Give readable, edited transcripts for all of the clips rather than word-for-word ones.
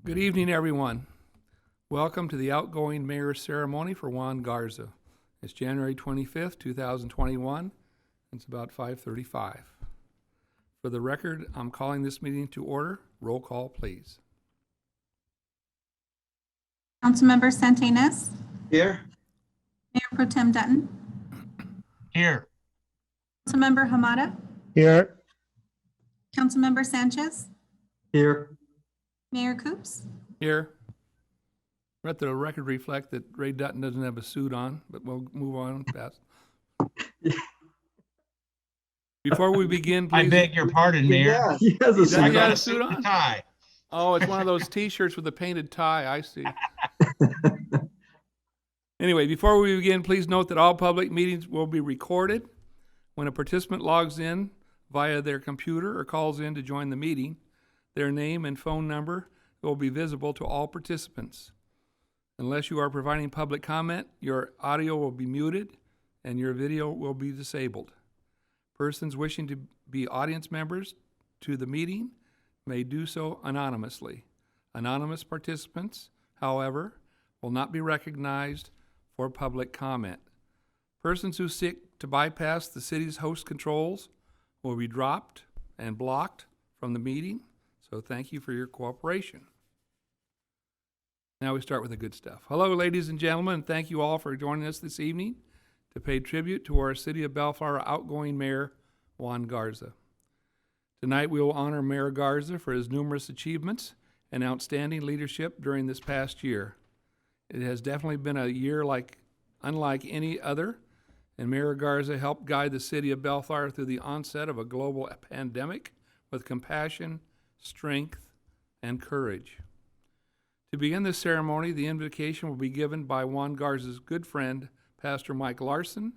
Good evening, everyone. Welcome to the outgoing mayor's ceremony for Juan Garza. It's January 25th, 2021. It's about 5:35. For the record, I'm calling this meeting to order. Roll call, please. Councilmember Sanchez. Here. Mayor Pro Tem Dunton. Here. Councilmember Hamada. Here. Councilmember Sanchez. Here. Mayor Coops. Here. Let the record reflect that Ray Dutton doesn't have a suit on, but we'll move on past. Before we begin, please. I beg your pardon, Mayor. Yeah, he has a Does he suit got on. a suit on? Tie. Oh, it's one of those T-shirts with a painted tie. I see. Anyway, before we begin, please note that all public meetings will be recorded. When a participant logs in via their computer or calls in to join the meeting, their name and phone number will be visible to all participants. Unless you are providing public comment, your audio will be muted and your video will be disabled. Persons wishing to be audience members to the meeting may do so anonymously. Anonymous participants, however, will not be recognized for public comment. Persons who seek to bypass the city's host controls will be dropped and blocked from the meeting, so thank you for your cooperation. Now we start with the good stuff. Hello, ladies and gentlemen, and thank you all for joining us this evening to pay tribute to our City of Bellflower outgoing mayor, Juan Garza. Tonight we will honor Mayor Garza for his numerous achievements and outstanding leadership during this past year. It has definitely been a year unlike any other, and Mayor Garza helped guide the City of Bellflower through the onset of a global pandemic with compassion, strength, and courage. To begin this ceremony, the invocation will be given by Juan Garza's good friend, Pastor Mike Larson,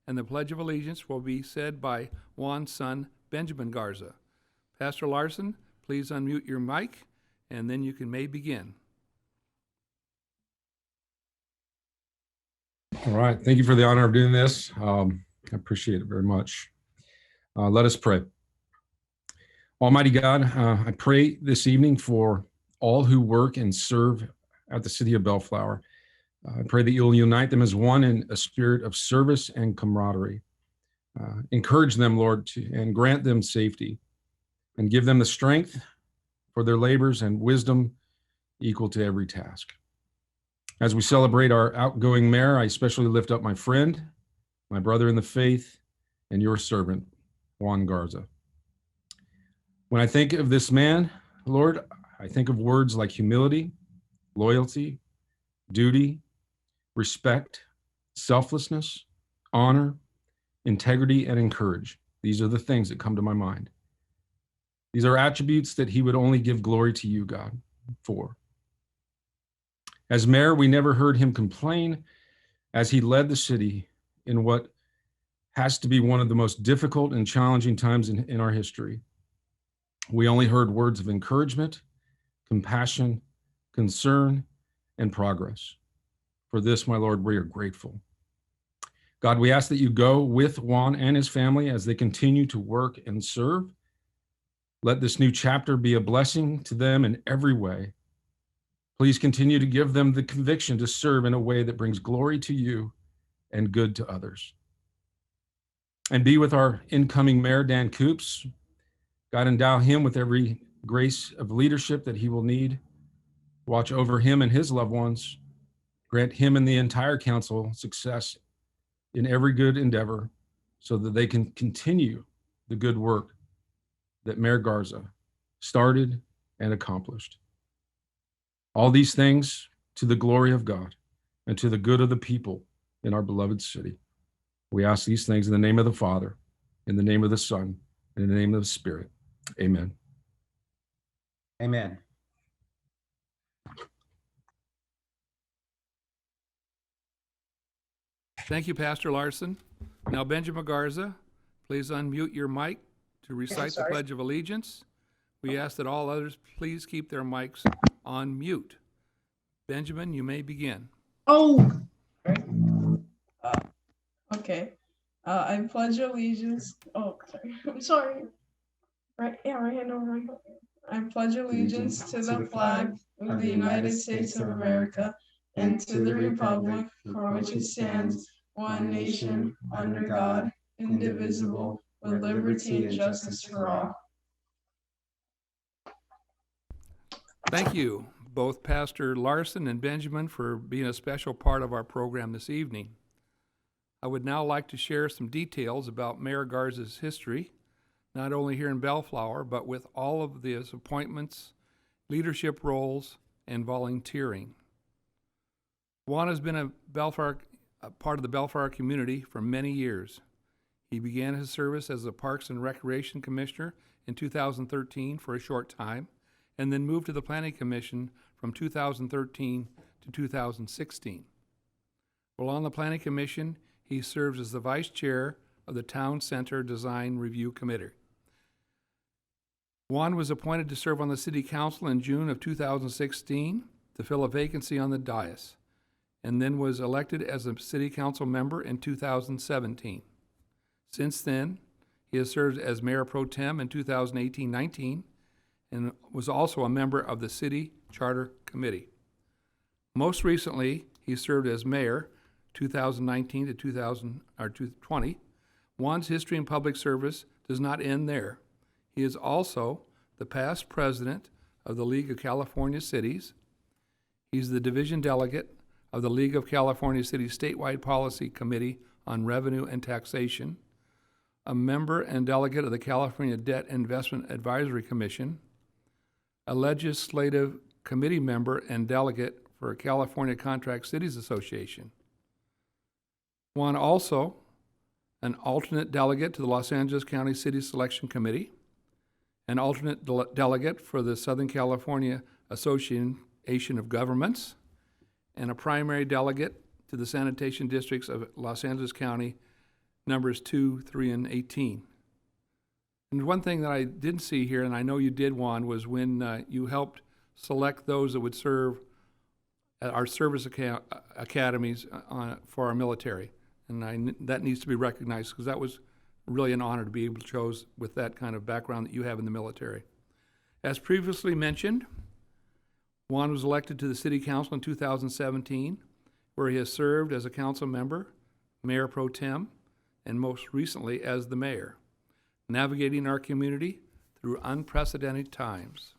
and the Pledge of Allegiance will be said by Juan's son, Benjamin Garza. Pastor Larson, please unmute your mic, and then you may begin. All right. Thank you for the honor of doing this. I appreciate it very much. Let us pray. Almighty God, I pray this evening for all who work and serve at the City of Bellflower. I pray that you'll unite them as one in a spirit of service and camaraderie. Encourage them, Lord, and grant them safety, and give them the strength for their labors and wisdom equal to every task. As we celebrate our outgoing mayor, I especially lift up my friend, my brother in the faith, and your servant, Juan Garza. When I think of this man, Lord, I think of words like humility, loyalty, duty, respect, selflessness, honor, integrity, and courage. These are the things that come to my mind. These are attributes that he would only give glory to you, God, for. As mayor, we never heard him complain as he led the city in what has to be one of the most difficult and challenging times in our history. We only heard words of encouragement, compassion, concern, and progress. For this, my Lord, we are grateful. God, we ask that you go with Juan and his family as they continue to work and serve. Let this new chapter be a blessing to them in every way. Please continue to give them the conviction to serve in a way that brings glory to you and good to others. And be with our incoming mayor, Dan Coops. God, endow him with every grace of leadership that he will need. Watch over him and his loved ones. Grant him and the entire council success in every good endeavor so that they can continue the good work that Mayor Garza started and accomplished. All these things to the glory of God and to the good of the people in our beloved city. We ask these things in the name of the Father, in the name of the Son, and in the name of the Spirit. Amen. Amen. Thank you, Pastor Larson. Now, Benjamin Garza, please unmute your mic to recite the Pledge of Allegiance. We ask that all others please keep their mics on mute. Benjamin, you may begin. Oh, okay. I pledge allegiance. Oh, sorry. I'm sorry. Right hand over my heart. I pledge allegiance to the flag of the United States of America and to the republic for which it stands, one nation, under God, indivisible, with liberty and justice for all. Thank you, both Pastor Larson and Benjamin, for being a special part of our program this evening. I would now like to share some details about Mayor Garza's history, not only here in Bellflower, but with all of his appointments, leadership roles, and volunteering. Juan has been a part of the Bellflower community for many years. He began his service as the Parks and Recreation Commissioner in 2013 for a short time, and then moved to the Planning Commission from 2013 to 2016. While on the Planning Commission, he serves as the Vice Chair of the Town Center Design Review Committee. Juan was appointed to serve on the City Council in June of 2016 to fill a vacancy on the dais, and then was elected as a City Council member in 2017. Since then, he has served as Mayor Pro Tem in 2018-19 and was also a member of the City Charter Committee. Most recently, he served as mayor 2019 to 2020. Juan's history in public service does not end there. He is also the past president of the League of California Cities. He's the division delegate of the League of California Cities Statewide Policy Committee on Revenue and Taxation, a member and delegate of the California Debt Investment Advisory Commission, a legislative committee member and delegate for California Contract Cities Association. Juan also an alternate delegate to the Los Angeles County City Selection Committee, an alternate delegate for the Southern California Association of Governments, and a primary delegate to the sanitation districts of Los Angeles County, numbers 2, 3, and 18. And one thing that I didn't see here, and I know you did, Juan, was when you helped select those that would serve at our service academies for our military. And that needs to be recognized because that was really an honor to be able to choose with that kind of background that you have in the military. As previously mentioned, Juan was elected to the City Council in 2017, where he has served as a council member, Mayor Pro Tem, and most recently as the mayor, navigating our community through unprecedented times.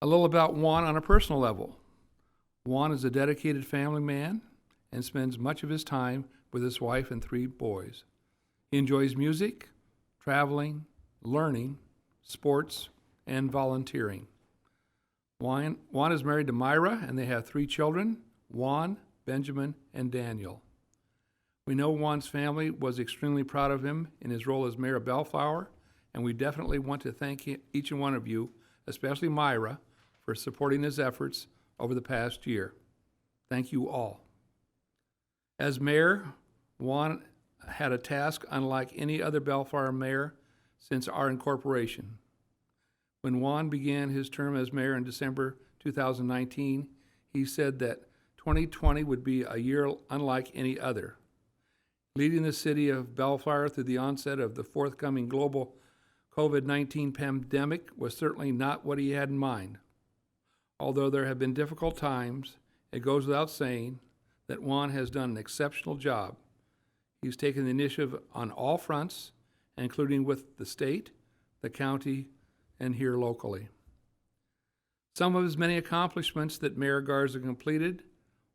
A little about Juan on a personal level. Juan is a dedicated family man and spends much of his time with his wife and 3 boys. He enjoys music, traveling, learning, sports, and volunteering. Juan is married to Myra, and they have 3 children, Juan, Benjamin, and Daniel. We know Juan's family was extremely proud of him in his role as mayor of Bellflower, and we definitely want to thank each and one of you, especially Myra, for supporting his efforts over the past year. Thank you all. As mayor, Juan had a task unlike any other Bellflower mayor since our incorporation. When Juan began his term as mayor in December 2019, he said that 2020 would be a year unlike any other. Leading the city of Bellflower through the onset of the forthcoming global COVID-19 pandemic was certainly not what he had in mind. Although there have been difficult times, it goes without saying that Juan has done an exceptional job. He's taken the initiative on all fronts, including with the state, the county, and here locally. Some of his many accomplishments that Mayor Garza completed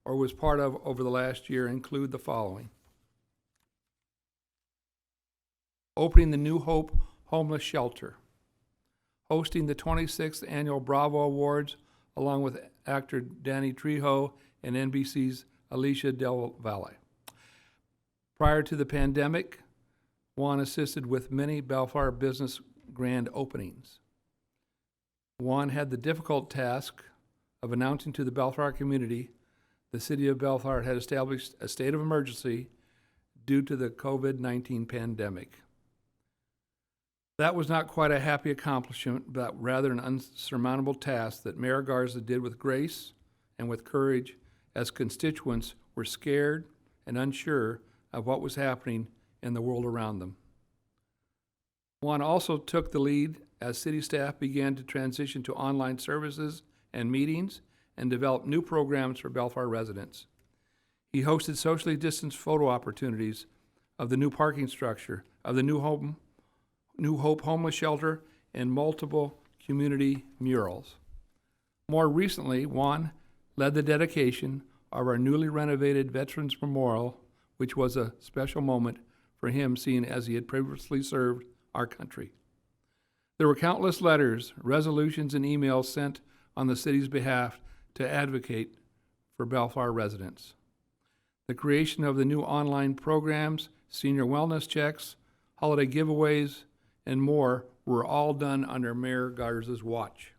or was part of over the last year include the following: opening the New Hope Homeless Shelter, hosting the 26th Annual Bravo Awards along with actor Danny Trejo and NBC's Alicia Del Valle. Prior to the pandemic, Juan assisted with many Bellflower business grand openings. Juan had the difficult task of announcing to the Bellflower community the city of Bellflower had established a state of emergency due to the COVID-19 pandemic. That was not quite a happy accomplishment, but rather an unsurmountable task that Mayor Garza did with grace and with courage, as constituents were scared and unsure of what was happening in the world around them. Juan also took the lead as city staff began to transition to online services and meetings and develop new programs for Bellflower residents. He hosted socially distanced photo opportunities of the new parking structure, of the New Hope homeless shelter, and multiple community murals. More recently, Juan led the dedication of our newly renovated Veterans Memorial, which was a special moment for him, seeing as he had previously served our country. There were countless letters, resolutions, and emails sent on the city's behalf to advocate for Bellflower residents. The creation of the new online programs, senior wellness checks, holiday giveaways, and more were all done under Mayor Garza's watch.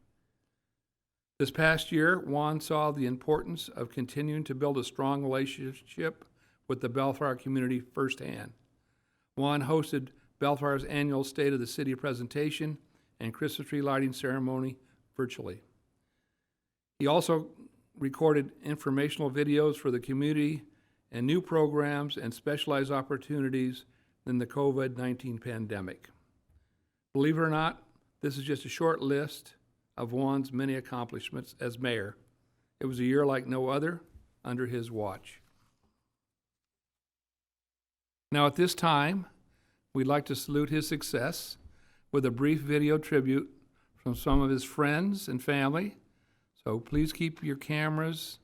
This past year, Juan saw the importance of continuing to build a strong relationship with the Bellflower community firsthand. Juan hosted Bellflower's annual State of the City presentation and Christmas tree lighting ceremony virtually. He also recorded informational videos for the community and new programs and specialized opportunities in the COVID-19 pandemic. Believe it or not, this is just a short list of Juan's many accomplishments as mayor. It was a year like no other under his watch. Now at this time, we'd like to salute his success with a brief video tribute from some of his friends and family. So please keep your cameras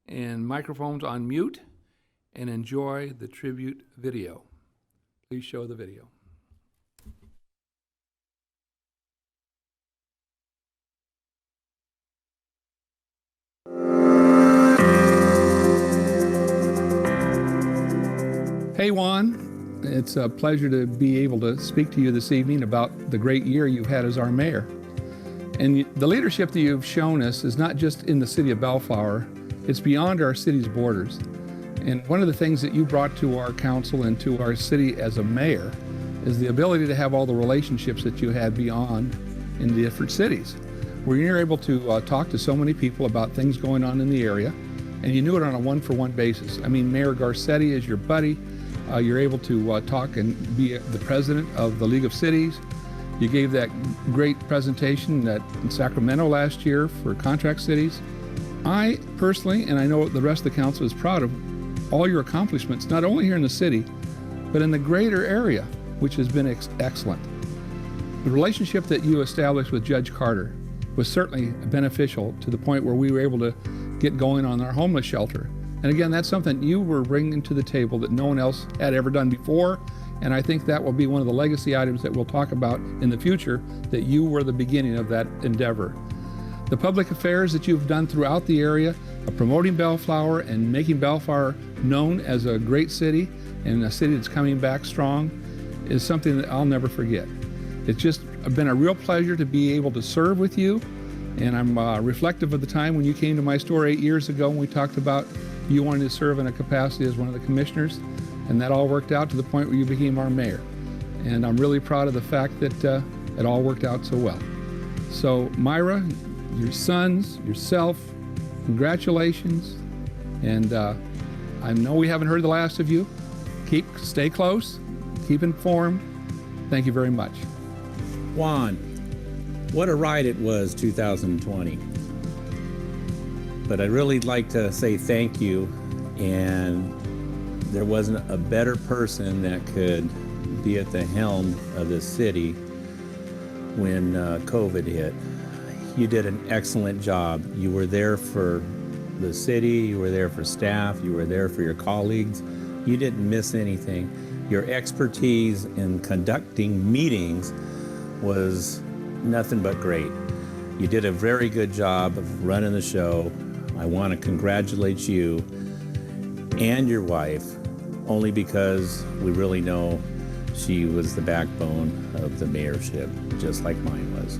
and microphones on mute and enjoy the tribute video. Please show the video. Hey Juan, it's a pleasure to be able to speak to you this evening about the great year you've had as our mayor. And the leadership that you've shown us is not just in the city of Bellflower, it's beyond our city's borders. And one of the things that you brought to our council and to our city as a mayor is the ability to have all the relationships that you had beyond in the different cities, where you're able to talk to so many people about things going on in the area, and you knew it on a one-for-one basis. I mean, Mayor Garcetti is your buddy. You're able to talk and be the president of the League of Cities. You gave that great presentation in Sacramento last year for contract cities. I personally, and I know the rest of the council is proud of all your accomplishments, not only here in the city, but in the greater area, which has been excellent. The relationship that you established with Judge Carter was certainly beneficial to the point where we were able to get going on our homeless shelter. And again, that's something you were bringing to the table that no one else had ever done before. And I think that will be one of the legacy items that we'll talk about in the future, that you were the beginning of that endeavor. The public affairs that you've done throughout the area of promoting Bellflower and making Bellflower known as a great city and a city that's coming back strong is something that I'll never forget. It's just been a real pleasure to be able to serve with you. And I'm reflective of the time when you came to my store 8 years ago and we talked about you wanting to serve in a capacity as one of the commissioners. And that all worked out to the point where you became our mayor. And I'm really proud of the fact that it all worked out so well. So Myra, your sons, yourself, congratulations. And I know we haven't heard the last of you. Stay close, keep informed. Thank you very much. Juan, what a ride it was 2020. But I'd really like to say thank you, and there wasn't a better person that could be at the helm of the city when COVID hit. You did an excellent job. You were there for the city, you were there for staff, you were there for your colleagues. You didn't miss anything. Your expertise in conducting meetings was nothing but great. You did a very good job of running the show. I want to congratulate you and your wife, only because we really know she was the backbone of the mayorship, just like mine was.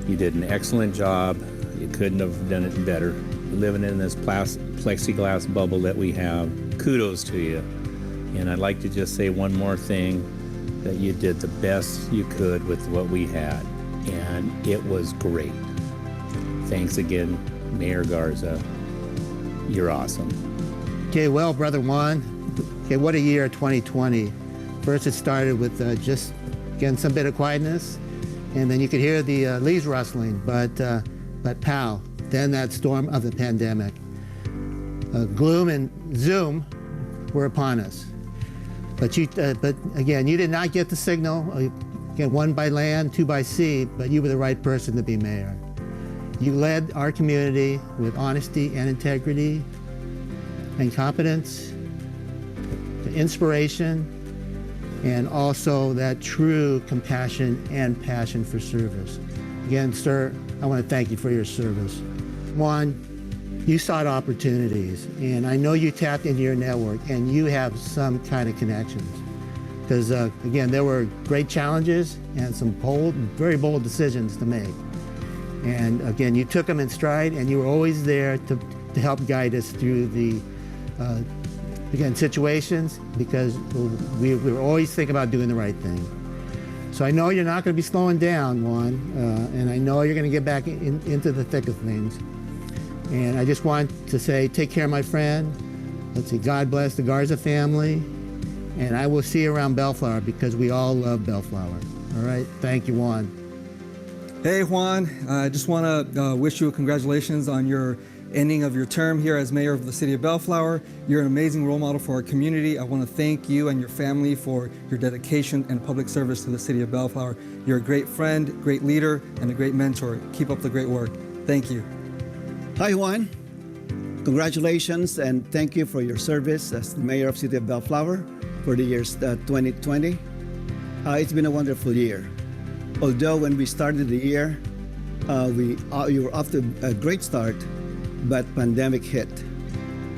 You did an excellent job. You couldn't have done it better. Living in this plexiglass bubble that we have, kudos to you. And I'd like to just say one more thing, that you did the best you could with what we had, and it was great. Thanks again, Mayor Garza. You're awesome. Okay, well, Brother Juan, okay, what a year 2020. First, it started with just again, some bit of quietness, and then you could hear the leaves rustling, but pow, then that storm of the pandemic. Gloom and Zoom were upon us. But again, you did not get the signal, again, 1 by land, 2 by sea, but you were the right person to be mayor. You led our community with honesty and integrity and competence, inspiration, and also that true compassion and passion for service. Again, sir, I want to thank you for your service. Juan, you sought opportunities, and I know you tapped into your network, and you have some kind of connections. Because, again, there were great challenges and some very bold decisions to make. And, again, you took them in stride, and you were always there to help guide us through the, again, situations, because we were always thinking about doing the right thing. So I know you're not going to be slowing down, Juan, and I know you're going to get back into the thick of things. And I just want to say, take care, my friend. Let's see, God bless the Garza family. And I will see you around Bellflower, because we all love Bellflower. All right? Thank you, Juan. Hey, Juan. I just want to wish you congratulations on your ending of your term here as mayor of the city of Bellflower. You're an amazing role model for our community. I want to thank you and your family for your dedication and public service to the city of Bellflower. You're a great friend, great leader, and a great mentor. Keep up the great work. Thank you. Hi, Juan. Congratulations and thank you for your service as the mayor of the city of Bellflower for the years 2020. It's been a wonderful year. Although when we started the year, you were off to a great start, but pandemic hit.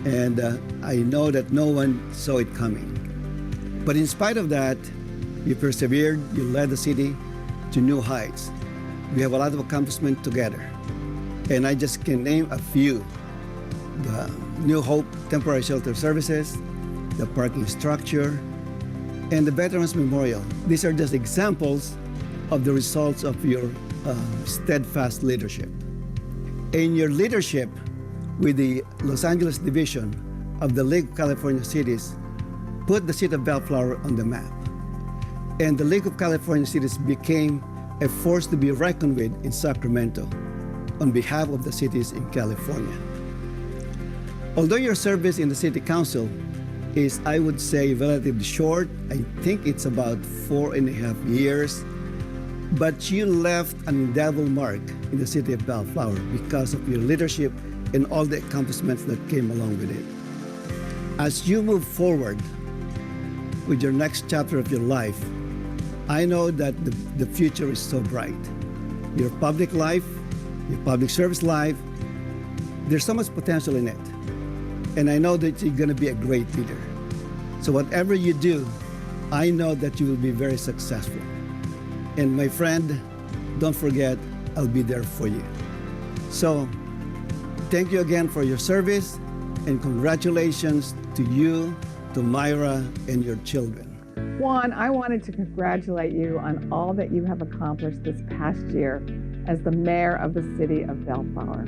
And I know that no one saw it coming. But in spite of that, you persevered, you led the city to new heights. We have a lot of accomplishments together. And I just can name a few. The New Hope Temporary Shelter Services, the parking structure, and the Veterans Memorial. These are just examples of the results of your steadfast leadership. In your leadership with the Los Angeles Division of the League of California Cities, put the city of Bellflower on the map. And the League of California Cities became a force to be reckoned with in Sacramento on behalf of the cities in California. Although your service in the city council is, I would say, relatively short, I think it's about 4.5 years, but you left an indelible mark in the city of Bellflower because of your leadership and all the accomplishments that came along with it. As you move forward with your next chapter of your life, I know that the future is so bright. Your public life, your public service life, there's so much potential in it. And I know that you're going to be a great leader. So whatever you do, I know that you will be very successful. And my friend, don't forget, I'll be there for you. So thank you again for your service, and congratulations to you, to Myra, and your children. Juan, I wanted to congratulate you on all that you have accomplished this past year as the mayor of the city of Bellflower.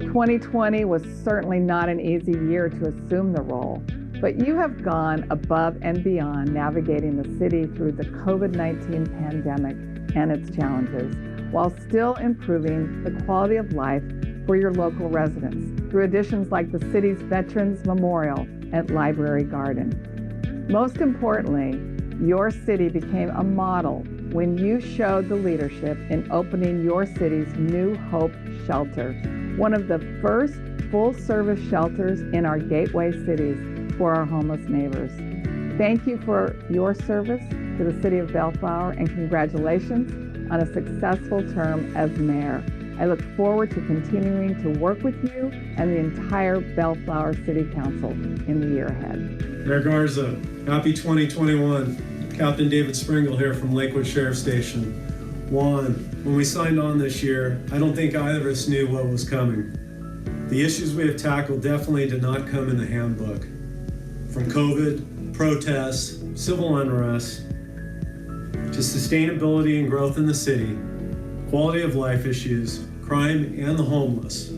2020 was certainly not an easy year to assume the role, but you have gone above and beyond navigating the city through the COVID-19 pandemic and its challenges, while still improving the quality of life for your local residents through additions like the city's Veterans Memorial and Library Garden. Most importantly, your city became a model when you showed the leadership in opening your city's New Hope Shelter, one of the first full-service shelters in our gateway cities for our homeless neighbors. Thank you for your service to the city of Bellflower, and congratulations on a successful term as mayor. I look forward to continuing to work with you and the entire Bellflower City Council in the year ahead. Mayor Garza, happy 2021. Captain David Sprengel here from Lakewood Sheriff Station. Juan, when we signed on this year, I don't think either of us knew what was coming. The issues we have tackled definitely did not come in the handbook. From COVID, protests, civil unrest, to sustainability and growth in the city, quality of life issues, crime, and the homeless.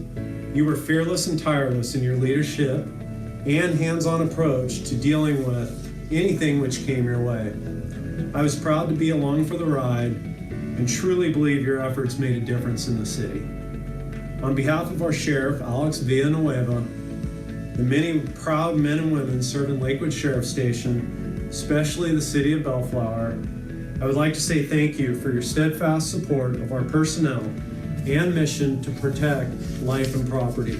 You were fearless and tireless in your leadership and hands-on approach to dealing with anything which came your way. I was proud to be along for the ride and truly believe your efforts made a difference in the city. On behalf of our Sheriff, Alex Villanueva, the many proud men and women serving Lakewood Sheriff Station, especially the city of Bellflower, I would like to say thank you for your steadfast support of our personnel and mission to protect life and property.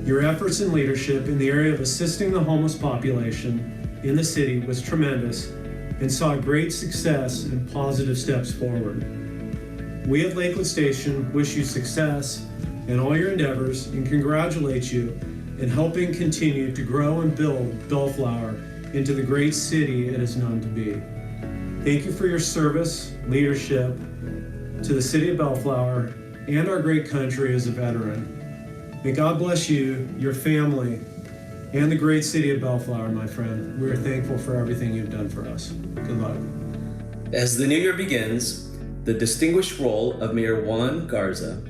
Your efforts and leadership in the area of assisting the homeless population in the city was tremendous and saw great success and positive steps forward. We at Lakewood Station wish you success in all your endeavors and congratulate you in helping continue to grow and build Bellflower into the great city it is known to be. Thank you for your service, leadership to the city of Bellflower and our great country as a veteran. May God bless you, your family, and the great city of Bellflower, my friend. We are thankful for everything you've done for us. Good luck. As the new year begins, the distinguished role of Mayor Juan Garza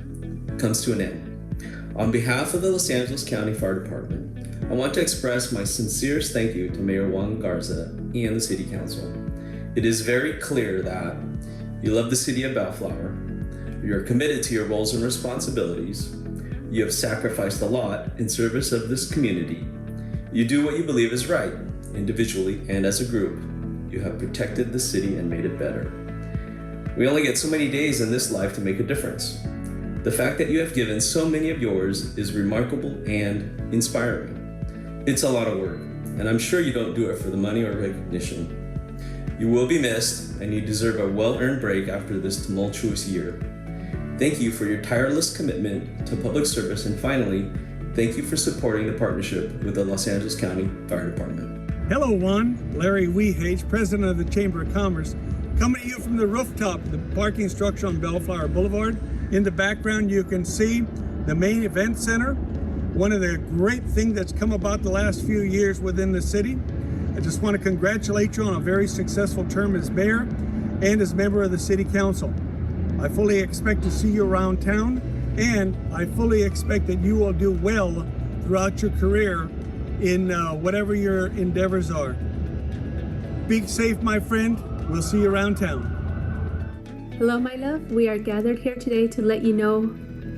comes to an end. On behalf of the Los Angeles County Fire Department, I want to express my sincerest thank you to Mayor Juan Garza and the City Council. It is very clear that you love the city of Bellflower, you are committed to your roles and responsibilities, you have sacrificed a lot in service of this community, you do what you believe is right, individually and as a group. You have protected the city and made it better. We only get so many days in this life to make a difference. The fact that you have given so many of yours is remarkable and inspiring. It's a lot of work, and I'm sure you don't do it for the money or recognition. You will be missed, and you deserve a well-earned break after this tumultuous year. Thank you for your tireless commitment to public service, and finally, thank you for supporting the partnership with the Los Angeles County Fire Department. Hello, Juan. Larry Wehage, President of the Chamber of Commerce, coming to you from the rooftop of the parking structure on Bellflower Boulevard. In the background, you can see the main event center, one of the great things that's come about the last few years within the city. I just want to congratulate you on a very successful term as mayor and as member of the City Council. I fully expect to see you around town, and I fully expect that you will do well throughout your career in whatever your endeavors are. Be safe, my friend. We'll see you around town. Hello, my love. We are gathered here today to let you know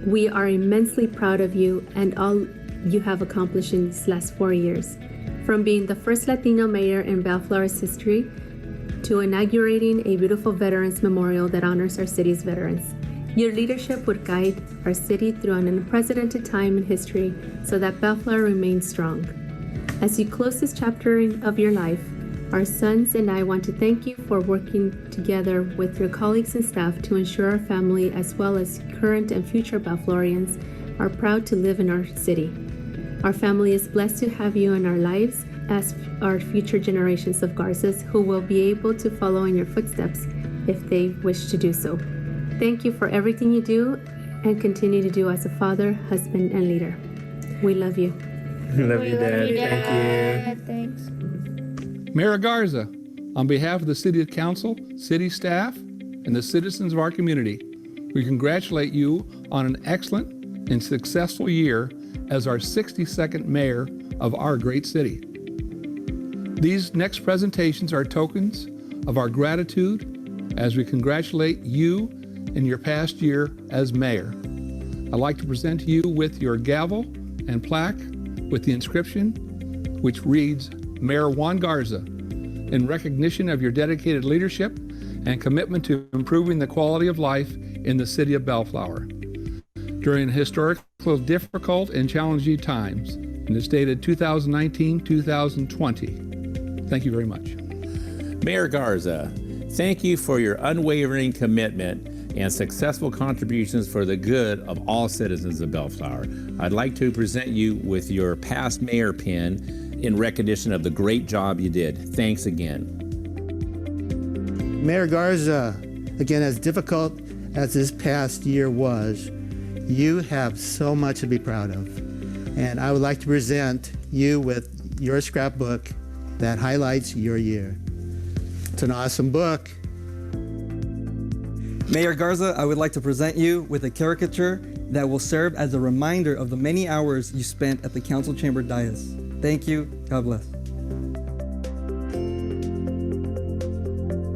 we are immensely proud of you and all you have accomplished in these last 4 years. From being the first Latino mayor in Bellflower's history to inaugurating a beautiful Veterans Memorial that honors our city's veterans. Your leadership would guide our city through an unprecedented time in history so that Bellflower remains strong. As you close this chapter of your life, our sons and I want to thank you for working together with your colleagues and staff to ensure our family, as well as current and future Bellflorians, are proud to live in our city. Our family is blessed to have you in our lives, as are future generations of Garzas who will be able to follow in your footsteps if they wish to do so. Thank you for everything you do and continue to do as a father, husband, and leader. We love you. Love you, Dad. Thank you. Thanks. Mayor Garza, on behalf of the City Council, city staff, and the citizens of our community, we congratulate you on an excellent and successful year as our 62nd mayor of our great city. These next presentations are tokens of our gratitude as we congratulate you in your past year as mayor. I'd like to present to you with your gavel and plaque with the inscription, which reads, Mayor Juan Garza, in recognition of your dedicated leadership and commitment to improving the quality of life in the city of Bellflower during historical, difficult, and challenging times, and it's dated 2019-2020. Thank you very much. Mayor Garza, thank you for your unwavering commitment and successful contributions for the good of all citizens of Bellflower. I'd like to present you with your past mayor pin in recognition of the great job you did. Thanks again. Mayor Garza, again, as difficult as this past year was, you have so much to be proud of. And I would like to present you with your scrapbook that highlights your year. It's an awesome book. Mayor Garza, I would like to present you with a caricature that will serve as a reminder of the many hours you spent at the council chamber dais. Thank you. God bless.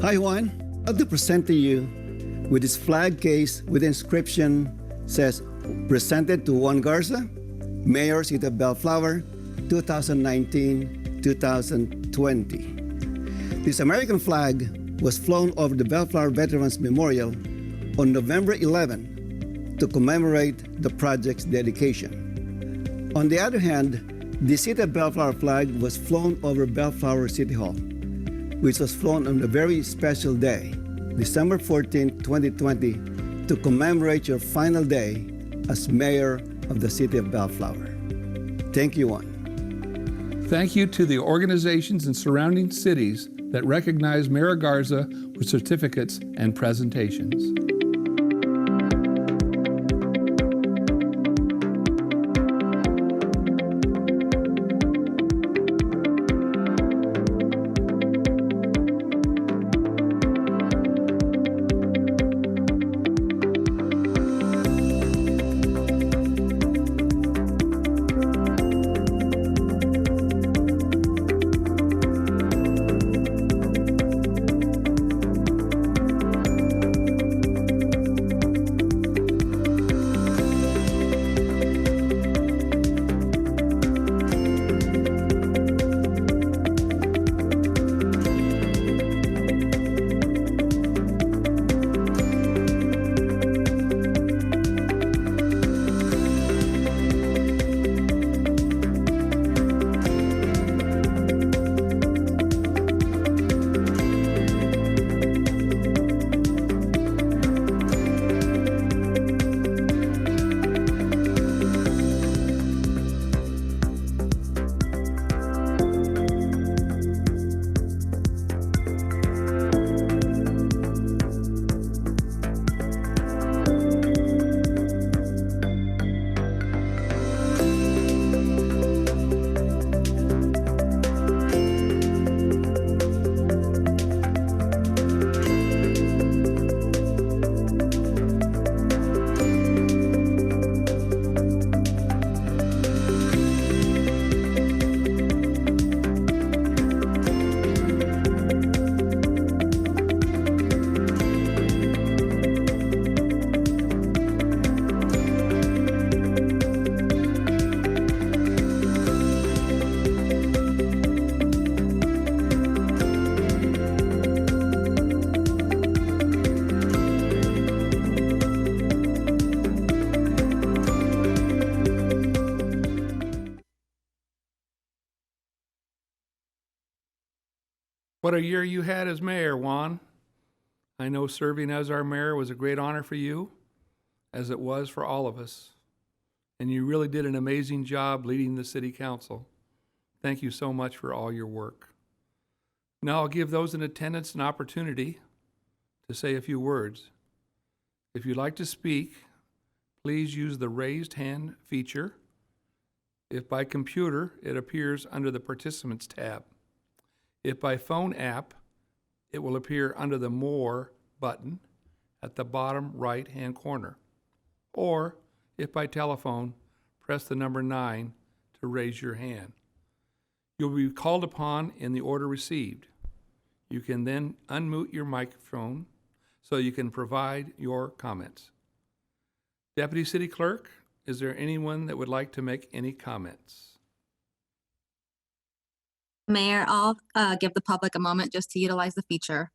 I, Juan, I'd like to present to you with this flag case with inscription says, presented to Juan Garza, Mayor, City of Bellflower, 2019-2020. This American flag was flown over the Bellflower Veterans Memorial on November 11 to commemorate the project's dedication. On the other hand, the City of Bellflower flag was flown over Bellflower City Hall, which was flown on a very special day, December 14, 2020, to commemorate your final day as Mayor of the City of Bellflower. Thank you, Juan. Thank you to the organizations in surrounding cities that recognize Mayor Garza with certificates and presentations. What a year you had as mayor, Juan. I know serving as our mayor was a great honor for you, as it was for all of us. And you really did an amazing job leading the city council. Thank you so much for all your work. Now I'll give those in attendance an opportunity to say a few words. If you'd like to speak, please use the raised hand feature. If by computer, it appears under the Participants tab. If by phone app, it will appear under the More button at the bottom right-hand corner. Or if by telephone, press the number 9 to raise your hand. You'll be called upon in the order received. You can then unmute your microphone so you can provide your comments. Deputy City Clerk, is there anyone that would like to make any comments? Mayor, I'll give the public a moment just to utilize the feature.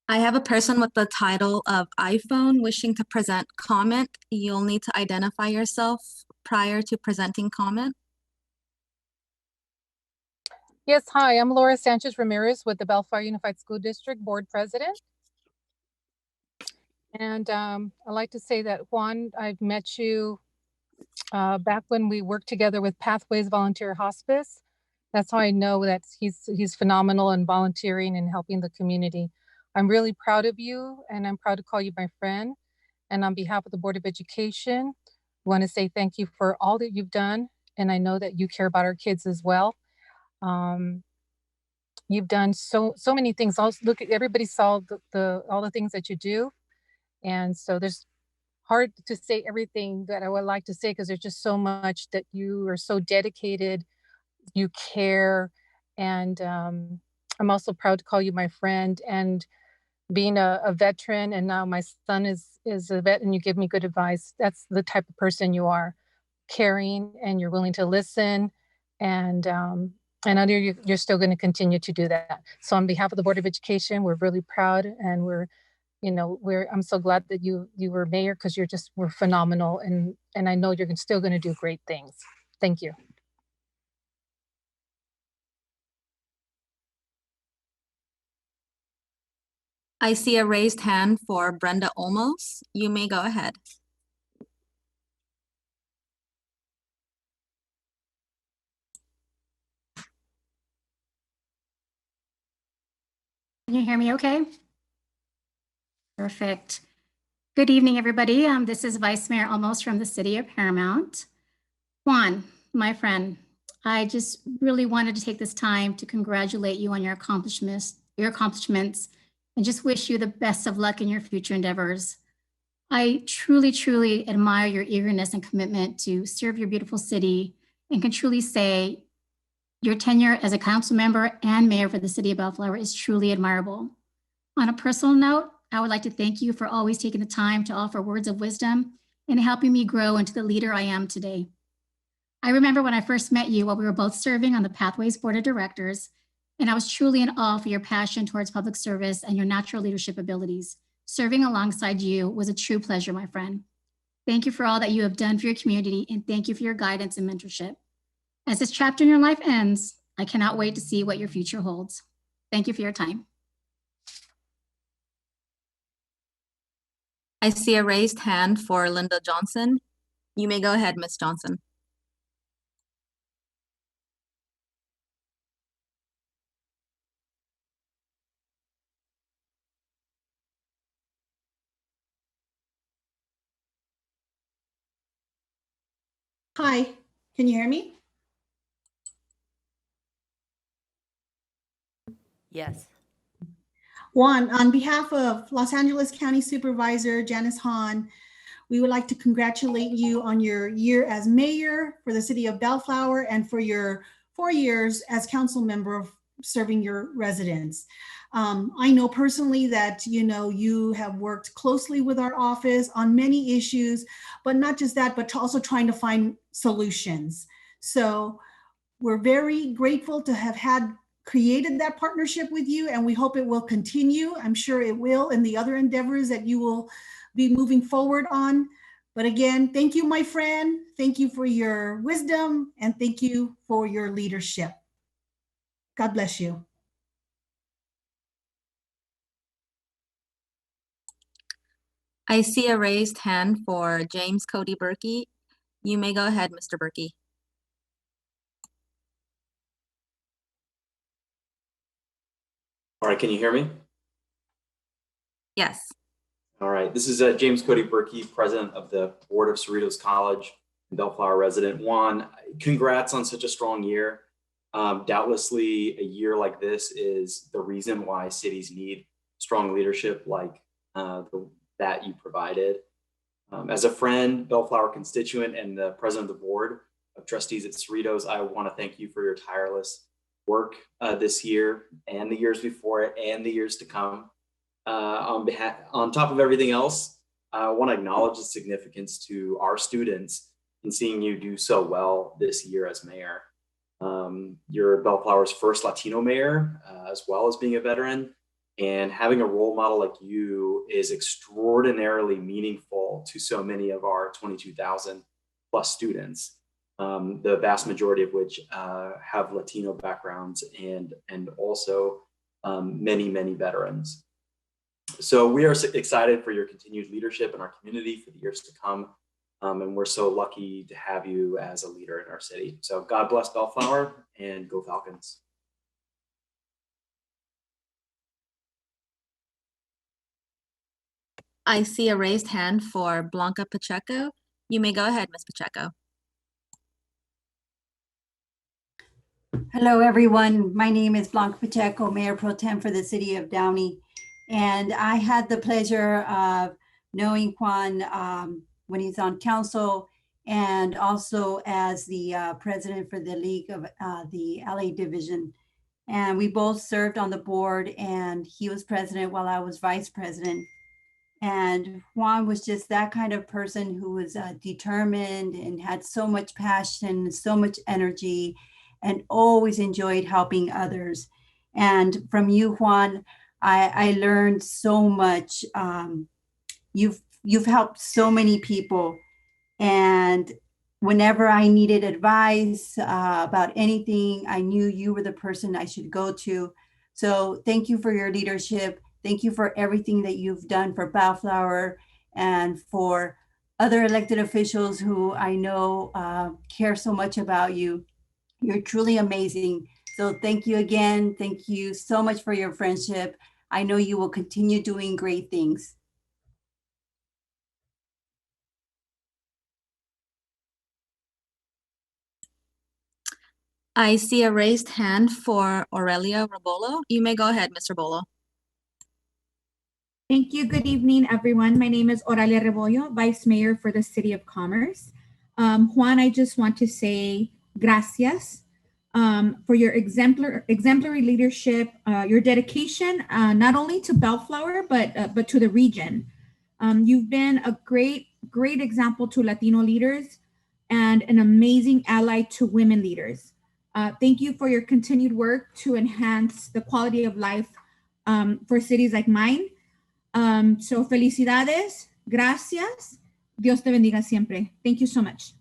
I have a person with the title of iPhone wishing to present comment. You'll need to identify yourself prior to presenting comment. Yes, hi, I'm Laura Sanchez Ramirez with the Bellflower Unified School District Board President. And I'd like to say that, Juan, I've met you back when we worked together with Pathways Volunteer Hospice. That's how I know that he's phenomenal in volunteering and helping the community. I'm really proud of you, and I'm proud to call you my friend. And on behalf of the Board of Education, I want to say thank you for all that you've done. And I know that you care about our kids as well. You've done so many things. Also, look, everybody saw all the things that you do. And so hard to say everything that I would like to say because there's just so much that you are so dedicated, you care, and I'm also proud to call you my friend. And being a veteran, and now my son is a vet, and you give me good advice. That's the type of person you are, caring, and you're willing to listen, and I know you're still going to continue to do that. So on behalf of the Board of Education, we're really proud, and I'm so glad that you were mayor, because we're phenomenal, and I know you're still going to do great things. Thank you. I see a raised hand for Brenda Olmos. You may go ahead. Can you hear me okay? Perfect. Good evening, everybody. This is Vice Mayor Olmos from the city of Paramount. Juan, my friend, I just really wanted to take this time to congratulate you on your accomplishments, and just wish you the best of luck in your future endeavors. I truly, truly admire your eagerness and commitment to serve your beautiful city, and can truly say your tenure as a council member and mayor for the city of Bellflower is truly admirable. On a personal note, I would like to thank you for always taking the time to offer words of wisdom and helping me grow into the leader I am today. I remember when I first met you while we were both serving on the Pathways Board of Directors, and I was truly in awe for your passion towards public service and your natural leadership abilities. Serving alongside you was a true pleasure, my friend. Thank you for all that you have done for your community, and thank you for your guidance and mentorship. As this chapter in your life ends, I cannot wait to see what your future holds. Thank you for your time. I see a raised hand for Linda Johnson. You may go ahead, Ms. Johnson. Hi, can you hear me? Yes. Juan, on behalf of Los Angeles County Supervisor Janice Hahn, we would like to congratulate you on your year as mayor for the city of Bellflower and for your 4 years as council member serving your residents. I know personally that you have worked closely with our office on many issues, but not just that, but also trying to find solutions. So we're very grateful to have created that partnership with you, and we hope it will continue. I'm sure it will in the other endeavors that you will be moving forward on. But again, thank you, my friend. Thank you for your wisdom, and thank you for your leadership. God bless you. I see a raised hand for James Cody Berkey. You may go ahead, Mr. Berkey. All right, can you hear me? Yes. All right, this is James Cody Berkey, president of the Board of Cerritos College and Bellflower resident. Juan, congrats on such a strong year. Doubtlessly, a year like this is the reason why cities need strong leadership like that you provided. As a friend, Bellflower constituent, and the president of the Board of Trustees at Cerritos, I want to thank you for your tireless work this year and the years before it and the years to come. On top of everything else, I want to acknowledge the significance to our students in seeing you do so well this year as mayor. You're Bellflower's first Latino mayor, as well as being a veteran, and having a role model like you is extraordinarily meaningful to so many of our 22,000 plus students, the vast majority of which have Latino backgrounds and also many, many veterans. So we are excited for your continued leadership in our community for the years to come. And we're so lucky to have you as a leader in our city. So God bless Bellflower, and go Falcons. I see a raised hand for Blanca Pacheco. You may go ahead, Ms. Pacheco. Hello, everyone. My name is Blanca Pacheco, Mayor Pro Tem for the City of Downey. And I had the pleasure of knowing Juan when he's on council, and also as the president for the League of the LA Division. And we both served on the board, and he was president while I was vice president. And Juan was just that kind of person who was determined and had so much passion, so much energy, and always enjoyed helping others. And from you, Juan, I learned so much. You've helped so many people. And whenever I needed advice about anything, I knew you were the person I should go to. So thank you for your leadership. Thank you for everything that you've done for Bellflower and for other elected officials who I know care so much about you. You're truly amazing. So thank you again. Thank you so much for your friendship. I know you will continue doing great things. I see a raised hand for Aurelia Robolo. You may go ahead, Mr. Bolo. Thank you. Good evening, everyone. My name is Aurelia Rebollo, Vice Mayor for the City of Commerce. Juan, I just want to say gracias for your exemplary leadership, your dedication, not only to Bellflower, but to the region. You've been a great example to Latino leaders and an amazing ally to women leaders. Thank you for your continued work to enhance the quality of life for cities like mine. So felicidades, gracias, Dios te bendiga siempre. Thank you so much.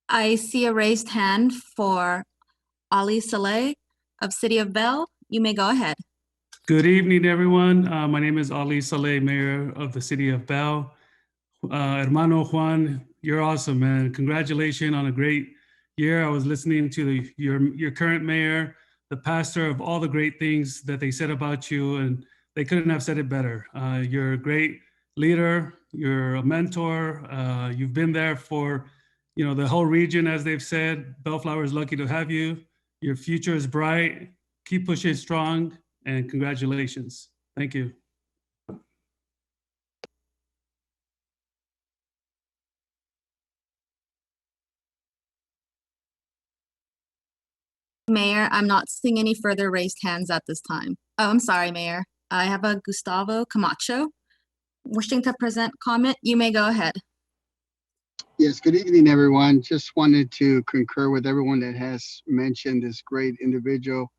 I see a raised hand for Ali Saleh of City of Bell. You may go ahead. Good evening, everyone. My name is Ali Saleh, Mayor of the City of Bell. Hermano Juan, you're awesome, man. Congratulations on a great year. I was listening to your current mayor, the pastor, of all the great things that they said about you, and they couldn't have said it better. You're a great leader. You're a mentor. You've been there for, the whole region, as they've said. Bellflower is lucky to have you. Your future is bright. Keep pushing strong, and congratulations. Thank you. Mayor, I'm not seeing any further raised hands at this time. Oh, I'm sorry, Mayor. I have a Gustavo Camacho wishing to present comment. You may go ahead. Yes, good evening, everyone. Just wanted to concur with everyone that has mentioned this great individual,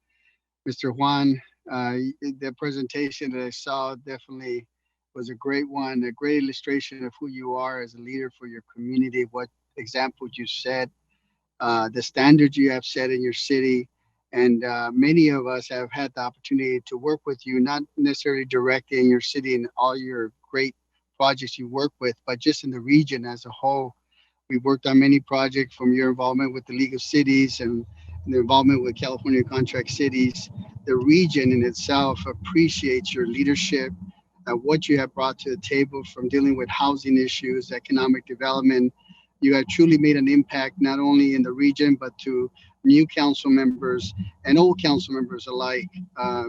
Mr. Juan. The presentation that I saw definitely was a great one, a great illustration of who you are as a leader for your community, what examples you set, the standards you have set in your city. And many of us have had the opportunity to work with you, not necessarily directly in your city and all your great projects you work with, but just in the region as a whole. We've worked on many projects, from your involvement with the League of Cities and the involvement with California Contract Cities. The region in itself appreciates your leadership, what you have brought to the table, from dealing with housing issues, economic development. You have truly made an impact, not only in the region, but to new council members and old council members alike,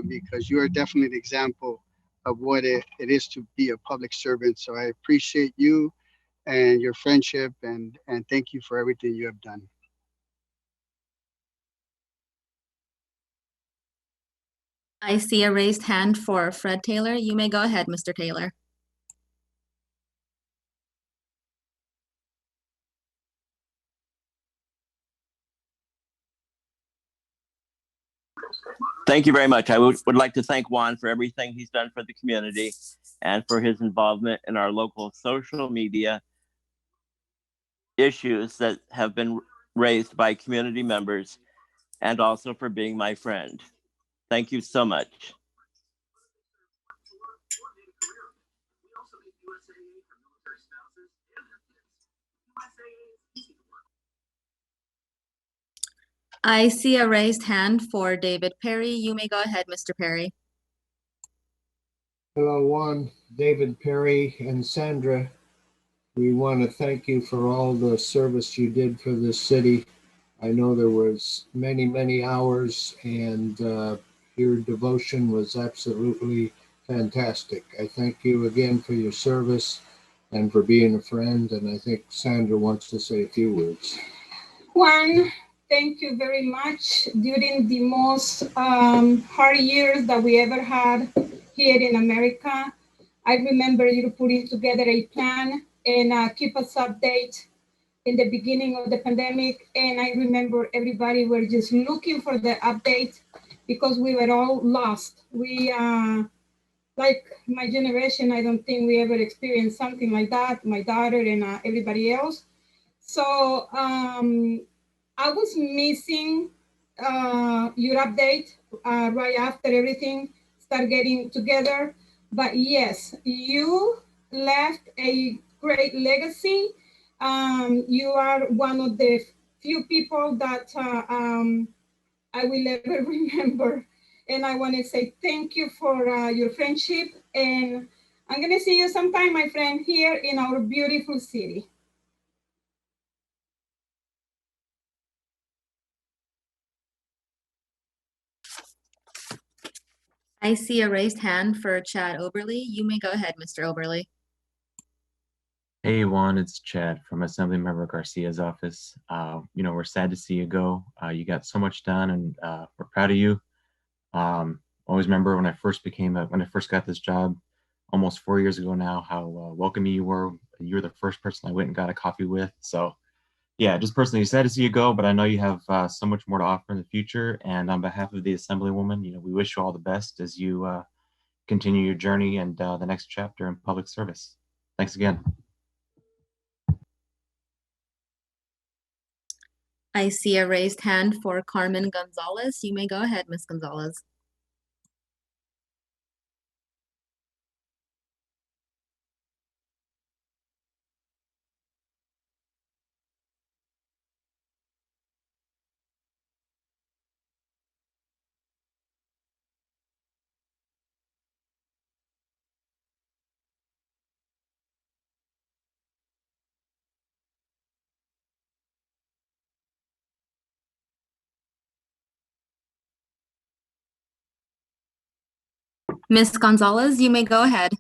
because you are definitely an example of what it is to be a public servant. So I appreciate you and your friendship, and thank you for everything you have done. I see a raised hand for Fred Taylor. You may go ahead, Mr. Taylor. Thank you very much. I would like to thank Juan for everything he's done for the community and for his involvement in our local social media issues that have been raised by community members, and also for being my friend. Thank you so much. I see a raised hand for David Perry. You may go ahead, Mr. Perry. Hello, Juan, David Perry, and Sandra. We want to thank you for all the service you did for this city. I know there was many hours, and your devotion was absolutely fantastic. I thank you again for your service and for being a friend, and I think Sandra wants to say a few words. Juan, thank you very much. During the most hard years that we ever had here in America, I remember you putting together a plan and keep us updated in the beginning of the pandemic. And I remember everybody were just looking for the update because we were all lost. We, like my generation, I don't think we ever experienced something like that, my daughter and everybody else. So I was missing your update right after everything started getting together. But yes, you left a great legacy. You are one of the few people that I will ever remember. And I want to say thank you for your friendship. And I'm going to see you sometime, my friend, here in our beautiful city. I see a raised hand for Chad Oberly. You may go ahead, Mr. Oberly. Hey, Juan, it's Chad from Assemblymember Garcia's office. We're sad to see you go. You got so much done, and we're proud of you. Always remember when I first got this job almost 4 years ago now, how welcoming you were. You were the first person I went and got a coffee with. So yeah, just personally sad to see you go, but I know you have so much more to offer in the future. And on behalf of the Assemblywoman, we wish you all the best as you continue your journey and the next chapter in public service. Thanks again. I see a raised hand for Carmen Gonzalez. You may go ahead, Ms. Gonzalez. Ms. Gonzalez, you may go ahead.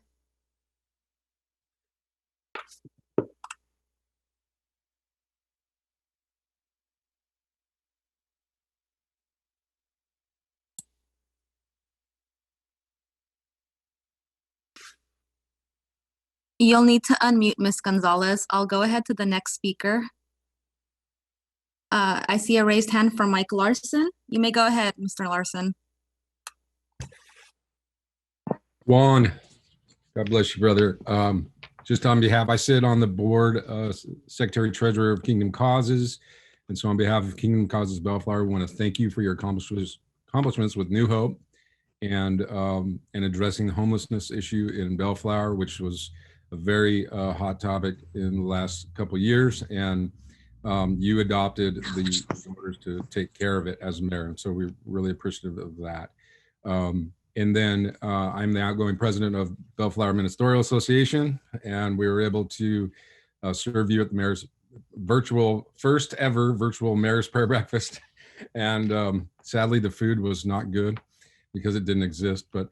You'll need to unmute Ms. Gonzalez. I'll go ahead to the next speaker. I see a raised hand from Mike Larson. You may go ahead, Mr. Larson. Juan, God bless you, brother. Just on behalf, I sit on the board, Secretary Treasurer of Kingdom Causes. And so on behalf of Kingdom Causes Bellflower, we want to thank you for your accomplishments with New Hope and addressing the homelessness issue in Bellflower, which was a very hot topic in the last couple of years. And you adopted the orders to take care of it as mayor. And so we're really appreciative of that. And then I'm the outgoing president of Bellflower Ministerial Association, and we were able to serve you at the mayor's first ever virtual mayor's prayer breakfast. And sadly, the food was not good because it didn't exist. But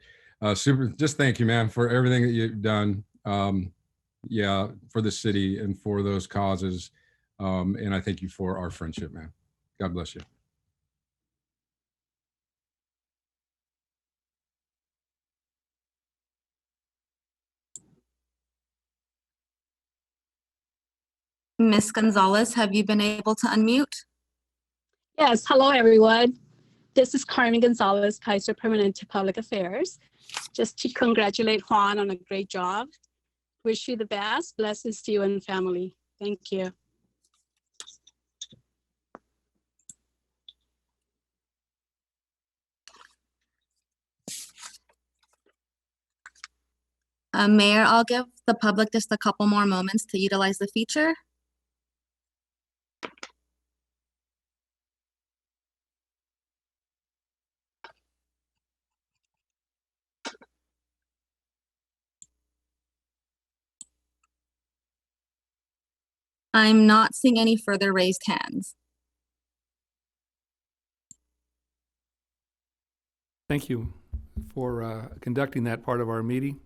just thank you, man, for everything that you've done. For the city and for those causes. And I thank you for our friendship, man. God bless you. Ms. Gonzalez, have you been able to unmute? Yes, hello everyone. This is Carmen Gonzalez, Kaiser Permanente Public Affairs. Just to congratulate Juan on a great job. Wish you the best. Blessings to you and family. Thank you. Mayor, I'll give the public just a couple more moments to utilize the feature. I'm not seeing any further raised hands. Thank you for conducting that part of our meeting.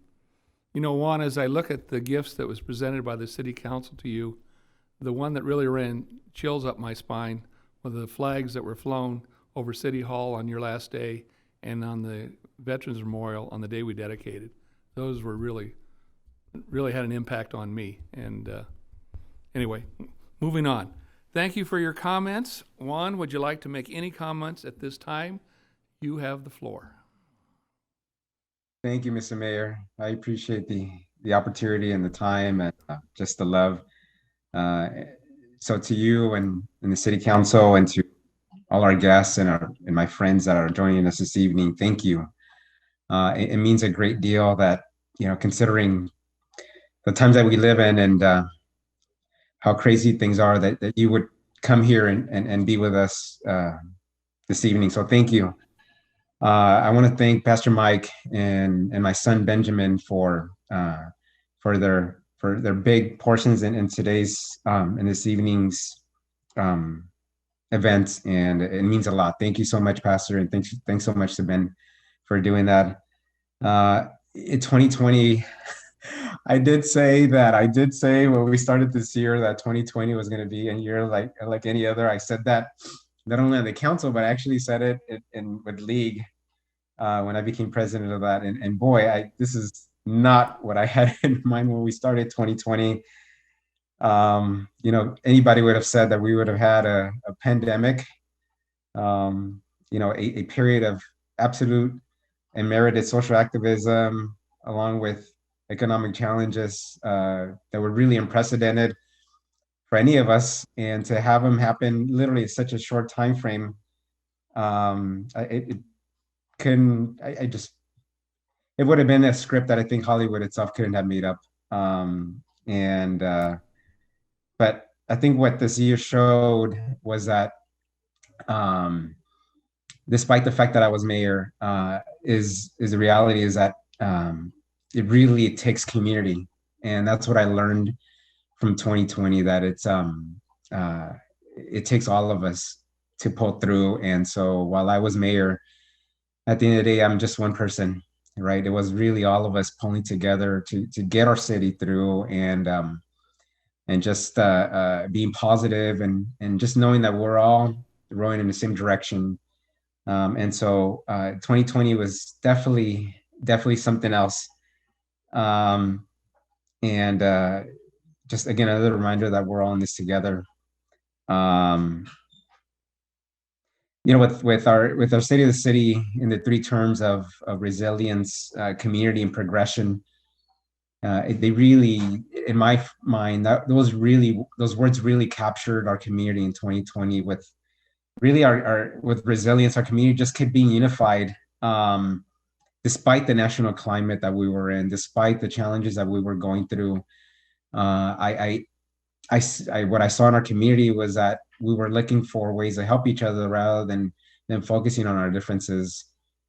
You know, Juan, as I look at the gifts that was presented by the city council to you, the one that really ran chills up my spine were the flags that were flown over City Hall on your last day and on the Veterans Memorial on the day we dedicated. Those were really had an impact on me. And anyway, moving on. Thank you for your comments. Juan, would you like to make any comments at this time? You have the floor. Thank you, Mr. Mayor. I appreciate the opportunity and the time and just the love. So to you and the city council and to all our guests and my friends that are joining us this evening, thank you. It means a great deal that, considering the times that we live in and how crazy things are, that you would come here and be with us this evening. So thank you. I want to thank Pastor Mike and my son Benjamin for their big portions in today's in this evening's event, and it means a lot. Thank you so much, Pastor, and thanks so much to Ben for doing that. In 2020, I did say when we started this year that 2020 was going to be a year like any other. I said that not only on the council, but I actually said it with League when I became president of that. And boy, this is not what I had in mind when we started 2020. Anybody would have said that we would have had a pandemic, a period of absolute and merited social activism, along with economic challenges that were really unprecedented for any of us, and to have them happen literally in such a short time frame, it would have been a script that I think Hollywood itself couldn't have made up. But I think what this year showed was that, despite the fact that I was mayor, is the reality is that it really takes community, and that's what I learned from 2020, that it takes all of us to pull through. And so while I was mayor, at the end of the day, I'm just one person, right? It was really all of us pulling together to get our city through, and just being positive and just knowing that we're all rowing in the same direction. And so 2020 was definitely something else. Just again, another reminder that we're all in this together. With our state of the city in the three terms of resilience, community, and progression, they really, in my mind, those words really captured our community in 2020. With really with resilience, our community just kept being unified, despite the national climate that we were in, despite the challenges that we were going through. What I saw in our community was that we were looking for ways to help each other rather than focusing on our differences,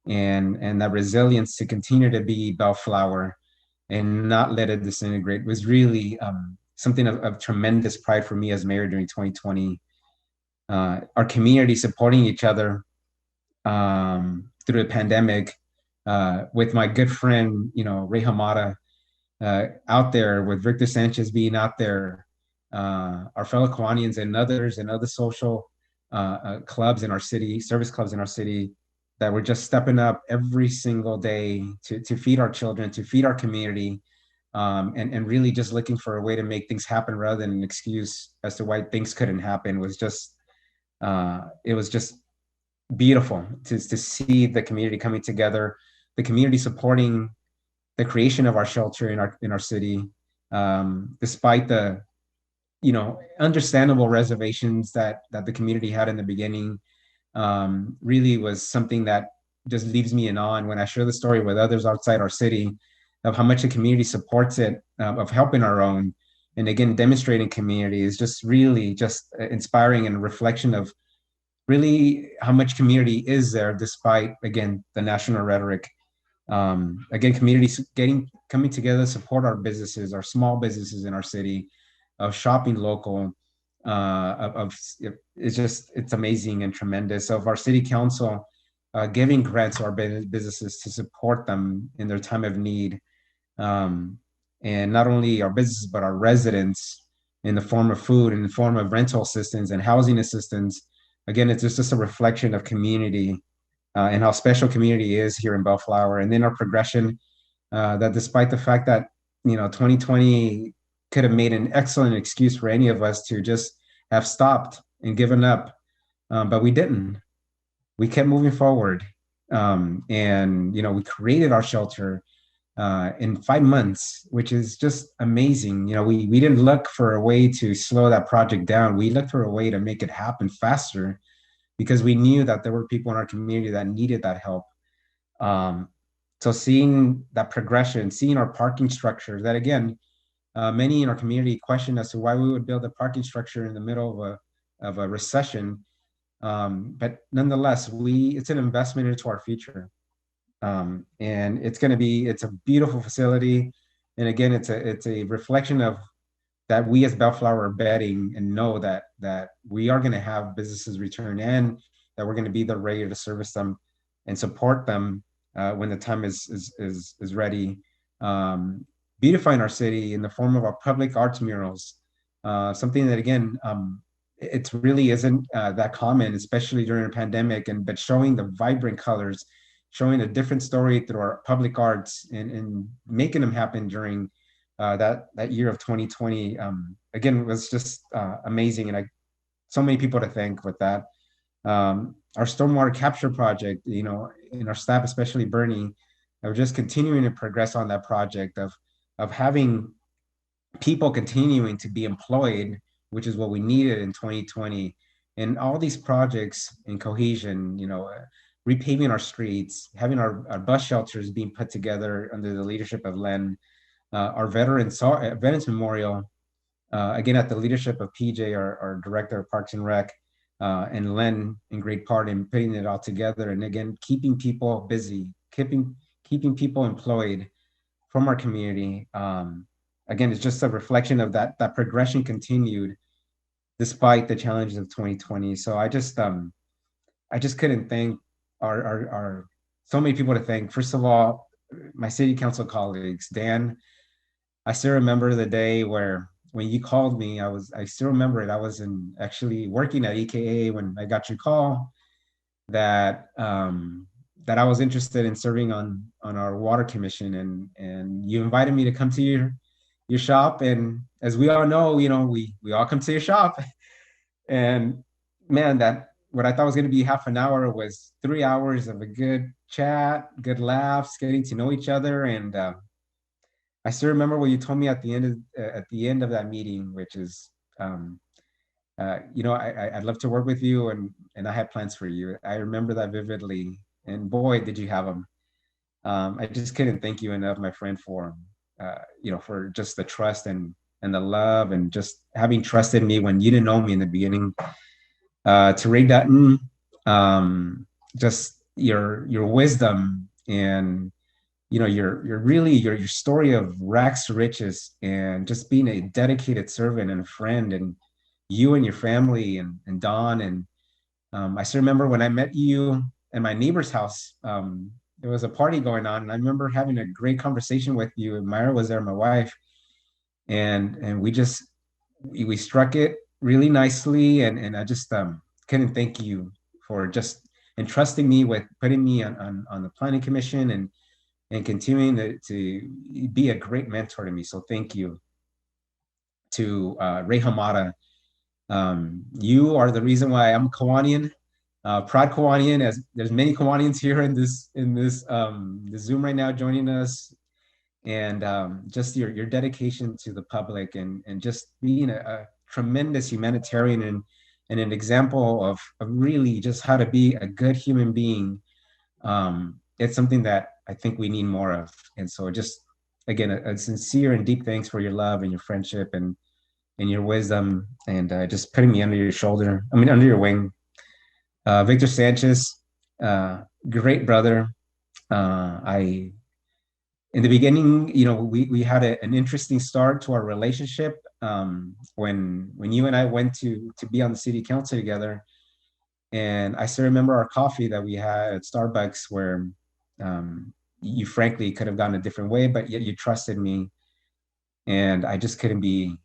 and that resilience to continue to be Bellflower and not let it disintegrate was really something of tremendous pride for me as mayor during 2020. Our community supporting each other through the pandemic, with my good friend, Ray Hamada, out there, with Victor Sanchez being out there, our fellow Kiwanians and others and other social clubs in our city, service clubs in our city, that were just stepping up every single day to feed our children, to feed our community, and really just looking for a way to make things happen rather than an excuse as to why things couldn't happen. It was just beautiful to see the community coming together, the community supporting the creation of our shelter in our city, despite the understandable reservations that the community had in the beginning. Really was something that just leaves me in awe. And when I share the story with others outside our city of how much the community supports it, of helping our own, and again, demonstrating community, is just really just inspiring, and a reflection of really how much community is there, despite, again, the national rhetoric. Again, communities coming together to support our businesses, our small businesses in our city, shopping local, it's amazing and tremendous. Of our city council giving grants to our businesses to support them in their time of need. And not only our businesses, but our residents in the form of food, in the form of rental assistance and housing assistance. Again, it's just a reflection of community and how special community is here in Bellflower. And then our progression that despite the fact that, 2020 could have made an excellent excuse for any of us to just have stopped and given up, but we didn't. We kept moving forward. And, we created our shelter in 5 months, which is just amazing. We didn't look for a way to slow that project down. We looked for a way to make it happen faster because we knew that there were people in our community that needed that help. So seeing that progression, seeing our parking structure, that again, many in our community questioned as to why we would build a parking structure in the middle of a recession. But nonetheless, it's an investment into our future. And it's a beautiful facility. And again, it's a reflection of that we as Bellflower are betting and know that we are going to have businesses return and that we're going to be there ready to service them and support them when the time is ready. Beautifying our city in the form of our public arts murals, something that again, it really isn't that common, especially during a pandemic, but showing the vibrant colors, showing a different story through our public arts and making them happen during that year of 2020. Again, was just amazing. And so many people to thank with that. Our stormwater capture project, and our staff, especially Bernie, are just continuing to progress on that project of having people continuing to be employed, which is what we needed in 2020. And all these projects in cohesion, repaving our streets, having our bus shelters being put together under the leadership of Len, our Veterans Memorial, again, at the leadership of PJ, our Director of Parks and Rec, and Len in great part in putting it all together. And again, keeping people busy, keeping people employed from our community. Again, it's just a reflection of that progression continued despite the challenges of 2020. So I just couldn't thank our so many people to thank. First of all, my city council colleagues. Dan, I still remember the day when you called me. I still remember it. I was actually working at EKA when I got your call that I was interested in serving on our water commission, and you invited me to come to your shop. And as we all know, we all come to your shop. And man, what I thought was going to be half an hour was 3 hours of a good chat, good laughs, getting to know each other. And I still remember what you told me at the end of that meeting, which is, I'd love to work with you, and I have plans for you. I remember that vividly, and boy, did you have them. I just couldn't thank you enough, my friend, for just the trust and the love, and just having trusted me when you didn't know me in the beginning. To Ray Dutton, just your wisdom and your story of rags to riches, and just being a dedicated servant and a friend, and you and your family and Don. And I still remember when I met you in my neighbor's house. There was a party going on, and I remember having a great conversation with you, and Myra was there, my wife, and we struck it really nicely. And I just couldn't thank you for just entrusting me with putting me on the planning commission and continuing to be a great mentor to me. So thank you. To Ray Hamada, you are the reason why I'm a Kawanian, proud Kawanian, as there's many Kawanians here in this Zoom right now joining us. And just your dedication to the public, and just being a tremendous humanitarian and an example of really just how to be a good human being. It's something that I think we need more of. And so just, again, a sincere and deep thanks for your love and your friendship and your wisdom, and just putting me under your wing. Victor Sanchez, great brother. In the beginning, we had an interesting start to our relationship. when you and I went to be on the city council together. And I still remember our coffee that we had at Starbucks, where you frankly could have gone a different way, but yet you trusted me. And I just couldn't be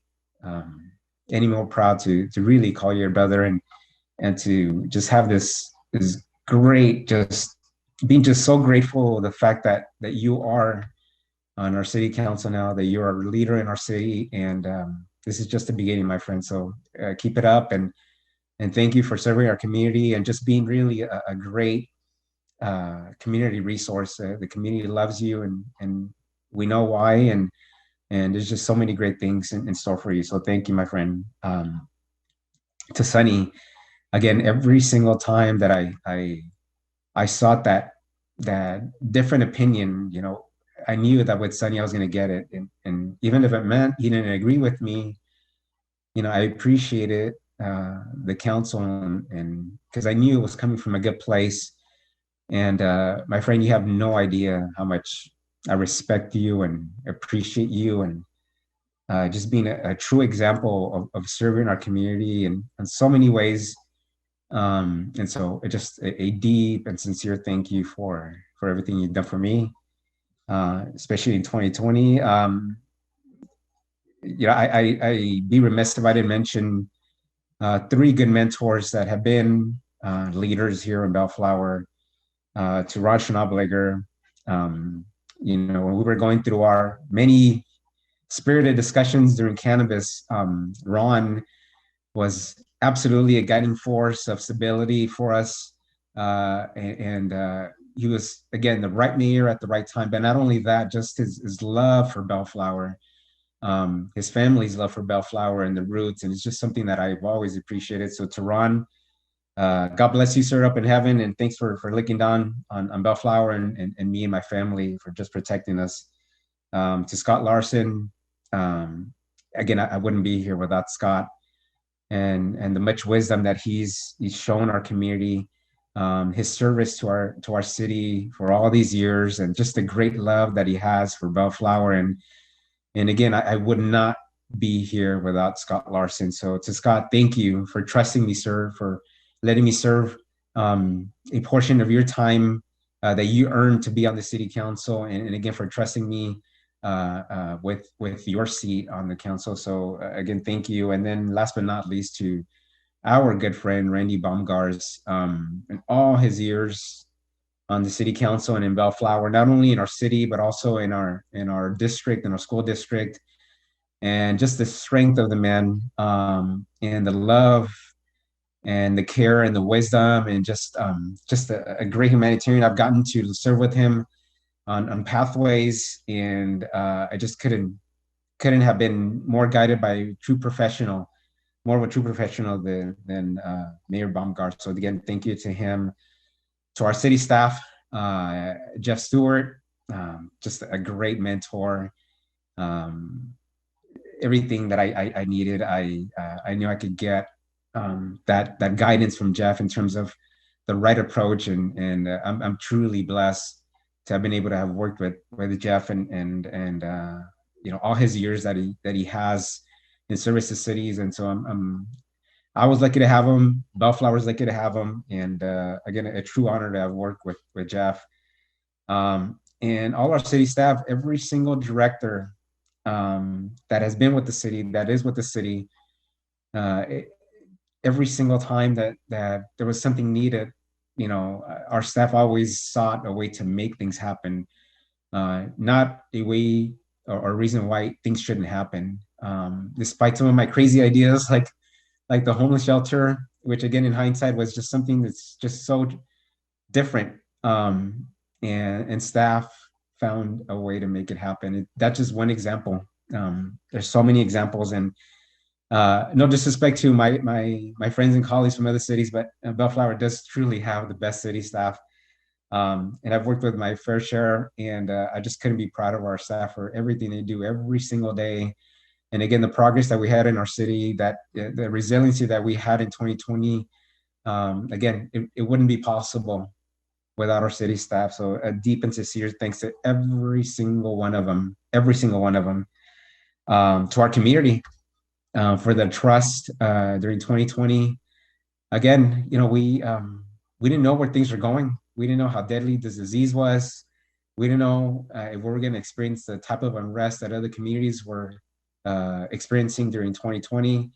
any more proud to really call you your brother, and to just have this great, just being just so grateful the fact that you are on our city council now, that you're a leader in our city. And this is just the beginning, my friend. So keep it up, and thank you for serving our community and just being really a great community resource. The community loves you, and we know why, and there's just so many great things in store for you. So thank you, my friend. To Sonny, again, every single time that I sought that different opinion, I knew that with Sonny I was going to get it, and even if it meant he didn't agree with me, I appreciated the council, and because I knew it was coming from a good place. And my friend, you have no idea how much I respect you and appreciate you, and just being a true example of serving our community in so many ways. And so it just a deep and sincere thank you for everything you've done for me, especially in 2020. I'd be remiss if I didn't mention 3 good mentors that have been leaders here in Bellflower. To Ron Schnabeleger, when we were going through our many spirited discussions during cannabis, Ron was absolutely a guiding force of stability for us. And he was, again, the right mayor at the right time. But not only that, just his love for Bellflower, his family's love for Bellflower and the roots. And it's just something that I've always appreciated. So to Ron, God bless you, sir, up in heaven. And thanks for looking down on Bellflower and me and my family for just protecting us. To Scott Larson, again, I wouldn't be here without Scott, and the much wisdom that he's shown our community, his service to our city for all these years, and just the great love that he has for Bellflower. And again, I would not be here without Scott Larson. So to Scott, thank you for trusting me, sir, for letting me serve a portion of your time that you earned to be on the city council, and again, for trusting me with your seat on the council. So again, thank you. And then last but not least, to our good friend, Randy Baumgars, and all his years on the city council and in Bellflower, not only in our city, but also in our district, in our school district, and just the strength of the man, and the love and the care and the wisdom, and just a great humanitarian. I've gotten to serve with him on pathways, and I just couldn't have been more guided by a true professional, more of a true professional than Mayor Baumgart. So again, thank you to him. To our city staff, Jeff Stewart, just a great mentor. Everything that I needed, I knew I could get that guidance from Jeff in terms of the right approach, and I'm truly blessed to have been able to have worked with Jeff and all his years that he has in service to cities. And so I was lucky to have him. Bellflower's lucky to have him, and again, a true honor to have worked with Jeff, and all our city staff, every single director that has been with the city, that is with the city. Every single time that there was something needed, our staff always sought a way to make things happen, not a way or a reason why things shouldn't happen. Despite some of my crazy ideas, like the homeless shelter, which again, in hindsight, was just something that's just so different. And staff found a way to make it happen. That's just one example. There's so many examples, and no disrespect to my friends and colleagues from other cities, but Bellflower does truly have the best city staff. And I've worked with my fair share, and I just couldn't be proud of our staff for everything they do every single day. And again, the progress that we had in our city, that the resiliency that we had in 2020, again, it wouldn't be possible without our city staff. So a deep and sincere thanks to every single one of them, to our community, for the trust during 2020. Again, we didn't know where things were going. We didn't know how deadly this disease was. We didn't know if we were going to experience the type of unrest that other communities were experiencing during 2020.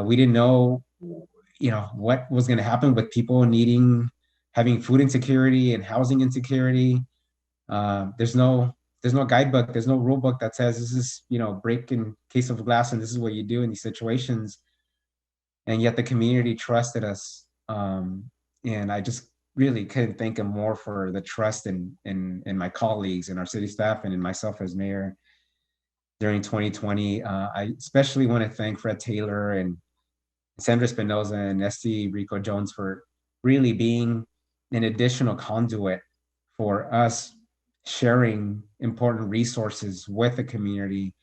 We didn't know, what was going to happen with people having food insecurity and housing insecurity. There's no guidebook, there's no rule book that says this is, break in case of glass and this is what you do in these situations. And yet the community trusted us. And I just really couldn't thank them more for the trust in my colleagues and our city staff and in myself as mayor during 2020. I especially want to thank Fred Taylor and Sandra Espinoza and Esty Rico Jones for really being an additional conduit for us sharing important resources with the community.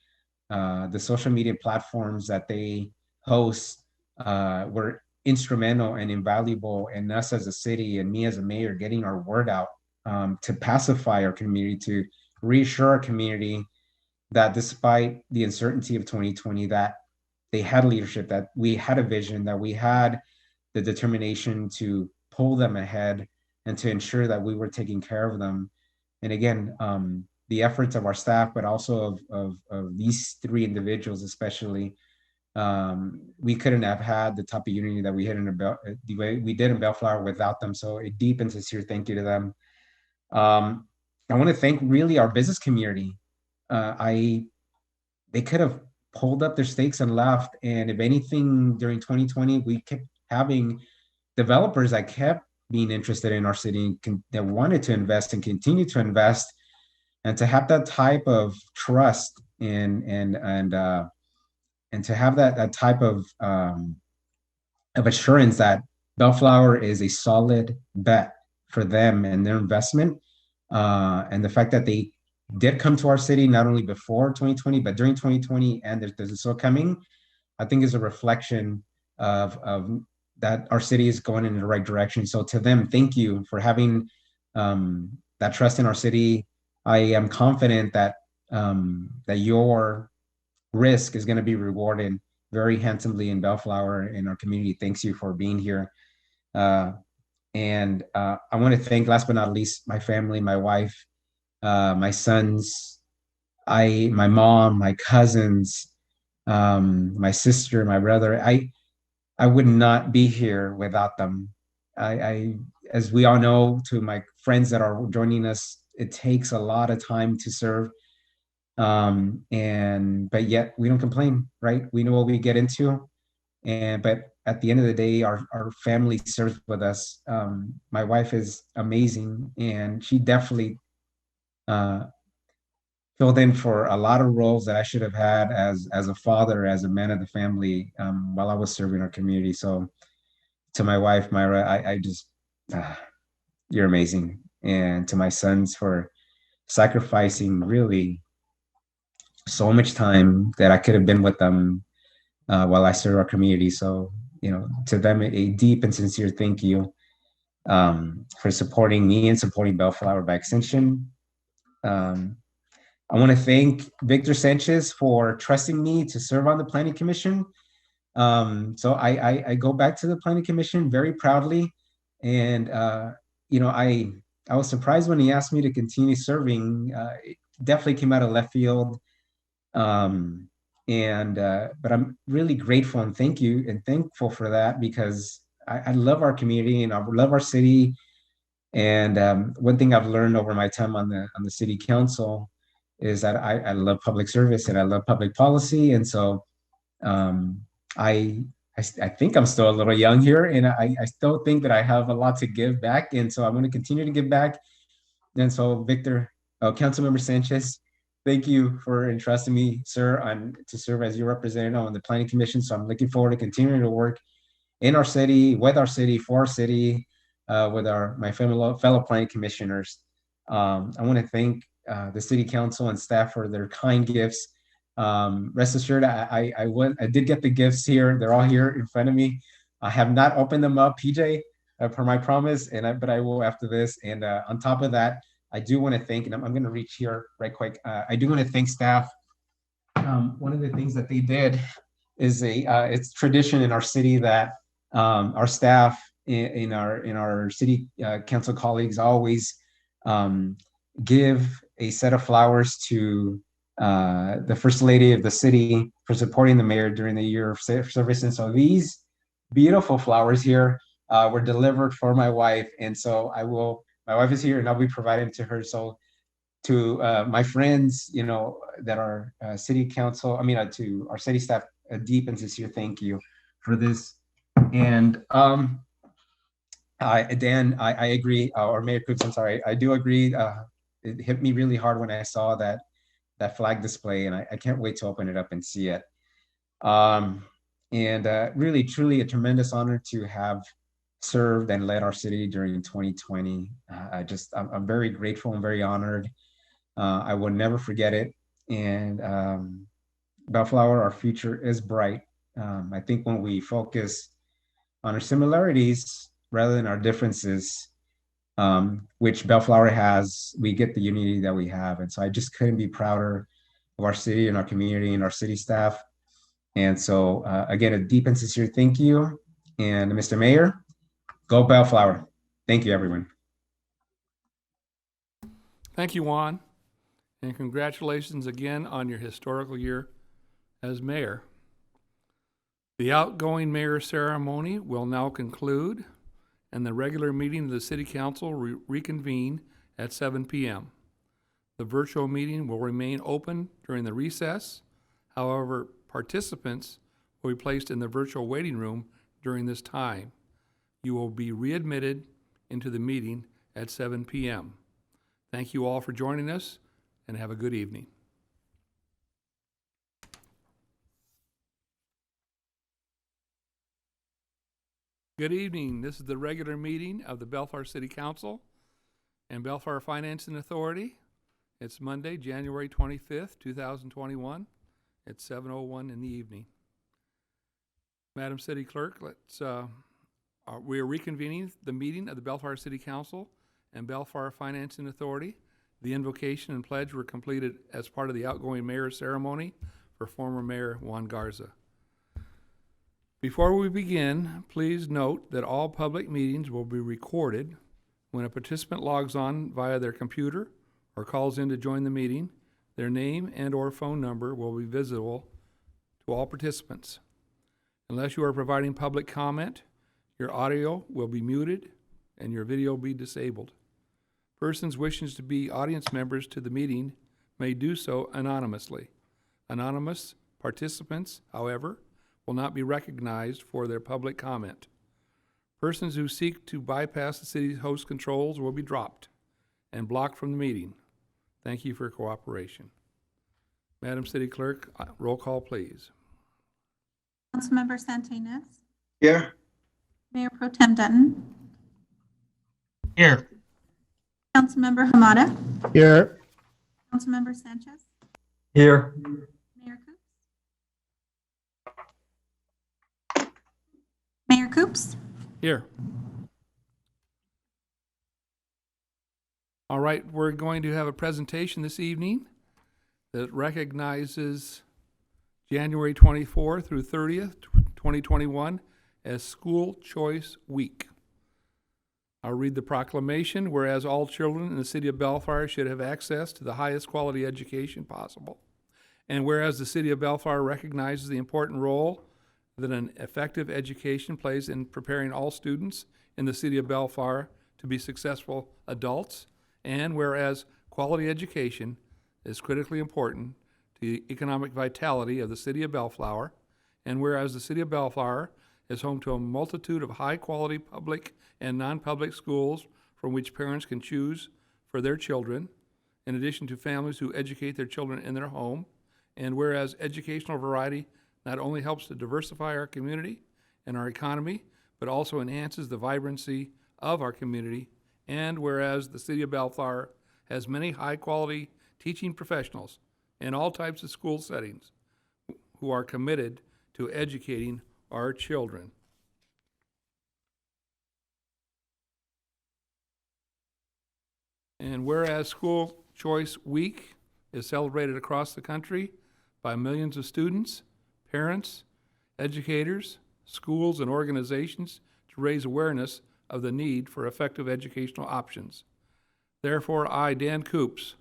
The social media platforms that they host were instrumental and invaluable in us as a city and me as a mayor getting our word out to pacify our community, to reassure our community that despite the uncertainty of 2020, that they had leadership, that we had a vision, that we had the determination to pull them ahead and to ensure that we were taking care of them. And again, the efforts of our staff, but also of these three individuals especially, we couldn't have had the type of unity that we had the way we did in Bellflower without them. So a deep and sincere thank you to them. I want to thank really our business community. They could have pulled up their stakes and left. And if anything, during 2020, we kept having developers that kept being interested in our city, that wanted to invest and continue to invest, and to have that type of trust and to have that type of assurance that Bellflower is a solid bet for them and their investment, and the fact that they did come to our city not only before 2020 but during 2020, and there's still coming, I think is a reflection of that our city is going in the right direction. So to them, thank you for having that trust in our city. I am confident that that your risk is going to be rewarded very handsomely in Bellflower, and our community thanks you for being here. And I want to thank, last but not least, my family, my wife, my sons, my mom, my cousins, my sister, my brother. I would not be here without them. As we all know, to my friends that are joining us, it takes a lot of time to serve. But yet we don't complain, right? We know what we get into. But at the end of the day, our family serves with us. My wife is amazing, and she definitely filled in for a lot of roles that I should have had as a father, as a man of the family, while I was serving our community. So to my wife, Myra, I just, you're amazing. And to my sons for sacrificing really so much time that I could have been with them while I serve our community. So, to them, a deep and sincere thank you for supporting me and supporting Bellflower by extension. I want to thank Victor Sanchez for trusting me to serve on the Planning Commission. So I go back to the Planning Commission very proudly. And, I was surprised when he asked me to continue serving. It definitely came out of left field. But I'm really grateful and thankful for that, because I love our community and I love our city. And one thing I've learned over my time on the city council is that I love public service and I love public policy. And so I think I'm still a little young here, and I still think that I have a lot to give back. And so I'm going to continue to give back. And so Victor, Councilmember Sanchez, thank you for entrusting me, sir, to serve as your representative on the Planning Commission. So I'm looking forward to continuing to work in our city, with our city, for our city, with my fellow Planning Commissioners. I want to thank the City Council and staff for their kind gifts. Rest assured, I did get the gifts here. They're all here in front of me. I have not opened them up, PJ, per my promise, but I will after this. And on top of that, I do want to thank, and I'm going to reach here right quick. I do want to thank staff. One of the things that they did is it's tradition in our city that our staff in our city council colleagues always give a set of flowers to the First Lady of the city for supporting the mayor during the year of service. And so these beautiful flowers here were delivered for my wife. And so my wife is here and I'll be providing to her. So to my friends, that are city council, to our city staff, a deep and sincere thank you for this. And Dan, I agree, or Mayor Coops, I'm sorry, I do agree. It hit me really hard when I saw that flag display, and I can't wait to open it up and see it. And really, truly a tremendous honor to have served and led our city during 2020. I'm very grateful and very honored. I will never forget it. And Bellflower, our future is bright. I think when we focus on our similarities rather than our differences, which Bellflower has, we get the unity that we have. And so I just couldn't be prouder of our city and our community and our city staff. And so again, a deep and sincere thank you. And Mr. Mayor, go Bellflower. Thank you, everyone. Thank you, Juan. And congratulations again on your historical year as mayor. The outgoing mayor ceremony will now conclude, and the regular meeting of the City Council reconvene at 7 p.m. The virtual meeting will remain open during the recess. However, participants will be placed in the virtual waiting room during this time. You will be readmitted into the meeting at 7 p.m. Thank you all for joining us, and have a good evening. Good evening. This is the regular meeting of the Bellflower City Council and Bellflower Financing Authority. It's Monday, January 25th, 2021 at 7:01 in the evening. Madam City Clerk, we are reconvening the meeting of the Bellflower City Council and Bellflower Financing Authority. The invocation and pledge were completed as part of the outgoing mayor ceremony for former Mayor Juan Garza. Before we begin, please note that all public meetings will be recorded. When a participant logs on via their computer or calls in to join the meeting, their name and/or phone number will be visible to all participants. Unless you are providing public comment, your audio will be muted and your video will be disabled. Persons wishing to be audience members to the meeting may do so anonymously. Anonymous participants, however, will not be recognized for their public comment. Persons who seek to bypass the city's host controls will be dropped and blocked from the meeting. Thank you for your cooperation. Madam City Clerk, roll call, please. Councilmember Sanchez. Here. Mayor Pro Tem Dunton. Here. Councilmember Hamada. Here. Councilmember Sanchez. Here. Mayor Coops. Mayor Coops. Here. All right, we're going to have a presentation this evening that recognizes January 24th through 30th, 2021 as School Choice Week. I'll read the proclamation. Whereas all children in the city of Bellflower should have access to the highest quality education possible. And whereas the city of Bellflower recognizes the important role that an effective education plays in preparing all students in the city of Bellflower to be successful adults. And whereas quality education is critically important to the economic vitality of the city of Bellflower. And whereas the city of Bellflower is home to a multitude of high-quality public and non-public schools from which parents can choose for their children, in addition to families who educate their children in their home. And whereas educational variety not only helps to diversify our community and our economy, but also enhances the vibrancy of our community. And whereas the city of Bellflower has many high-quality teaching professionals in all types of school settings who are committed to educating our children. And whereas School Choice Week is celebrated across the country by millions of students, parents, educators, schools, and organizations to raise awareness of the need for effective educational options. Therefore, I, Dan Coops,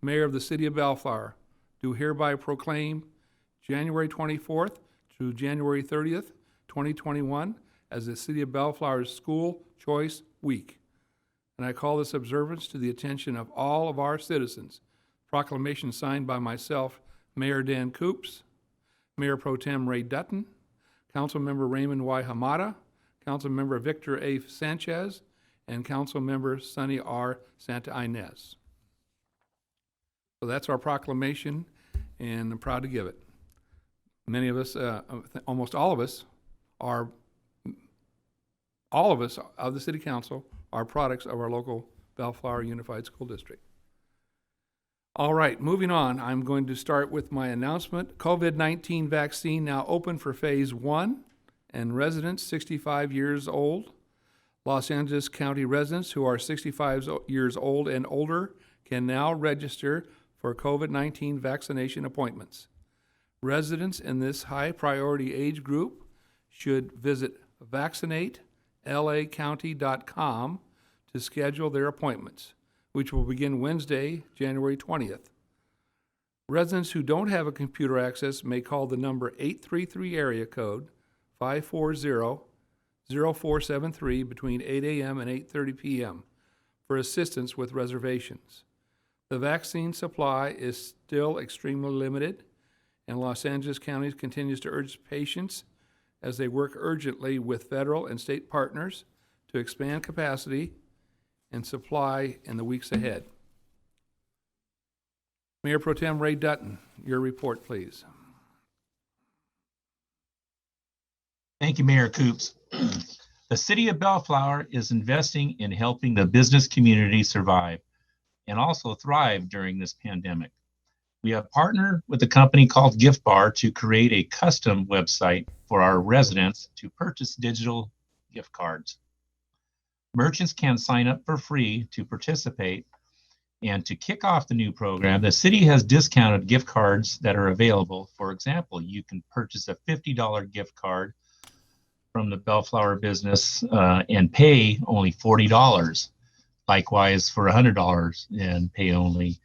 Mayor of the City of Bellflower, do hereby proclaim January 24th through January 30th, 2021 as the City of Bellflower's School Choice Week. And I call this observance to the attention of all of our citizens. Proclamation signed by myself, Mayor Dan Coops, Mayor Pro Tem Ray Dutton, Councilmember Raymond Y. Hamada, Councilmember Victor A. Sanchez, and Councilmember Sonny R. Santa Ines. So that's our proclamation, and I'm proud to give it. Many of us, almost all of us of the City Council are products of our local Bellflower Unified School District. All right, moving on. I'm going to start with my announcement. COVID-19 vaccine now open for phase 1, and residents 65 years old. Los Angeles County residents who are 65 years old and older can now register for COVID-19 vaccination appointments. Residents in this high priority age group should visit vaccinatelacounty.com to schedule their appointments, which will begin Wednesday, January 20th. Residents who don't have a computer access may call the number 833 area code 540-0473 between 8 a.m. and 8:30 p.m. for assistance with reservations. The vaccine supply is still extremely limited, and Los Angeles County continues to urge patients as they work urgently with federal and state partners to expand capacity and supply in the weeks ahead. Mayor Pro Tem Ray Dutton, your report, please. Thank you, Mayor Coops. The City of Bellflower is investing in helping the business community survive and also thrive during this pandemic. We have partnered with a company called Gift Bar to create a custom website for our residents to purchase digital gift cards. Merchants can sign up for free to participate, and to kick off the new program, the city has discounted gift cards that are available. For example, you can purchase a $50 gift card from the Bellflower business and pay only $40. Likewise for $100 and pay only,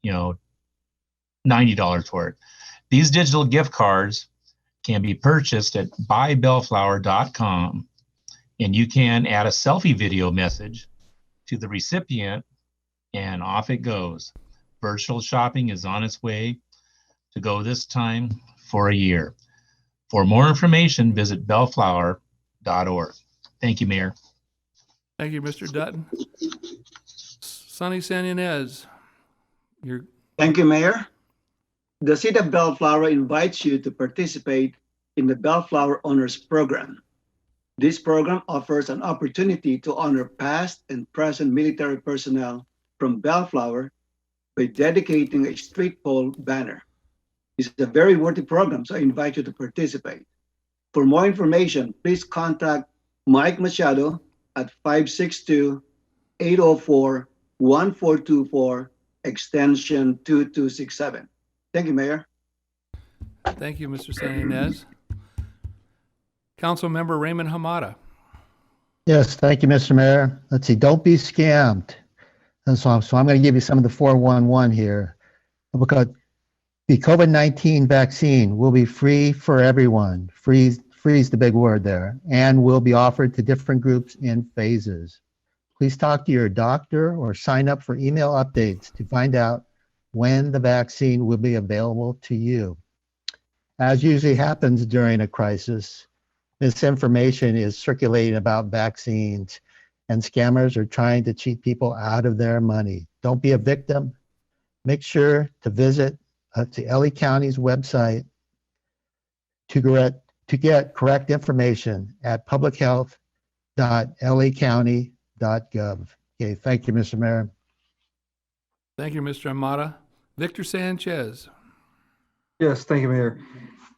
$90 for it. These digital gift cards can be purchased at buybellflower.com, and you can add a selfie video message to the recipient, and off it goes. Virtual shopping is on its way to go this time for a year. For more information, visit bellflower.org. Thank you, Mayor. Thank you, Mr. Dutton. Sonny Sanyanez, Thank you, Mayor. The City of Bellflower invites you to participate in the Bellflower Honors Program. This program offers an opportunity to honor past and present military personnel from Bellflower by dedicating a street pole banner. It's a very worthy program, so I invite you to participate. For more information, please contact Mike Machado at 562-804-1424, extension 2267. Thank you, Mayor. Thank you, Mr. Sanyanez. Councilmember Raymond Hamada. Yes, thank you, Mr. Mayor. Let's see, don't be scammed. And so I'm going to give you some of the 411 here. Because the COVID-19 vaccine will be free for everyone. Free's the big word there. And will be offered to different groups in phases. Please talk to your doctor or sign up for email updates to find out when the vaccine will be available to you. As usually happens during a crisis, misinformation is circulating about vaccines, and scammers are trying to cheat people out of their money. Don't be a victim. Make sure to visit to LA County's website to get correct information at publichealth.lacounty.gov. Okay, thank you, Mr. Mayor. Thank you, Mr. Hamada. Victor Sanchez. Yes, thank you, Mayor.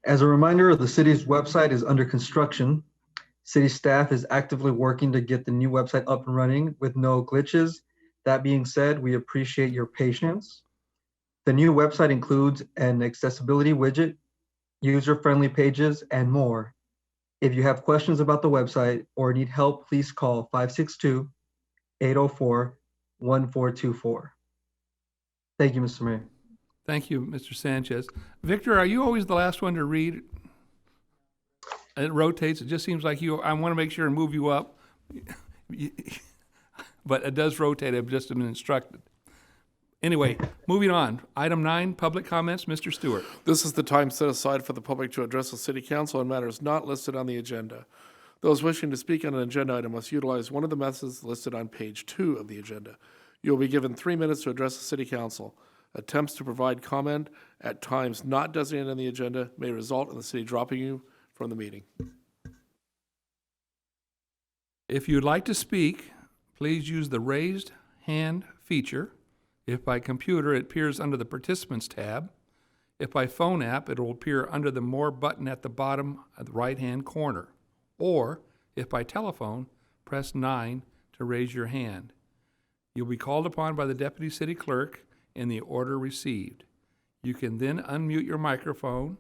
As a reminder, the city's website is under construction. City staff is actively working to get the new website up and running with no glitches. That being said, we appreciate your patience. The new website includes an accessibility widget, user-friendly pages, and more. If you have questions about the website or need help, please call 562-804-1424. Thank you, Mr. Mayor. Thank you, Mr. Sanchez. Victor, are you always the last one to read? It rotates. It just seems like I want to make sure and move you up. But it does rotate. I've just been instructed. Anyway, moving on. Item 9, public comments. Mr. Stewart. This is the time set aside for the public to address the city council on matters not listed on the agenda. Those wishing to speak on an agenda item must utilize one of the methods listed on page 2 of the agenda. You will be given 3 minutes to address the city council. Attempts to provide comment at times not designated on the agenda may result in the city dropping you from the meeting. If you'd like to speak, please use the raised hand feature. If by computer, it appears under the Participants tab. If by phone app, it will appear under the More button at the bottom of the right-hand corner. Or, if by telephone, press 9 to raise your hand. You'll be called upon by the Deputy City Clerk in the order received. You can then unmute your microphone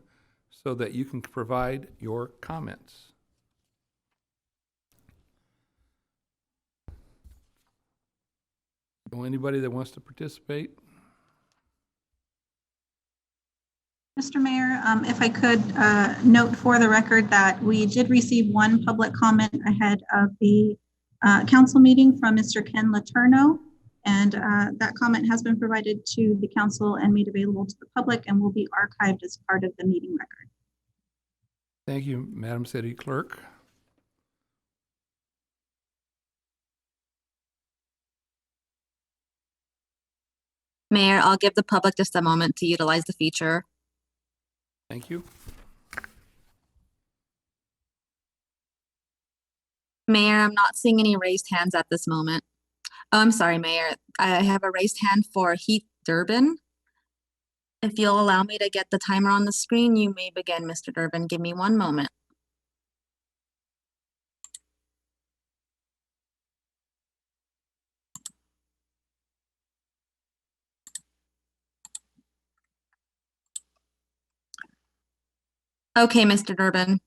so that you can provide your comments. So anybody that wants to participate? Mr. Mayor, if I could note for the record that we did receive one public comment ahead of the council meeting from Mr. Ken Letourneau, and that comment has been provided to the council and made available to the public and will be archived as part of the meeting record. Thank you, Madam City Clerk. Mayor, I'll give the public just a moment to utilize the feature. Thank you. Mayor, I'm not seeing any raised hands at this moment. Oh, I'm sorry, Mayor. I have a raised hand for Heath Durbin. If you'll allow me to get the timer on the screen, you may begin, Mr. Durbin. Give me one moment. Okay, Mr. Durbin.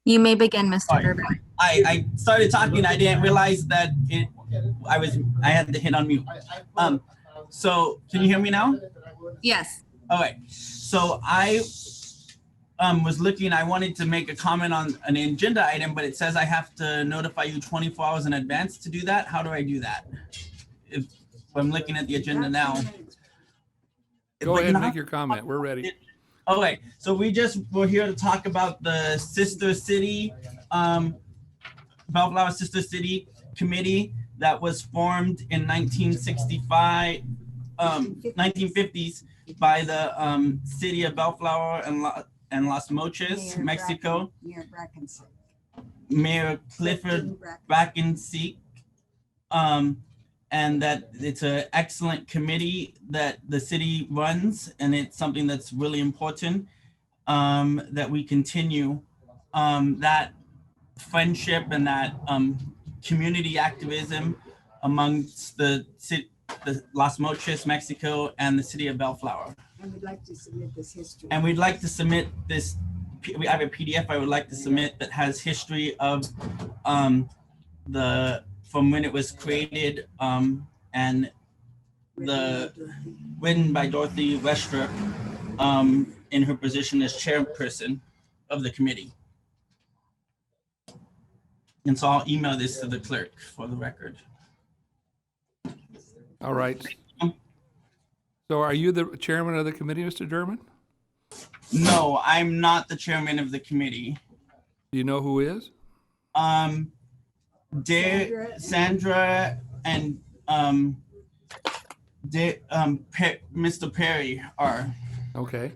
You may begin, Mr. Durbin. I started talking. I didn't realize that I had to hit on mute. So can you hear me now? Yes. Okay. So I was looking. I wanted to make a comment on an agenda item, but it says I have to notify you 24 hours in advance to do that. How do I do that? If I'm looking at the agenda now. Go ahead and make your comment. We're ready. Okay, so we're here to talk about the Sister City, Bellflower Sister City Committee that was formed in 1965, 1950s by the city of Bellflower and Las Mochis, Mexico. Mayor Clifford Brackenseek. And that it's an excellent committee that the city runs, and it's something that's really important that we continue that friendship and that community activism amongst the Las Mochis, Mexico, and the city of Bellflower. And we'd like to submit this history. And we'd like to submit this. We have a PDF I would like to submit that has history of from when it was created and written by Dorothy Westrup in her position as chairperson of the committee. And so I'll email this to the clerk for the record. All right. So are you the chairman of the committee, Mr. Durbin? No, I'm not the chairman of the committee. Do you know who is? Sandra and Mr. Perry are. Okay.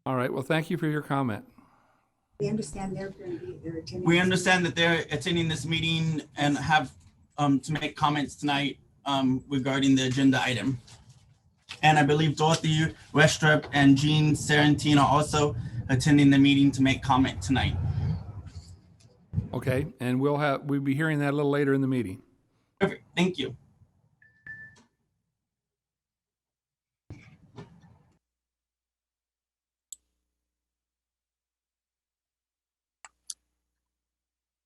All right. Well, thank you for your comment. We understand they're attending. We understand that they're attending this meeting and have to make comments tonight regarding the agenda item. And I believe Dorothy Westrup and Jean Sarantine are also attending the meeting to make comment tonight. Okay, and we'll be hearing that a little later in the meeting. Perfect. Thank you.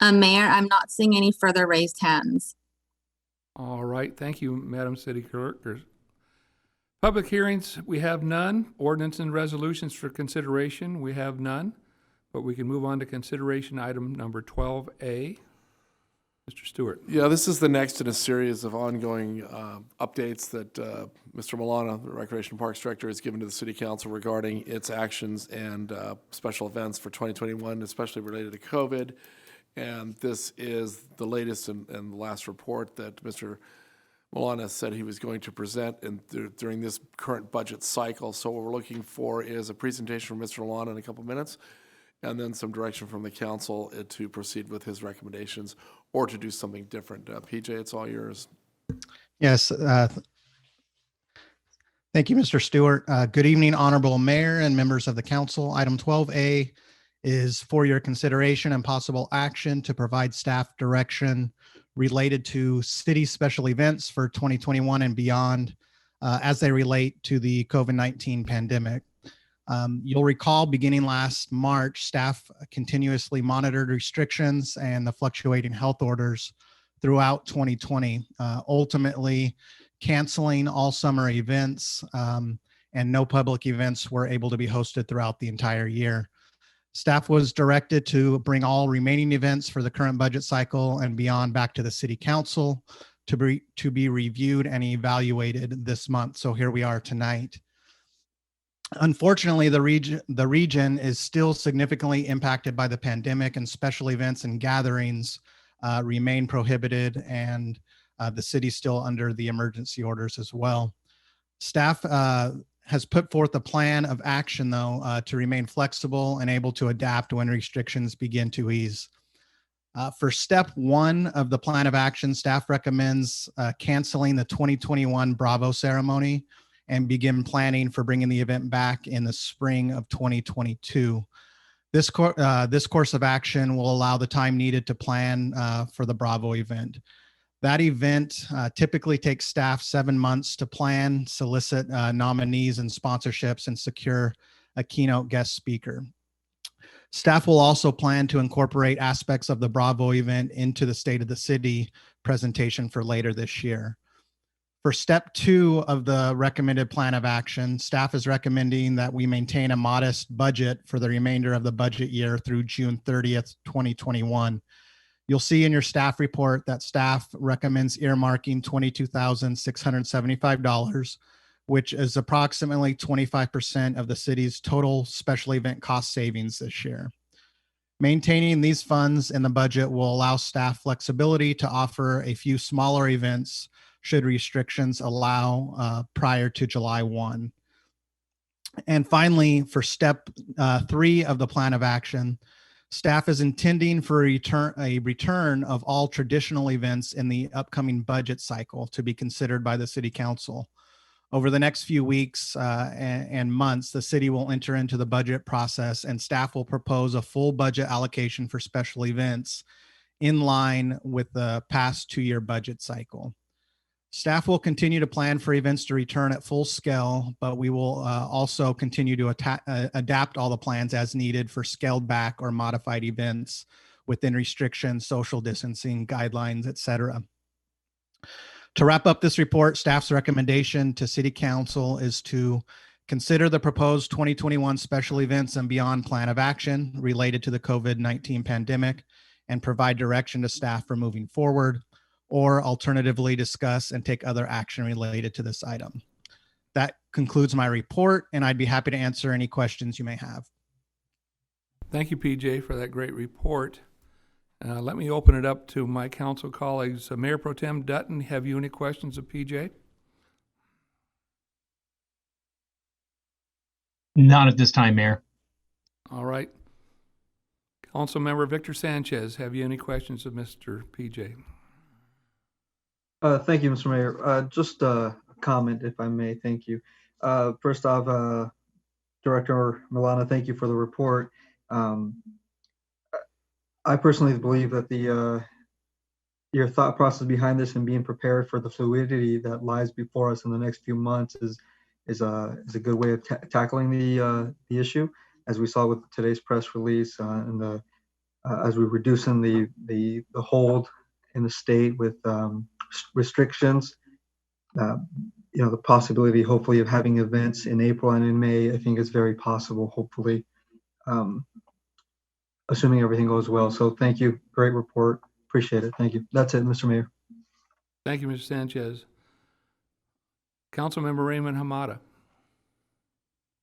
Mayor, I'm not seeing any further raised hands. All right, thank you, Madam City Clerk. Public hearings, we have none. Ordinance and resolutions for consideration, we have none. But we can move on to consideration item number 12A. Mr. Stewart. Yeah, this is the next in a series of ongoing updates that Mr. Milana, the Recreation and Parks Director, has given to the City Council regarding its actions and special events for 2021, especially related to COVID. And this is the latest and the last report that Mr. Milana said he was going to present during this current budget cycle. So what we're looking for is a presentation from Mr. Milana in a couple minutes, and then some direction from the council to proceed with his recommendations or to do something different. PJ, it's all yours. Yes. Thank you, Mr. Stewart. Good evening, Honorable Mayor and members of the council. Item 12A is for your consideration and possible action to provide staff direction related to city special events for 2021 and beyond as they relate to the COVID-19 pandemic. You'll recall beginning last March, staff continuously monitored restrictions and the fluctuating health orders throughout 2020, ultimately canceling all summer events and no public events were able to be hosted throughout the entire year. Staff was directed to bring all remaining events for the current budget cycle and beyond back to the City Council to be reviewed and evaluated this month. So here we are tonight. Unfortunately, the region is still significantly impacted by the pandemic, and special events and gatherings remain prohibited, and the city's still under the emergency orders as well. Staff has put forth a plan of action, though, to remain flexible and able to adapt when restrictions begin to ease. For step one of the plan of action, staff recommends canceling the 2021 Bravo ceremony and begin planning for bringing the event back in the spring of 2022. This course of action will allow the time needed to plan for the Bravo event. That event typically takes staff 7 months to plan, solicit nominees and sponsorships, and secure a keynote guest speaker. Staff will also plan to incorporate aspects of the Bravo event into the State of the City presentation for later this year. For step two of the recommended plan of action, staff is recommending that we maintain a modest budget for the remainder of the budget year through June 30th, 2021. You'll see in your staff report that staff recommends earmarking $22,675, which is approximately 25% of the city's total special event cost savings this year. Maintaining these funds in the budget will allow staff flexibility to offer a few smaller events should restrictions allow prior to July 1. And finally, for step 3 of the plan of action, staff is intending for a return of all traditional events in the upcoming budget cycle to be considered by the City Council. Over the next few weeks and months, the city will enter into the budget process, and staff will propose a full budget allocation for special events in line with the past 2-year budget cycle. Staff will continue to plan for events to return at full scale, but we will also continue to adapt all the plans as needed for scaled back or modified events within restrictions, social distancing guidelines, etc. To wrap up this report, staff's recommendation to City Council is to consider the proposed 2021 special events and beyond plan of action related to the COVID-19 pandemic and provide direction to staff for moving forward, or alternatively discuss and take other action related to this item. That concludes my report, and I'd be happy to answer any questions you may have. Thank you, PJ, for that great report. Let me open it up to my council colleagues. Mayor Pro Tem Dunton, have you any questions of PJ? Not at this time, Mayor. All right. Council Member Victor Sanchez, have you any questions of Mr. PJ? Thank you, Mr. Mayor. Just a comment, if I may. Thank you. First off, Director Milana, thank you for the report. I personally believe that your thought process behind this and being prepared for the fluidity that lies before us in the next few months is a good way of tackling the issue, as we saw with today's press release and as we're reducing the hold in the state with restrictions. The possibility, hopefully, of having events in April and in May, I think is very possible, hopefully, assuming everything goes well. So thank you. Great report. Appreciate it. Thank you. That's it, Mr. Mayor. Thank you, Mr. Sanchez. Councilmember Raymond Hamada.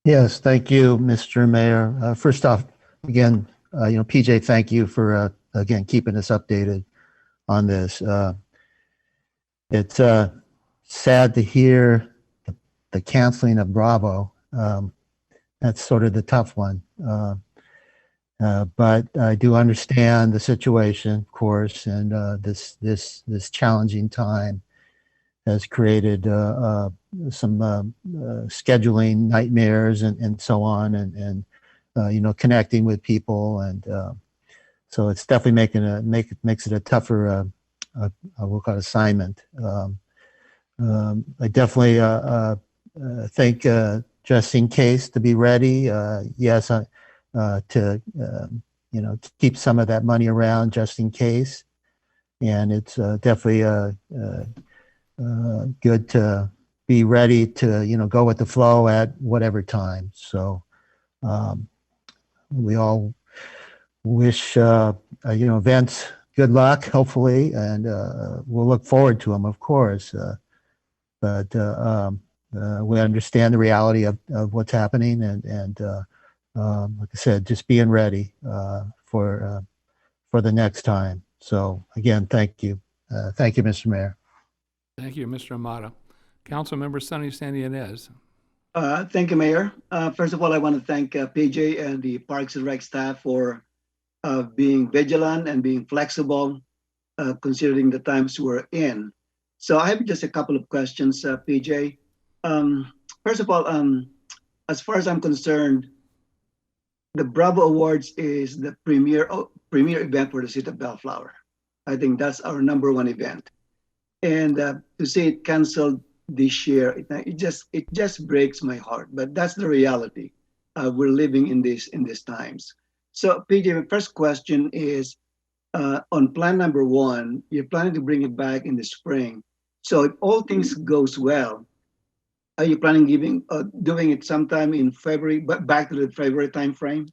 Yes, thank you, Mr. Mayor. First off, again, PJ, thank you for, again, keeping us updated on this. It's sad to hear the canceling of Bravo. That's sort of the tough one. But I do understand the situation, of course, and this challenging time has created some scheduling nightmares and so on, and connecting with people, and so it's definitely makes it a tougher we'll call it assignment. I definitely think just in case to be ready. Yes, to keep some of that money around just in case, and it's definitely good to be ready to go with the flow at whatever time. So we all wish events good luck, hopefully, and we'll look forward to them, of course. But we understand the reality of what's happening, and like I said, just being ready for the next time. So again, thank you. Thank you, Mr. Mayor. Thank you, Mr. Hamada. Councilmember Sonny Ines. Thank you, Mayor. First of all, I want to thank PJ and the Parks and Rec staff for being vigilant and being flexible, considering the times we're in. So I have just a couple of questions, PJ. First of all, as far as I'm concerned, the Bravo Awards is the premier event for the city of Bellflower. I think that's our #1 event. And to see it canceled this year, it just breaks my heart. But that's the reality. We're living in these times. So PJ, my first question is on plan #1, you're planning to bring it back in the spring. So if all things goes well, are you planning doing it sometime in February, but back to the February timeframe?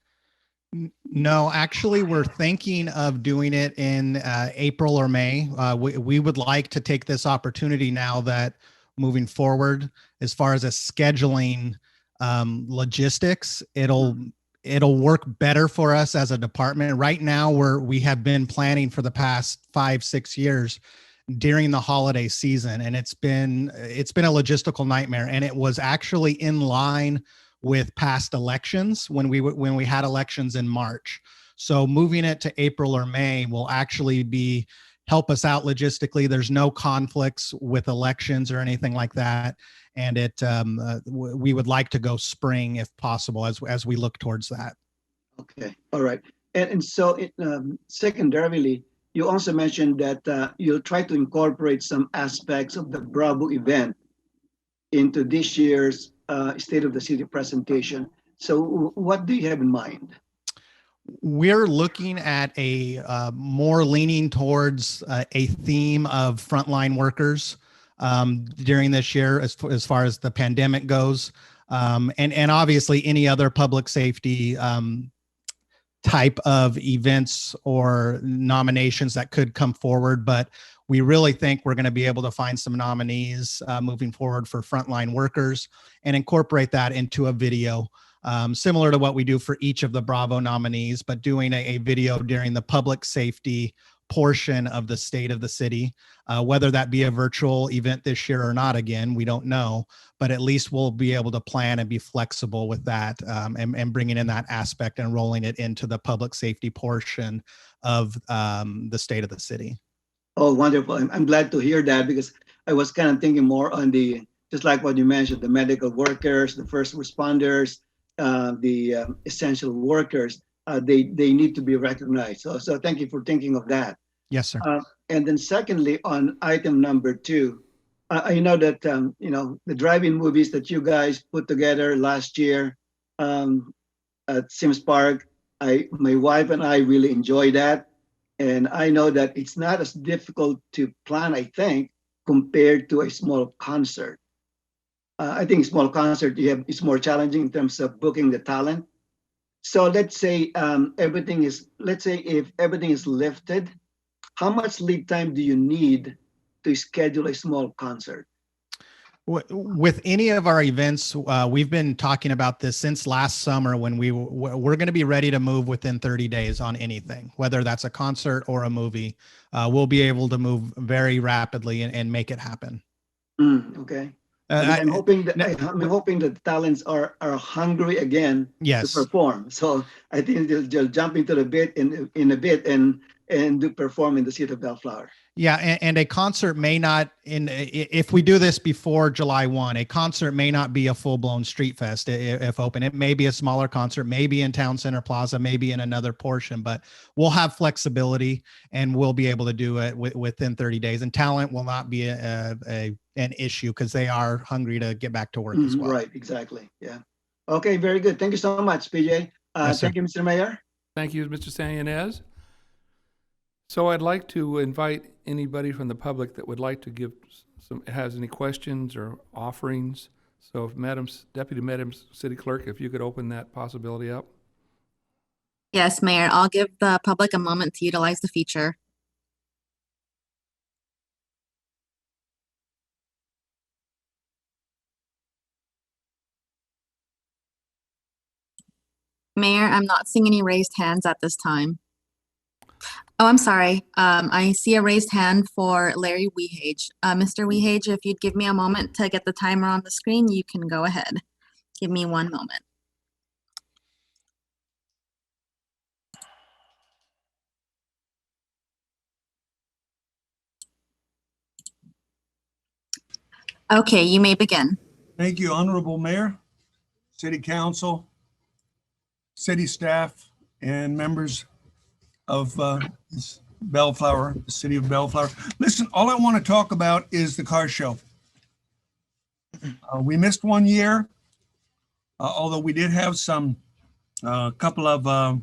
No, actually, we're thinking of doing it in April or May. We would like to take this opportunity now that moving forward, as far as a scheduling logistics, it'll work better for us as a department. Right now, we have been planning for the past 5-6 years during the holiday season, and it's been a logistical nightmare. And it was actually in line with past elections when we had elections in March. So moving it to April or May will actually help us out logistically. There's no conflicts with elections or anything like that. And we would like to go spring if possible as we look towards that. Okay, all right. And so secondarily, you also mentioned that you'll try to incorporate some aspects of the Bravo event into this year's State of the City presentation. So what do you have in mind? We're looking at a more leaning towards a theme of frontline workers during this year as far as the pandemic goes. And obviously any other public safety type of events or nominations that could come forward. But we really think we're going to be able to find some nominees moving forward for frontline workers and incorporate that into a video similar to what we do for each of the Bravo nominees, but doing a video during the public safety portion of the State of the City, whether that be a virtual event this year or not, again, we don't know, but at least we'll be able to plan and be flexible with that and bringing in that aspect and rolling it into the public safety portion of the State of the City. Oh, wonderful. I'm glad to hear that, because I was kind of thinking more on just like what you mentioned, the medical workers, the first responders, the essential workers. they need to be recognized. So thank you for thinking of that. Yes, sir. And then secondly, on item number 2, I know that the drive-in movies that you guys put together last year at Sims Park, my wife and I really enjoyed that. And I know that it's not as difficult to plan, I think, compared to a small concert. I think small concert it's more challenging in terms of booking the talent. So let's say if everything is lifted, how much lead time do you need to schedule a small concert? With any of our events, we've been talking about this since last summer when we're going to be ready to move within 30 days on anything, whether that's a concert or a movie. We'll be able to move very rapidly and make it happen. Okay. I'm hoping that the talents are hungry again to perform. So I think they'll jump into the bit in a bit and do perform in the city of Bellflower. Yeah, and a concert may not, if we do this before July 1, a concert may not be a full-blown street fest if open. It may be a smaller concert, maybe in Town Center Plaza, maybe in another portion, but we'll have flexibility and we'll be able to do it within 30 days. And talent will not be an issue because they are hungry to get back to work as well. Right, exactly. Yeah. Okay, very good. Thank you so much, PJ. Thank you, Mr. Mayor. Thank you, Mr. Ines. So I'd like to invite anybody from the public that would like to has any questions or offerings. So if Deputy Madam City Clerk, if you could open that possibility up. Yes, Mayor, I'll give the public a moment to utilize the feature. Mayor, I'm not seeing any raised hands at this time. Oh, I'm sorry. I see a raised hand for Larry Wehage. Mr. Wehage, if you'd give me a moment to get the timer on the screen, you can go ahead. Give me one moment. Okay, you may begin. Thank you, Honorable Mayor, City Council, City staff, and members of Bellflower, the City of Bellflower. Listen, all I want to talk about is the car show. We missed 1 year, although we did have some couple of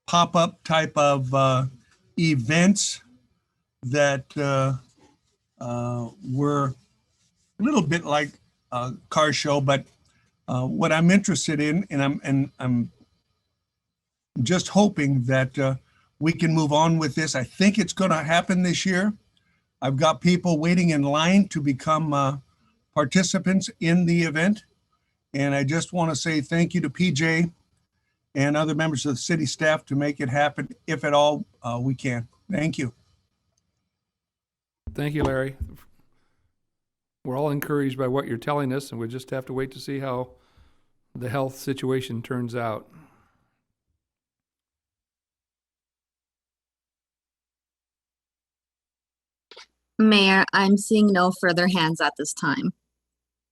pop-up type of events that were a little bit like a car show, but what I'm interested in, and I'm just hoping that we can move on with this. I think it's going to happen this year. I've got people waiting in line to become participants in the event. And I just want to say thank you to PJ and other members of the city staff to make it happen, if at all we can. Thank you. Thank you, Larry. We're all encouraged by what you're telling us, and we just have to wait to see how the health situation turns out. Mayor, I'm seeing no further hands at this time.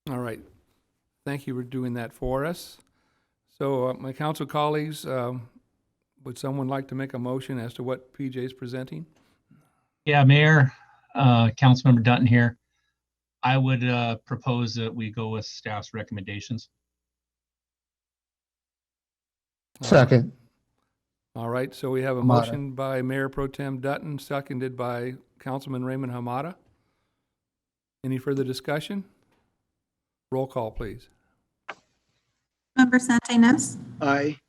All right. Thank you for doing that for us. So my council colleagues, would someone like to make a motion as to what PJ is presenting? Yeah, Mayor, Councilmember Dunton here. I would propose that we go with staff's recommendations. Second. All right, so we have a Hamada. motion by Mayor Pro Tem Dunton, seconded by Councilman Raymond Hamada. Any further discussion? Roll call, please. Member Sanchez, Aye.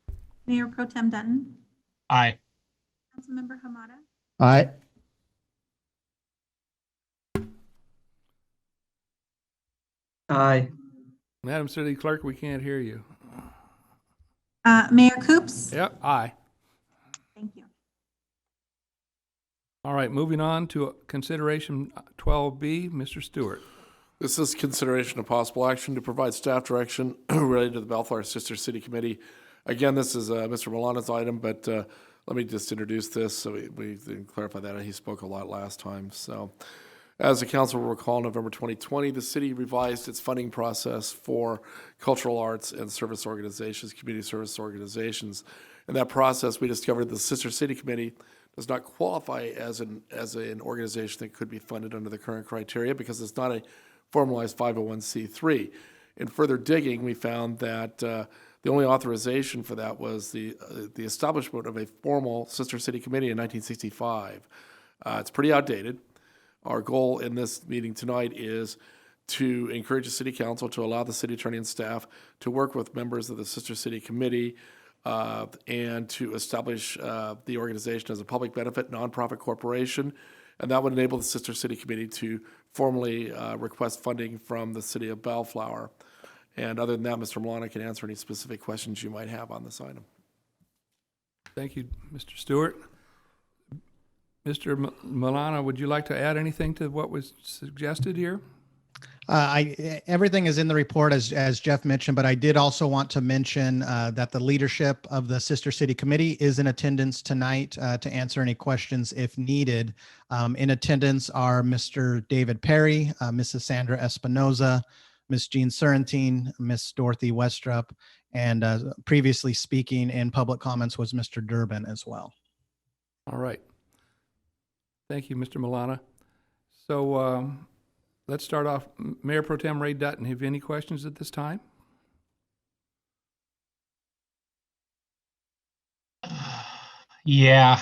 Mayor Pro Tem Dunton, Aye. Councilmember Hamada, Aye. Aye. Madam City Clerk, we can't hear you. Mayor Coops. Yep, aye. Thank you. All right, moving on to consideration 12B, Mr. Stewart. This is consideration of possible action to provide staff direction related to the Bellflower Sister City Committee. Again, this is Mr. Milana's item, but let me just introduce this so we can clarify that. He spoke a lot last time. So As the council will recall, in November 2020, the city revised its funding process for cultural arts and service organizations, community service organizations. In that process, we discovered the Sister City Committee does not qualify as an organization that could be funded under the current criteria because it's not a formalized 501c3. In further digging, we found that the only authorization for that was the establishment of a formal Sister City Committee in 1965. It's pretty outdated. Our goal in this meeting tonight is to encourage the City Council to allow the City Attorney and staff to work with members of the Sister City Committee and to establish the organization as a public benefit nonprofit corporation. And that would enable the Sister City Committee to formally request funding from the City of Bellflower. And other than that, Mr. Milano can answer any specific questions you might have on this item. Thank you, Mr. Stewart. Mr. Milano, would you like to add anything to what was suggested here? Everything is in the report as Jeff mentioned, but I did also want to mention that the leadership of the Sister City Committee is in attendance tonight to answer any questions if needed. In attendance are Mr. David Perry, Mrs. Sandra Espinoza, Ms. Jean Sorrentine, Ms. Dorothy Westrup, and previously speaking in public comments was Mr. Durbin as well. All right. Thank you, Mr. Milana. So let's start off. Mayor Pro Tem Ray Dutton, have you any questions at this time? Yeah.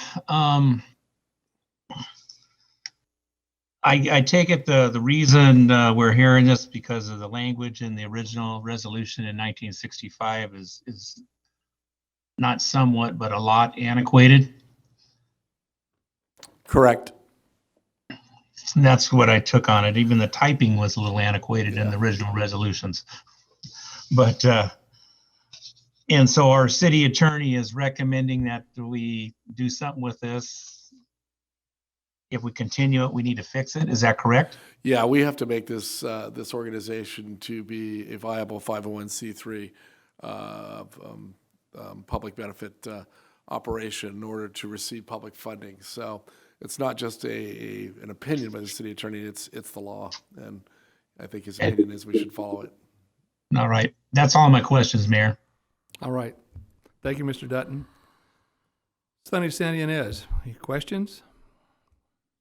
I take it the reason we're hearing this because of the language in the original resolution in 1965 is not somewhat, but a lot antiquated. Correct. And that's what I took on it. Even the typing was a little antiquated in the original resolutions. But, and so our city attorney is recommending that we do something with this. If we continue it, we need to fix it. Is that correct? Yeah, we have to make this this organization to be a viable 501c3 public benefit operation in order to receive public funding. So it's not just an opinion by the city attorney, it's the law. And I think his opinion is we should follow it. All right. That's all my questions, Mayor. All right. Thank you, Mr. Dutton. Sonny Ines, any questions?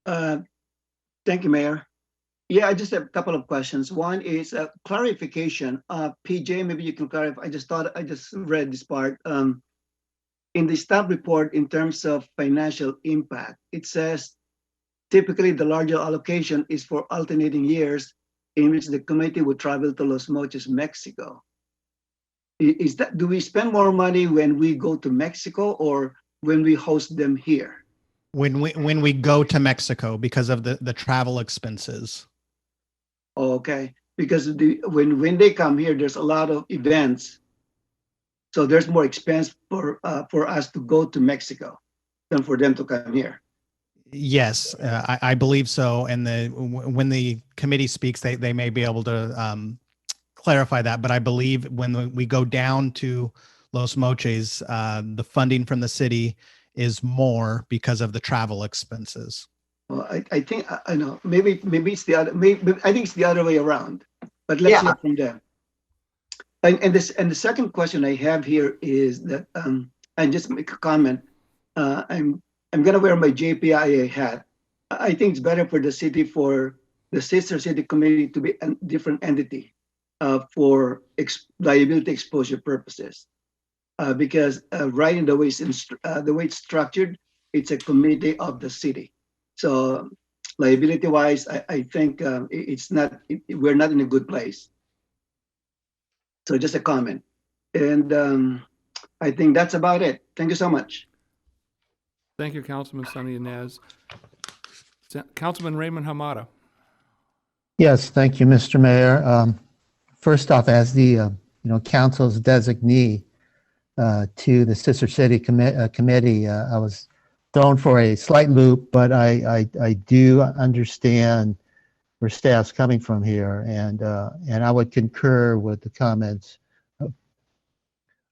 Thank you, Mayor. Yeah, I just have a couple of questions. One is clarification. PJ, maybe you can clarify. I just read this part. In the staff report, in terms of financial impact, it says typically the larger allocation is for alternating years in which the committee would travel to Los Mochis, Mexico. Is that, do we spend more money when we go to Mexico or when we host them here? When we go to Mexico because of the travel expenses. Okay, because when they come here, there's a lot of events. So there's more expense for us to go to Mexico than for them to come here. Yes, I believe so. And when the committee speaks, they may be able to clarify that. But I believe when we go down to Los Mochis, the funding from the city is more because of the travel expenses. Well, I think I know. Maybe it's the other. Maybe I think it's the other way around. But let's hear from them. And the second question I have here is that and just make a comment. I'm gonna wear my JPIA hat. I think it's better for the city, for the Sister City Committee to be a different entity for liability exposure purposes, because right in the way it's structured, it's a committee of the city. So liability-wise, I think it's not. We're not in a good place. So just a comment. And I think that's about it. Thank you so much. Thank you, Councilman Sonny Ines. Councilman Raymond Hamada. Yes, thank you, Mr. Mayor. First off, as the council's designee to the Sister City Committee, I was thrown for a slight loop, but I do understand where staff's coming from here, and I would concur with the comments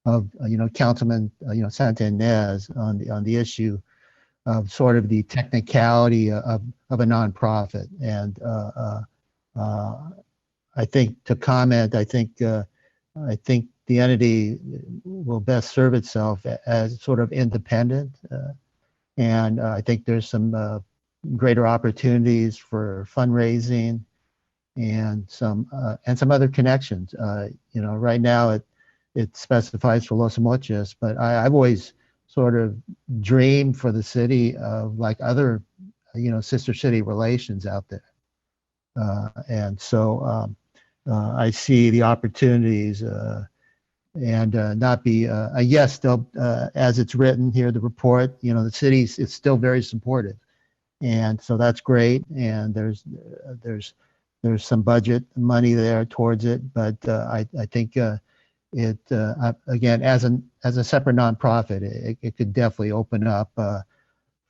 of Councilman Santa Ines on the issue sort of the technicality of a nonprofit. And I think to comment, I think the entity will best serve itself as sort of independent. And I think there's some greater opportunities for fundraising and some other connections. Right now it specifies for Los Mochis, but I've always sort of dreamed for the city of like other, sister city relations out there. And so I see the opportunities and not be yes, they'll as it's written here, the report, the city's it's still very supportive, and so that's great. And there's some budget money there towards it, but I think it again as a separate nonprofit, it could definitely open up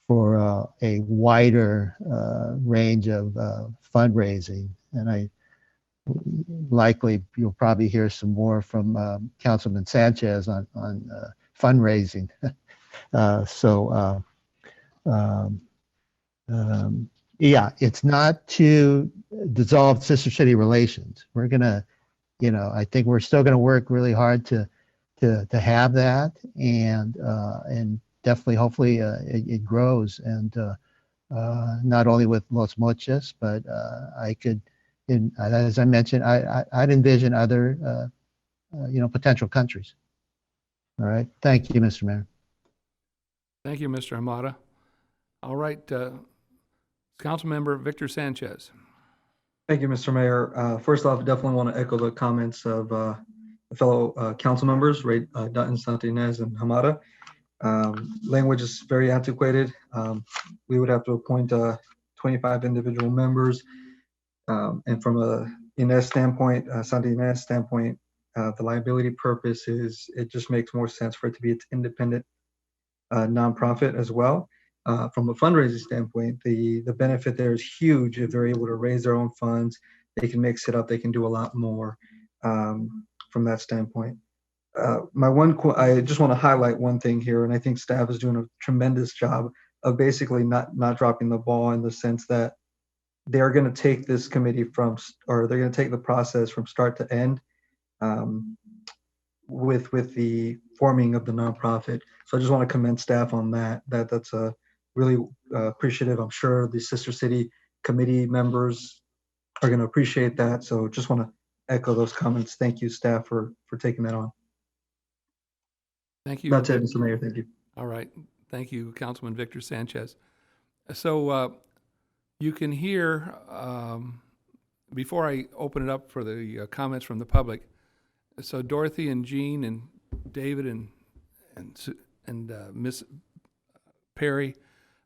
for a wider range of fundraising, and likely you'll probably hear some more from Councilman Sanchez on fundraising. Yeah, it's not to dissolve sister city relations. We're gonna, I think we're still gonna work really hard to have that, and definitely, hopefully, it grows, and not only with Los Mochis, but I could. As I mentioned, I'd envision other, potential countries. All right. Thank you, Mr. Mayor. Thank you, Mr. Hamada. All right, Councilmember Victor Sanchez. Thank you, Mr. Mayor. First off, definitely want to echo the comments of the fellow council members, Dunton, Ines, and Hamada. Language is very antiquated. We would have to appoint 25 individual members. And from a Ines standpoint, Ines standpoint, the liability purpose is it just makes more sense for it to be an independent nonprofit as well. From a fundraising standpoint, the benefit there is huge. If they're able to raise their own funds, they can mix it up. They can do a lot more from that standpoint. I just want to highlight one thing here, and I think staff is doing a tremendous job of basically not dropping the ball in the sense that they're going to take this committee they're going to take the process from start to end with the forming of the nonprofit. So I just want to commend staff on that. That's a really appreciative. I'm sure the sister city committee members are going to appreciate that. So just want to echo those comments. Thank you, staff, for taking that on. Thank you. That's it, Mr. Mayor. Thank you. All right. Thank you, Councilman Victor Sanchez. So you can hear, before I open it up for the comments from the public, so Dorothy and Jean and David and Miss Perry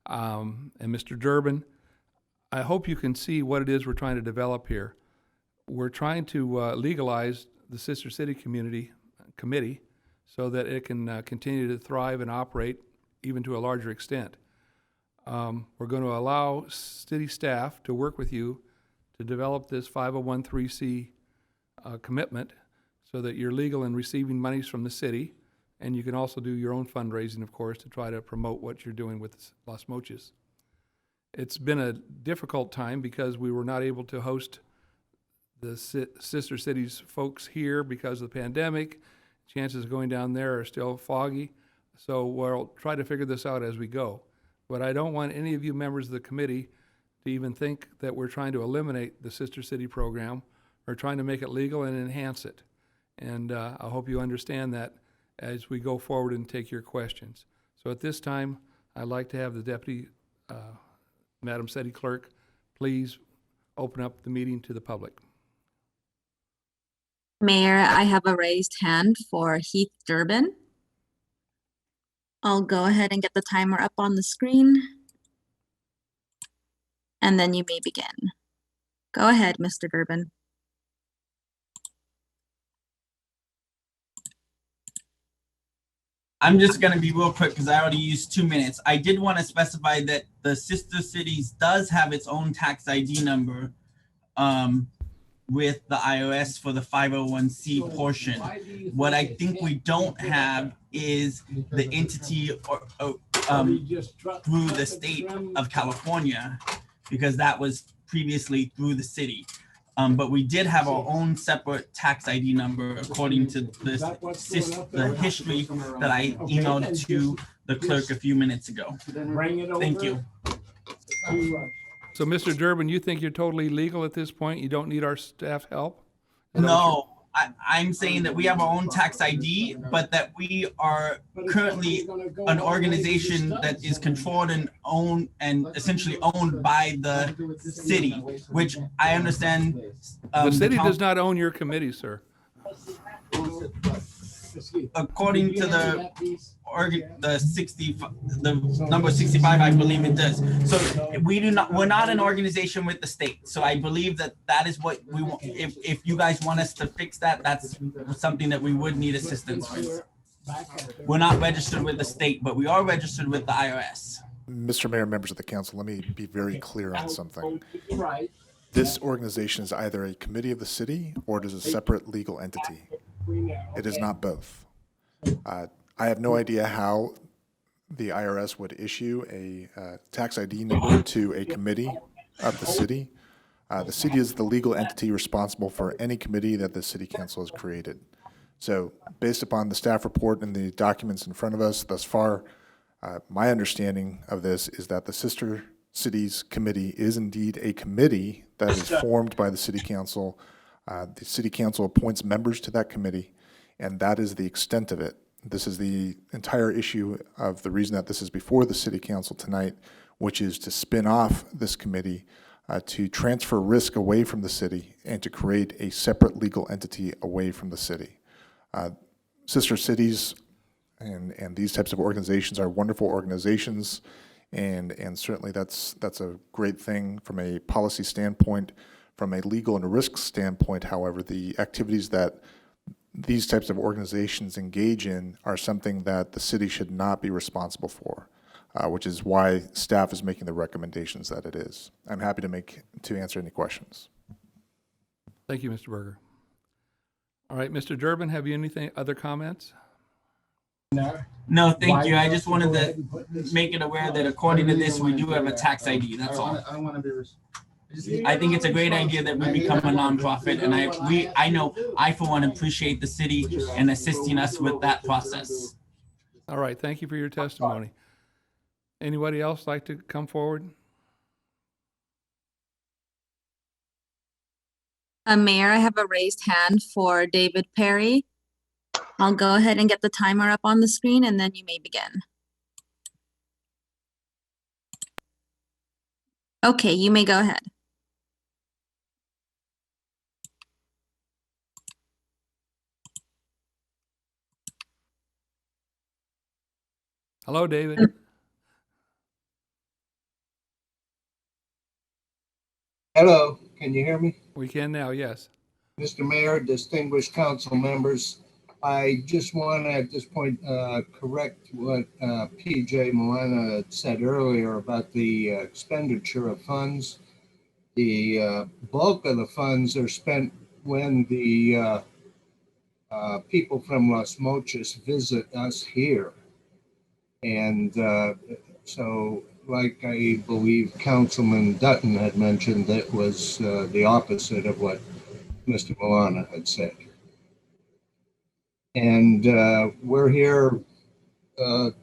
and Mr. Durbin, I hope you can see what it is we're trying to develop here. We're trying to legalize the Sister City Committee so that it can continue to thrive and operate even to a larger extent. We're going to allow city staff to work with you to develop this 501(c)(3) commitment so that you're legal in receiving monies from the city, and you can also do your own fundraising, of course, to try to promote what you're doing with Los Mochis. It's been a difficult time because we were not able to host the sister cities folks here because of the pandemic. Chances of going down there are still foggy, so we'll try to figure this out as we go. But I don't want any of you members of the committee to even think that we're trying to eliminate the Sister City program or trying to make it legal and enhance it. And I hope you understand that as we go forward and take your questions. So at this time, I'd like to have the Deputy Madam City Clerk please open up the meeting to the public. Mayor, I have a raised hand for Heath Durbin. I'll go ahead and get the timer up on the screen. And then you may begin. Go ahead, Mr. Durbin. I'm just going to be real quick because I already used 2 minutes. I did want to specify that the Sister Cities does have its own tax ID number with the IRS for the 501(c) portion. What I think we don't have is the entity through the state of California, because that was previously through the city. But we did have our own separate tax ID number according to the history that I emailed to the clerk a few minutes ago. Thank you. So, Mr. Durbin, you think you're totally legal at this point? You don't need our staff help? No, I'm saying that we have our own tax ID, but that we are currently an organization that is controlled and owned and essentially owned by the city, which I understand. The city does not own your committee, sir. According to the number 65, I believe it does. So we're not an organization with the state. So I believe that is what we want. If you guys want us to fix that, that's something that we would need assistance with. We're not registered with the state, but we are registered with the IRS. Mr. Mayor, members of the council, let me be very clear on something. This organization is either a committee of the city or it is a separate legal entity. It is not both. I have no idea how the IRS would issue a tax ID number to a committee of the city. The city is the legal entity responsible for any committee that the city council has created. So based upon the staff report and the documents in front of us thus far, my understanding of this is that the Sister Cities Committee is indeed a committee that is formed by the city council. The city council appoints members to that committee, and that is the extent of it. This is the entire issue of the reason that this is before the city council tonight, which is to spin off this committee, to transfer risk away from the city and to create a separate legal entity away from the city. Sister cities and these types of organizations are wonderful organizations, and certainly that's a great thing from a policy standpoint. From a legal and a risk standpoint, however, the activities that these types of organizations engage in are something that the city should not be responsible for, which is why staff is making the recommendations that it is. I'm happy to answer any questions. Thank you, Mr. Berger. All right, Mr. Durbin, have you other comments? No, thank you. I just wanted to make it aware that according to this, we do have a tax ID. That's all. I think it's a great idea that we become a nonprofit, and I know I for one appreciate the city and assisting us with that process. All right, thank you for your testimony. Anybody else like to come forward? Mayor, I have a raised hand for David Perry. I'll go ahead and get the timer up on the screen, and then you may begin. Okay, you may go ahead. Hello, David. Hello, can you hear me? We can now, yes. Mr. Mayor, distinguished council members, I just want to at this point correct what PJ Moana said earlier about the expenditure of funds. The bulk of the funds are spent when the people from Las Mochas visit us here. And so, like I believe Councilman Dunton had mentioned, that was the opposite of what Mr. Milana had said. And we're here to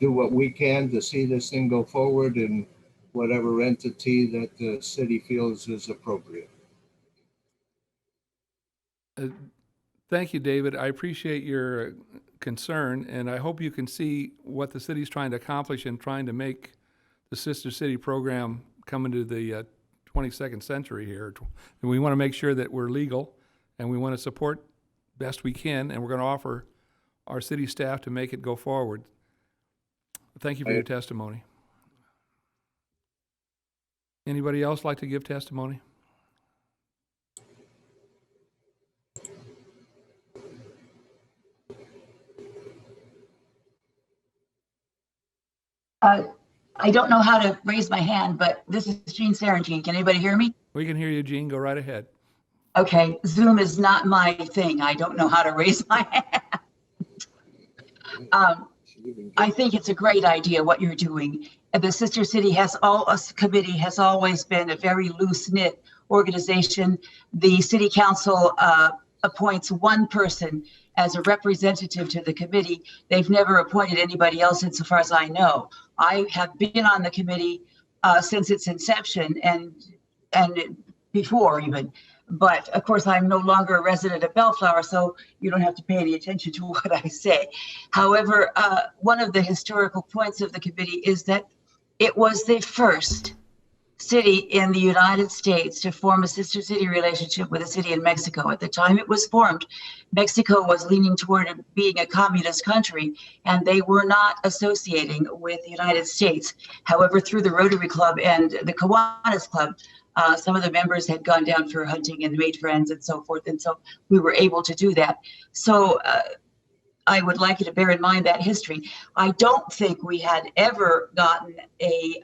do what we can to see this thing go forward in whatever entity that the city feels is appropriate. Thank you, David. I appreciate your concern, and I hope you can see what the city's trying to accomplish in trying to make the Sister City program come into the 22nd century here. And we want to make sure that we're legal, and we want to support best we can, and we're going to offer our city staff to make it go forward. Thank you for your testimony. Anybody else like to give testimony? I don't know how to raise my hand, but this is Jean Sarantine. Can anybody hear me? We can hear you, Jean. Go right ahead. Okay, Zoom is not my thing. I don't know how to raise my hand. I think it's a great idea what you're doing. And the Sister City committee has always been a very loose-knit organization. The city council appoints one person as a representative to the committee. They've never appointed anybody else insofar as I know. I have been on the committee since its inception and before even. But of course, I'm no longer a resident of Bellflower, so you don't have to pay any attention to what I say. However, one of the historical points of the committee is that it was the first city in the United States to form a sister city relationship with a city in Mexico. At the time it was formed, Mexico was leaning toward being a communist country, and they were not associating with the United States. However, through the Rotary Club and the Kiwanis Club, some of the members had gone down for hunting and made friends and so forth, and so we were able to do that. So I would like you to bear in mind that history. I don't think we had ever gotten a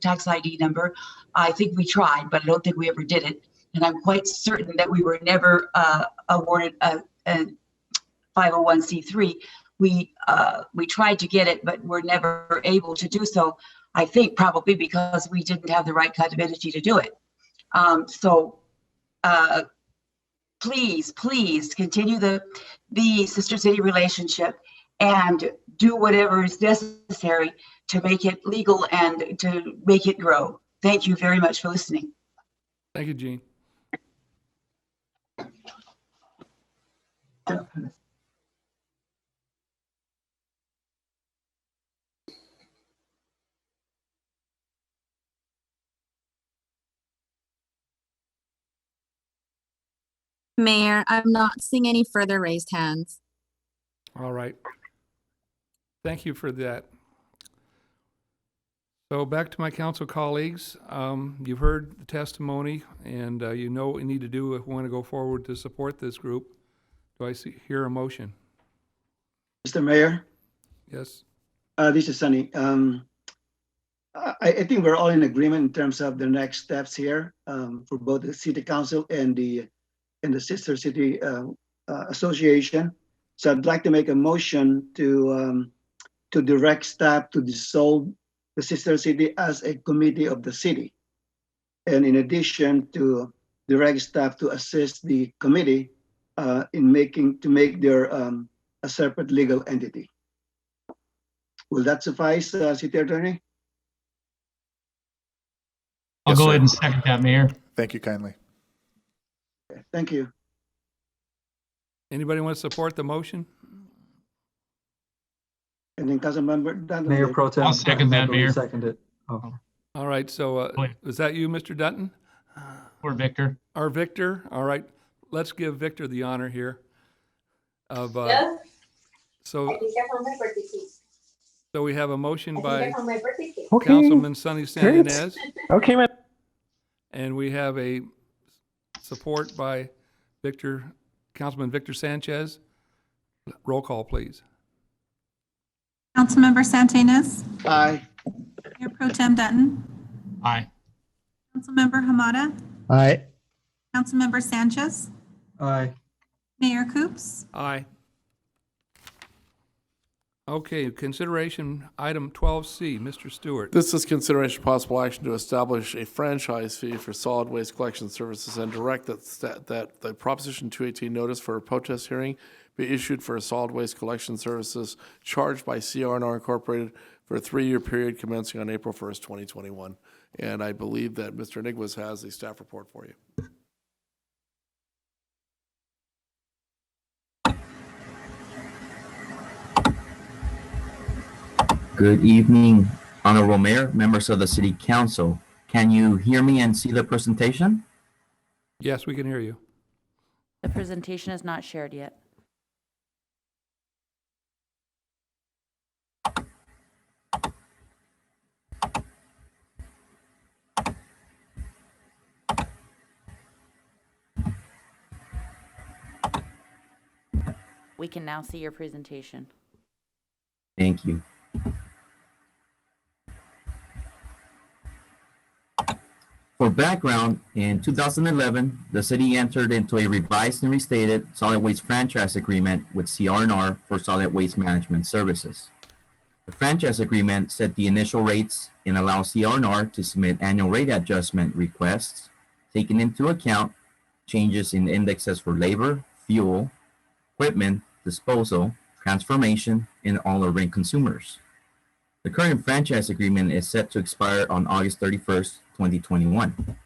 tax ID number. I think we tried, but I don't think we ever did it. And I'm quite certain that we were never awarded a 501c3. We tried to get it, but were never able to do so. I think probably because we didn't have the right kind of entity to do it. Please continue the sister city relationship and do whatever is necessary to make it legal and to make it grow. Thank you very much for listening. Thank you, Jean. Mayor, I'm not seeing any further raised hands. All right. Thank you for that. So back to my council colleagues. You've heard the testimony, and you know what we need to do if we want to go forward to support this group. Do I hear a motion? Mr. Mayor? Yes. This is Sonny. I think we're all in agreement in terms of the next steps here for both the city council and the sister city association. So I'd like to make a motion to direct staff to dissolve the sister city as a committee of the city, and in addition to direct staff to assist the committee in make their a separate legal entity. Will that suffice, City Attorney? I'll go ahead and second that, Mayor. Thank you kindly. Okay, thank you. Anybody want to support the motion? And then Councilmember Dunton. Mayor Pro Tem. I'll second that, Mayor. Second it. Oh. All right, so is that you, Mr. Dunton? Or Victor. Or Victor? All right, let's give Victor the honor here of, so we have a motion by Councilman Sonny Sanchez. Okay, man. And we have a support by Councilman Victor Sanchez. Roll call, please. Councilmember Sanchez. Aye. Mayor Pro Tem Dunton. Aye. Councilmember Hamada. Aye. Councilmember Sanchez. Aye. Mayor Coops. Aye. Okay, consideration item 12C, Mr. Stewart. This is consideration possible action to establish a franchise fee for solid waste collection services and direct that the Proposition 218 notice for a protest hearing be issued for solid waste collection services charged by CR&R Incorporated for a 3-year period commencing on April 1st, 2021. And I believe that Mr. Niguez has the staff report for you. Good evening, Honorable Mayor, members of the City Council. Can you hear me and see the presentation? Yes, we can hear you. The presentation is not shared yet. We can now see your presentation. Thank you. For background, in 2011, the city entered into a revised and restated solid waste franchise agreement with CR&R for solid waste management services. The franchise agreement set the initial rates and allows CR&R to submit annual rate adjustment requests, taking into account changes in indexes for labor, fuel, equipment, disposal, transformation, and all urban consumers. The current franchise agreement is set to expire on August 31st, 2021.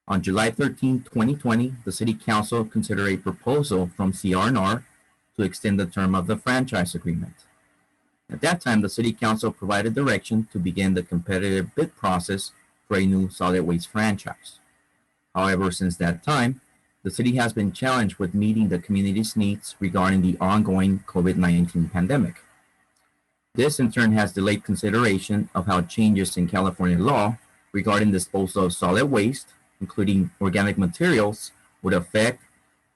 On July 13, 2020, the City Council considered a proposal from CR&R to extend the term of the franchise agreement. At that time, the City Council provided direction to begin the competitive bid process for a new solid waste franchise. However, since that time, the city has been challenged with meeting the community's needs regarding the ongoing COVID-19 pandemic. This in turn has delayed consideration of how changes in California law regarding disposal of solid waste, including organic materials, would affect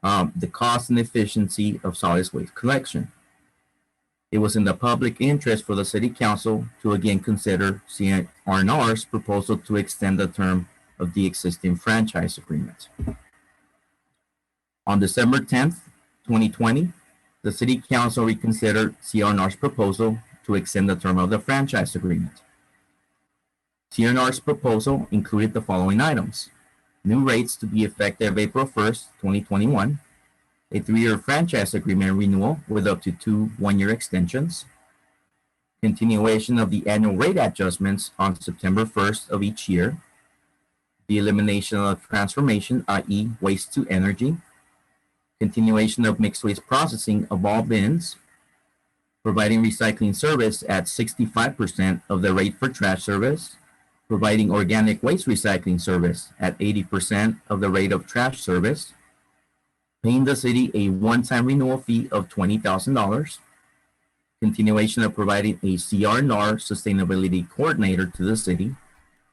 the cost and efficiency of solid waste collection. It was in the public interest for the City Council to again consider CR&R's proposal to extend the term of the existing franchise agreement. On December 10th, 2020, the City Council reconsidered CR&R's proposal to extend the term of the franchise agreement. CR&R's proposal included the following items: new rates to be effective April 1st, 2021, a 3-year franchise agreement renewal with up to 2 one-year extensions, continuation of the annual rate adjustments on September 1st of each year, the elimination of transformation, i.e. waste to energy, continuation of mixed waste processing of all bins, providing recycling service at 65% of the rate for trash service, providing organic waste recycling service at 80% of the rate of trash service, paying the city a one-time renewal fee of $20,000, continuation of providing a CR&R sustainability coordinator to the city,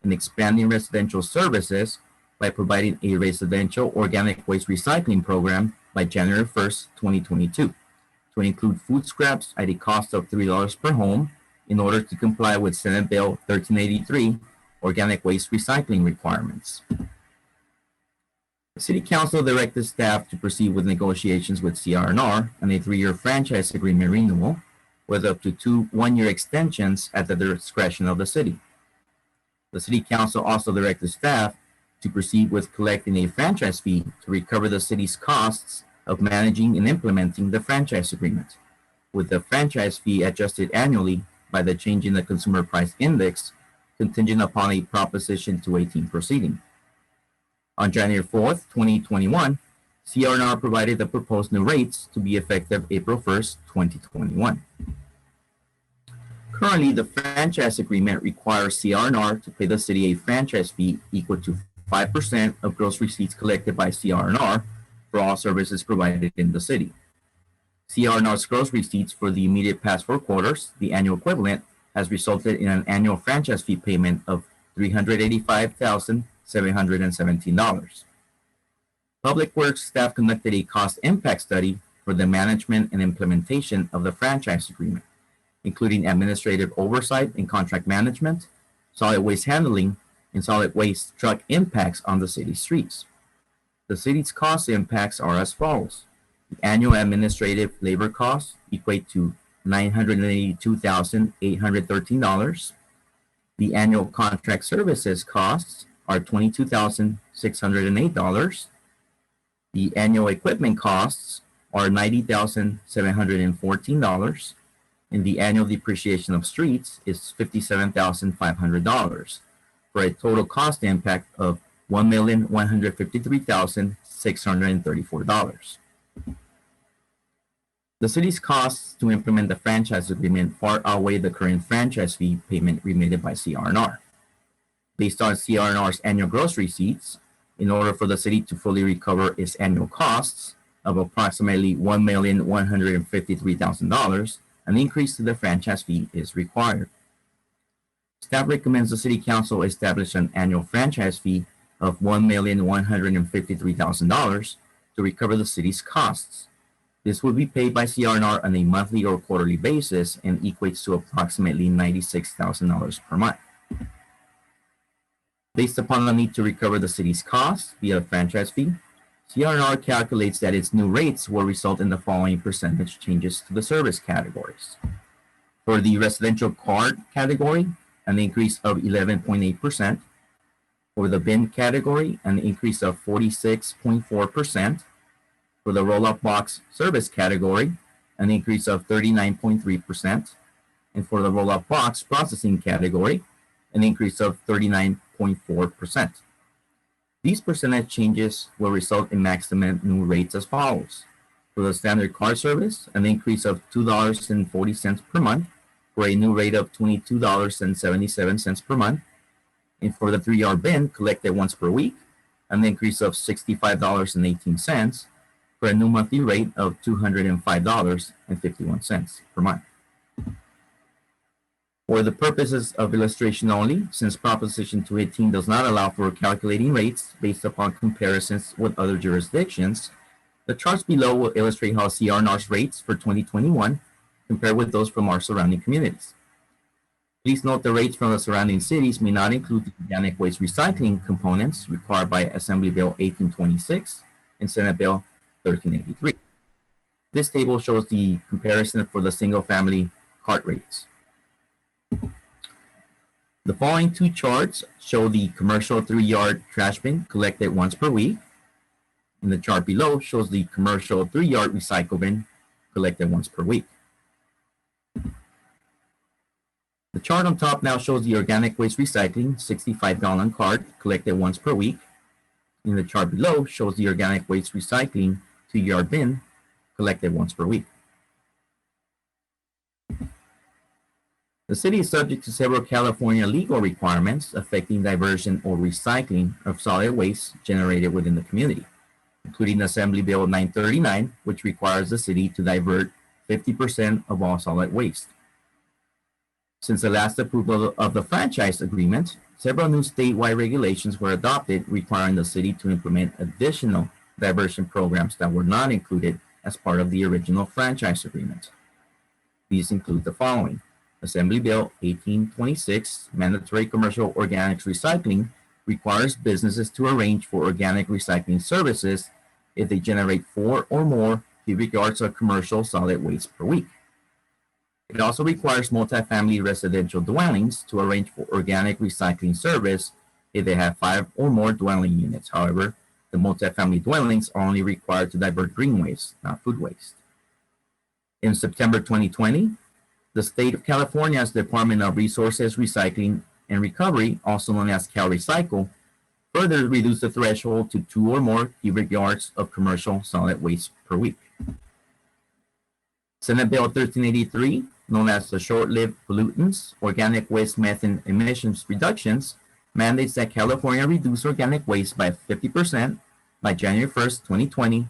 and expanding residential services by providing a residential organic waste recycling program by January 1st, 2022, to include food scraps at a cost of $3 per home in order to comply with Senate Bill 1383 organic waste recycling requirements. The City Council directed staff to proceed with negotiations with CR&R on a 3-year franchise agreement renewal with up to 2 one-year extensions at the discretion of the city. The City Council also directed staff to proceed with collecting a franchise fee to recover the city's costs of managing and implementing the franchise agreement, with the franchise fee adjusted annually by the change in the consumer price index contingent upon a Proposition 218 proceeding. On January 4th, 2021, CR&R provided the proposed new rates to be effective April 1st, 2021. Currently, the franchise agreement requires CR&R to pay the city a franchise fee equal to 5% of gross receipts collected by CR&R for all services provided in the city. CR&R's gross receipts for the immediate past 4 quarters, the annual equivalent, has resulted in an annual franchise fee payment of $385,717. Public Works staff conducted a cost impact study for the management and implementation of the franchise agreement, including administrative oversight and contract management, solid waste handling, and solid waste truck impacts on the city streets. The city's cost impacts are as follows. The annual administrative labor costs equate to $982,813. The annual contract services costs are $22,608. The annual equipment costs are $90,714. And the annual depreciation of streets is $57,500 for a total cost impact of $1,153,634. The city's costs to implement the franchise agreement far outweigh the current franchise fee payment remitted by CR&R. Based on CR&R's annual gross receipts, in order for the city to fully recover its annual costs of approximately $1,153,000, an increase to the franchise fee is required. Staff recommends the City Council establish an annual franchise fee of $1,153,000 to recover the city's costs. This will be paid by CR&R on a monthly or quarterly basis and equates to approximately $96,000 per month. Based upon the need to recover the city's costs via a franchise fee, CR&R calculates that its new rates will result in the following percentage changes to the service categories. For the residential card category, an increase of 11.8%. For the bin category, an increase of 46.4%. For the roll-up box service category, an increase of 39.3%. And for the roll-up box processing category, an increase of 39.4%. These percentage changes will result in maximum new rates as follows. For the standard card service, an increase of $2.40 per month for a new rate of $22.77 per month. And for the 3-yard bin collected once per week, an increase of $65.18 for a new monthly rate of $205.51 per month. For the purposes of illustration only, since Proposition 218 does not allow for calculating rates based upon comparisons with other jurisdictions, the charts below will illustrate how CR&R's rates for 2021 compare with those from our surrounding communities. Please note the rates from the surrounding cities may not include the organic waste recycling components required by Assembly Bill 1826 and Senate Bill 1383. This table shows the comparison for the single-family cart rates. The following two charts show the commercial 3-yard trash bin collected once per week, and the chart below shows the commercial 3-yard recycle bin collected once per week. The chart on top now shows the organic waste recycling 65-gallon cart collected once per week, and the chart below shows the organic waste recycling 2-yard bin collected once per week. The city is subject to several California legal requirements affecting diversion or recycling of solid waste generated within the community, including Assembly Bill 939, which requires the city to divert 50% of all solid waste. Since the last approval of the franchise agreement, several new statewide regulations were adopted requiring the city to implement additional diversion programs that were not included as part of the original franchise agreement. These include the following. Assembly Bill 1826, mandatory commercial organics recycling, requires businesses to arrange for organic recycling services if they generate 4 or more cubic yards of commercial solid waste per week. It also requires multifamily residential dwellings to arrange for organic recycling service if they have 5 or more dwelling units. However, the multifamily dwellings are only required to divert green waste, not food waste. In September 2020, the state of California's Department of Resources, Recycling, and Recovery, also known as CalRecycle, further reduced the threshold to 2 or more cubic yards of commercial solid waste per week. Senate Bill 1383, known as the Short-Lived Pollutants, Organic Waste Methane Emissions Reductions, mandates that California reduce organic waste by 50% by January 1st, 2020,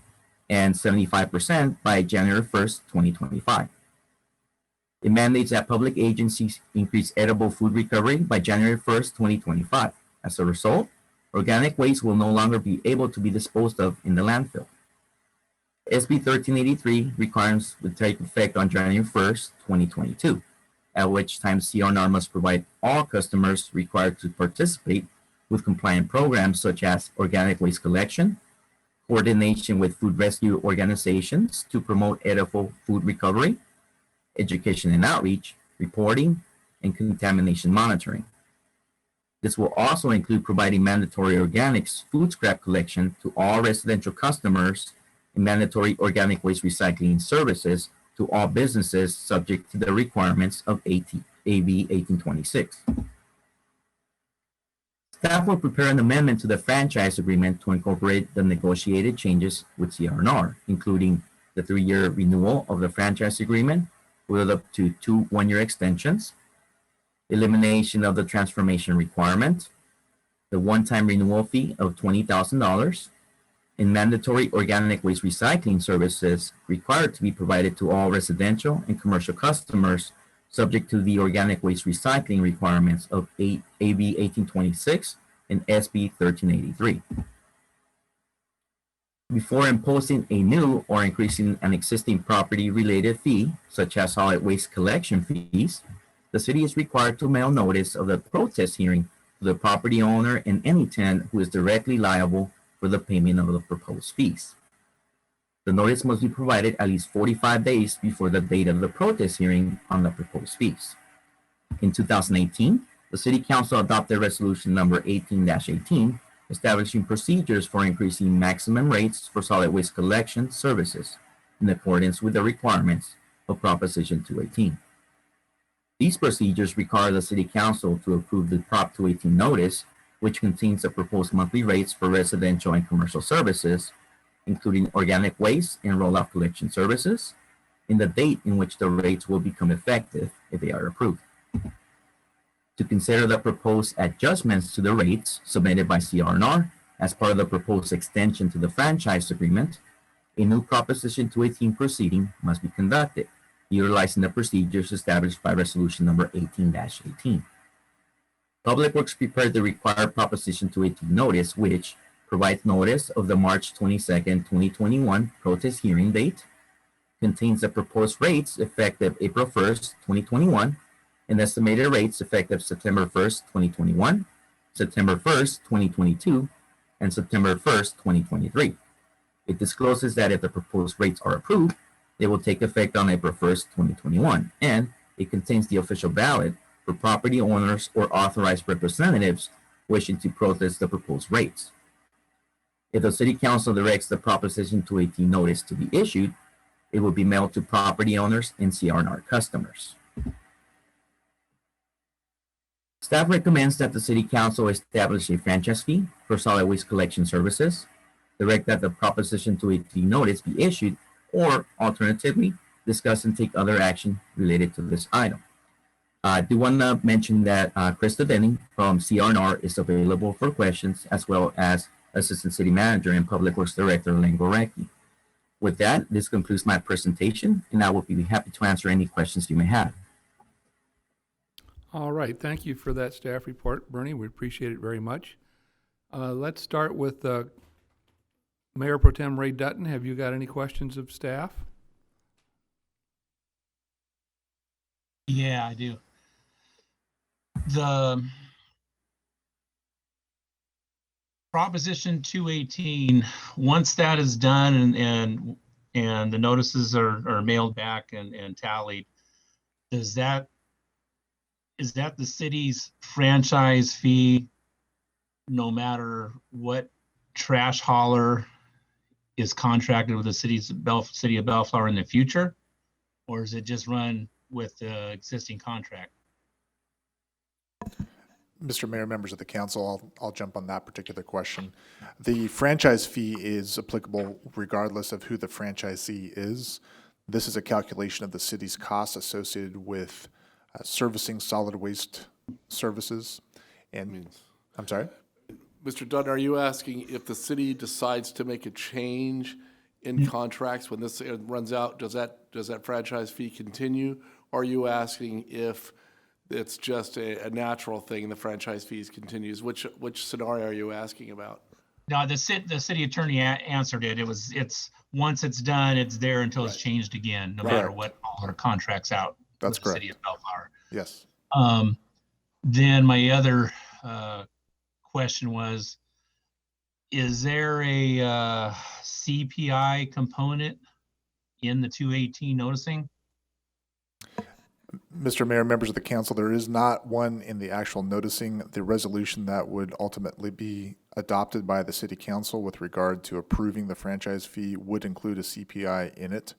and 75% by January 1st, 2025. It mandates that public agencies increase edible food recovery by January 1st, 2025. As a result, organic waste will no longer be able to be disposed of in the landfill. SB 1383 requirements will take effect on January 1st, 2022, at which time CR&R must provide all customers required to participate with compliant programs such as organic waste collection, coordination with food rescue organizations to promote edible food recovery, education and outreach, reporting, and contamination monitoring. This will also include providing mandatory organics food scrap collection to all residential customers and mandatory organic waste recycling services to all businesses subject to the requirements of AB 1826. Staff will prepare an amendment to the franchise agreement to incorporate the negotiated changes with CR&R, including the 3-year renewal of the franchise agreement with up to 2 1-year extensions, elimination of the transformation requirement, the one-time renewal fee of $20,000, and mandatory organic waste recycling services required to be provided to all residential and commercial customers subject to the organic waste recycling requirements of AB 1826 and SB 1383. Before imposing a new or increasing an existing property-related fee, such as solid waste collection fees, the city is required to mail notice of the protest hearing to the property owner and any tenant who is directly liable for the payment of the proposed fees. The notice must be provided at least 45 days before the date of the protest hearing on the proposed fees. In 2018, the City Council adopted Resolution number 18-18, establishing procedures for increasing maximum rates for solid waste collection services in accordance with the requirements of Proposition 218. These procedures require the City Council to approve the Prop 218 notice, which contains the proposed monthly rates for residential and commercial services, including organic waste and roll-off collection services, and the date in which the rates will become effective if they are approved. To consider the proposed adjustments to the rates submitted by CR&R as part of the proposed extension to the franchise agreement, a new Proposition 218 proceeding must be conducted, utilizing the procedures established by Resolution number 18-18. Public Works prepared the required Proposition 218 notice, which provides notice of the March 22nd, 2021 protest hearing date, contains the proposed rates effective April 1st, 2021, and estimated rates effective September 1st, 2021, September 1st, 2022, and September 1st, 2023. It discloses that if the proposed rates are approved, they will take effect on April 1st, 2021, and it contains the official ballot for property owners or authorized representatives wishing to protest the proposed rates. If the City Council directs the Proposition 218 notice to be issued, it will be mailed to property owners and CR&R customers. Staff recommends that the City Council establish a franchise fee for solid waste collection services, direct that the Proposition 218 notice be issued, or alternatively, discuss and take other action related to this item. I do want to mention that Krista Denning from CR&R is available for questions, as well as Assistant City Manager and Public Works Director Len Gorecki. With that, this concludes my presentation, and I will be happy to answer any questions you may have. All right, thank you for that staff report, Bernie. We appreciate it very much. Let's start with Mayor Pro Tem Ray Dutton. Have you got any questions of staff? Yeah, I do. The Proposition 218, once that is done and the notices are mailed back and tallied, is that the city's franchise fee no matter what trash hauler is contracted with the city of Bellflower in the future? Or is it just run with the existing contract? Mr. Mayor, members of the council, I'll jump on that particular question. The franchise fee is applicable regardless of who the franchisee is. This is a calculation of the city's costs associated with servicing solid waste services. And I'm sorry? Mr. Dunn, are you asking if the city decides to make a change in contracts when this runs out, does that franchise fee continue? Or are you asking if it's just a natural thing and the franchise fees continues? Which scenario are you asking about? No, the city attorney answered it. It's once it's done, it's there until it's changed again, no matter what all our contracts out. That's correct. The city of Bellflower. Yes. Then my other question was, is there a CPI component in the 218 noticing? Mr. Mayor, members of the council, there is not one in the actual noticing. The resolution that would ultimately be adopted by the city council with regard to approving the franchise fee would include a CPI in it.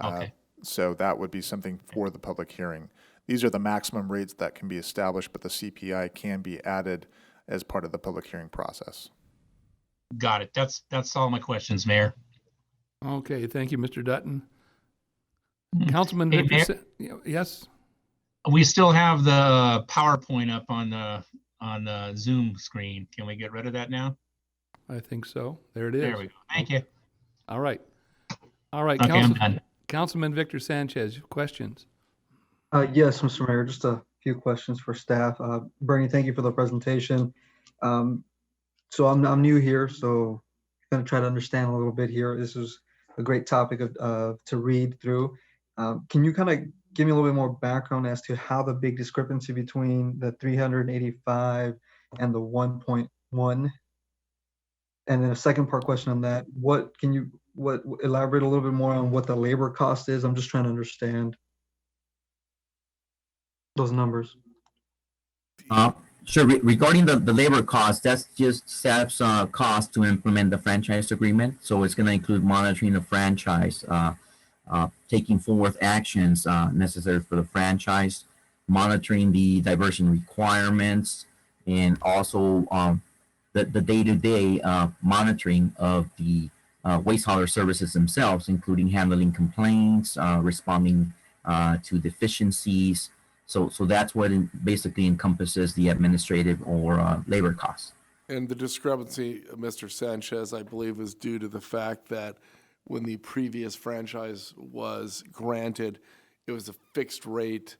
Okay. So that would be something for the public hearing. These are the maximum rates that can be established, but the CPI can be added as part of the public hearing process. Got it. That's all my questions, Mayor. Okay, thank you, Mr. Dutton. Councilman Victor, yes? We still have the PowerPoint up on the Zoom screen. Can we get rid of that now? I think so. There it is. There we go. Thank you. All right. All right. Okay, I'm done. Councilman Victor Sanchez, questions? Yes, Mr. Mayor, just a few questions for staff. Bernie, thank you for the presentation. So I'm new here, so I'm going to try to understand a little bit here. This is a great topic to read through. Can you kind of give me a little bit more background as to how the big discrepancy between the 385 and the 1.1. And then a second part question on that, elaborate a little bit more on what the labor cost is? I'm just trying to understand those numbers. Sure. Regarding the labor cost, that's just staff's cost to implement the franchise agreement. So it's going to include monitoring the franchise, taking forth actions necessary for the franchise, monitoring the diversion requirements, and also the day-to-day monitoring of the waste hauler services themselves, including handling complaints, responding to deficiencies. So that's what it basically encompasses the administrative or labor costs. And the discrepancy, Mr. Sanchez, I believe, is due to the fact that when the previous franchise was granted, it was a fixed rate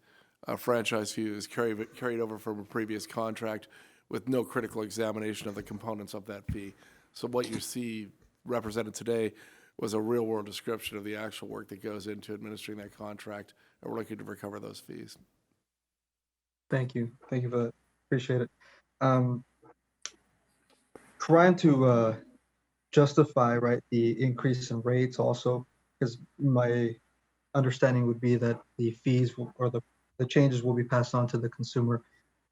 franchise fee that was carried over from a previous contract with no critical examination of the components of that fee. So what you see represented today was a real-world description of the actual work that goes into administering that contract, and we're looking to recover those fees. Thank you for that. Appreciate it. Trying to justify, right, the increase in rates also, because my understanding would be that the fees or the changes will be passed on to the consumer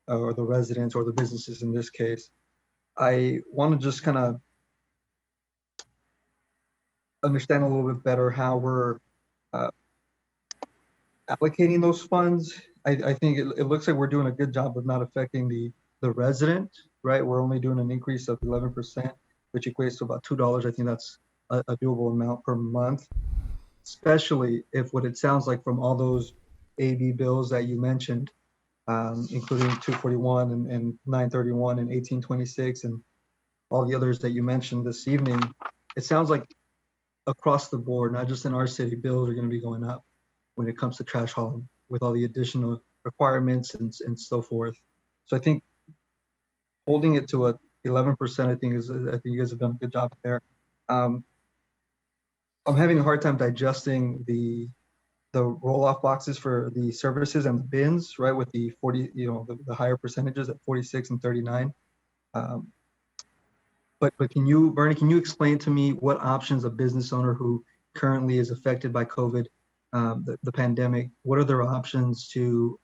or the residents or the businesses in this case. I want to just kind of understand a little bit better how we're allocating those funds. I think it looks like we're doing a good job of not affecting the resident, right? We're only doing an increase of 11%, which equates to about $2. I think that's a doable amount per month, especially if what it sounds like from all those AB bills that you mentioned, including 241 and 931 and 1826 and all the others that you mentioned this evening, it sounds like across the board, not just in our city, bills are going to be going up when it comes to trash hauling with all the additional requirements and so forth. So I think holding it to a 11%, I think you guys have done a good job there. I'm having a hard time digesting the roll-off boxes for the services and the bins, right? With the 40, the higher percentages at 46 and 39. But Bernie, can you explain to me what options a business owner who currently is affected by COVID, the pandemic, what are their options to,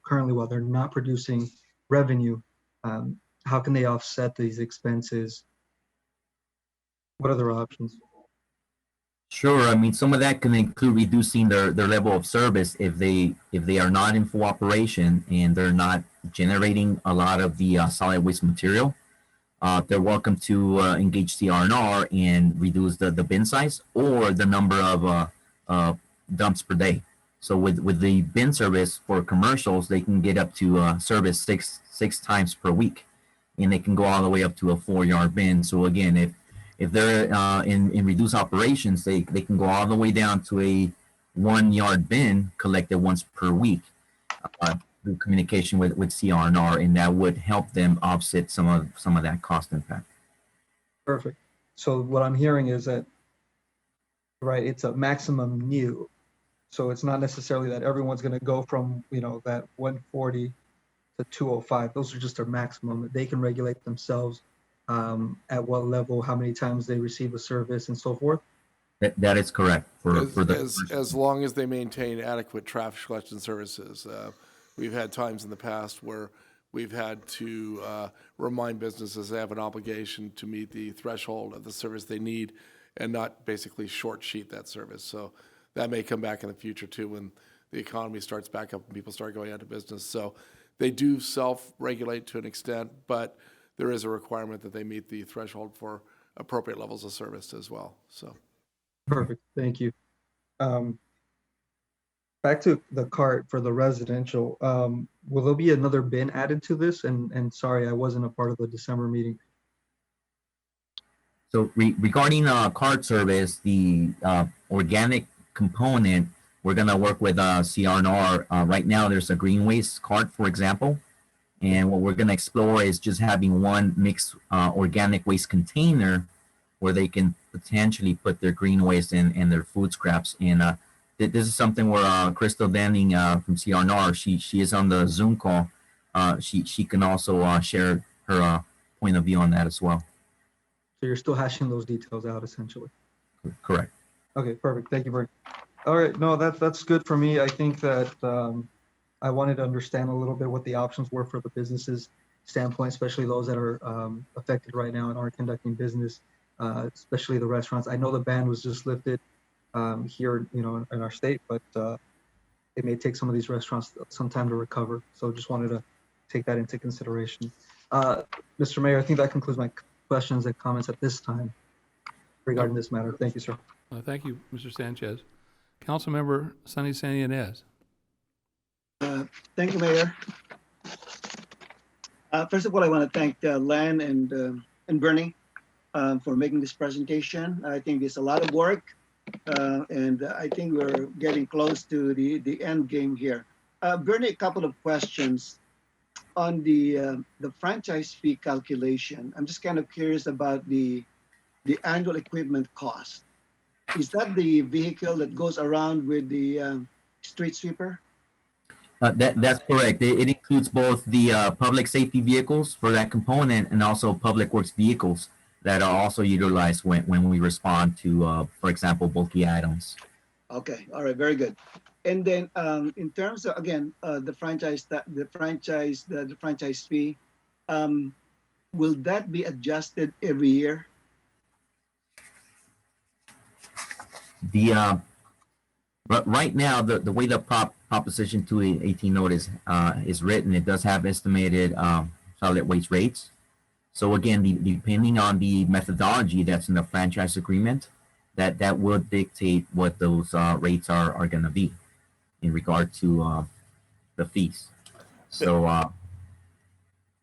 currently while they're not producing revenue, how can they offset these expenses? What are their options? Sure. I mean, some of that can include reducing their level of service if they are not in full operation and they're not generating a lot of the solid waste material. They're welcome to engage CR&R and reduce the bin size or the number of dumps per day. So with the bin service for commercials, they can get up to service six times per week, and they can go all the way up to a 4-yard bin. So again, if they're in reduced operations, they can go all the way down to a 1-yard bin collected once per week through communication with CR&R, and that would help them offset some of that cost impact. Perfect. So what I'm hearing is that, right, it's a maximum new. So it's not necessarily that everyone's going to go from, that 140 to 205. Those are just their maximum. They can regulate themselves at what level, how many times they receive a service, and so forth. That is correct. As long as they maintain adequate trash collection services. We've had times in the past where we've had to remind businesses they have an obligation to meet the threshold of the service they need and not basically short sheet that service. So that may come back in the future too when the economy starts back up and people start going out of business. So they do self-regulate to an extent, but there is a requirement that they meet the threshold for appropriate levels of service as well. So perfect. Thank you. Back to the cart for the residential. Will there be another bin added to this? And sorry, I wasn't a part of the December meeting. So regarding cart service, the organic component, we're going to work with CR&R. Right now, there's a green waste cart, for example. And what we're going to explore is just having one mixed organic waste container where they can potentially put their green waste and their food scraps. And this is something where Crystal Denning from CR&R, she is on the Zoom call. She can also share her point of view on that as well. So you're still hashing those details out essentially. Correct. Okay, perfect. Thank you very much. All right, no, that's good for me. I think that I wanted to understand a little bit what the options were for the businesses standpoint, especially those that are affected right now and aren't conducting business, especially the restaurants. I know the ban was just lifted here, you know, in our state, but it may take some of these restaurants some time to recover. So just wanted to take that into consideration. Mr. Mayor, I think that concludes my questions and comments at this time regarding this matter. Thank you, sir. Thank you, Mr. Sanchez. Councilmember Sonny Ines. Thank you, Mayor. First of all, I want to thank Len and Bernie for making this presentation. I think it's a lot of work, and I think we're getting close to the end game here. Bernie, a couple of questions on the franchise fee calculation. I'm just kind of curious about the annual equipment cost. Is that the vehicle that goes around with the street sweeper? That's correct. It includes both the public safety vehicles for that component and also public works vehicles that are also utilized when we respond to, for example, bulky items. Okay, all right, very good. And then in terms of, again, the franchise fee, will that be adjusted every year? Right now, the way the Proposition 218 note is written, it does have estimated solid waste rates. So again, depending on the methodology that's in the franchise agreement, that would dictate what those rates are going to be in regard to the fees. So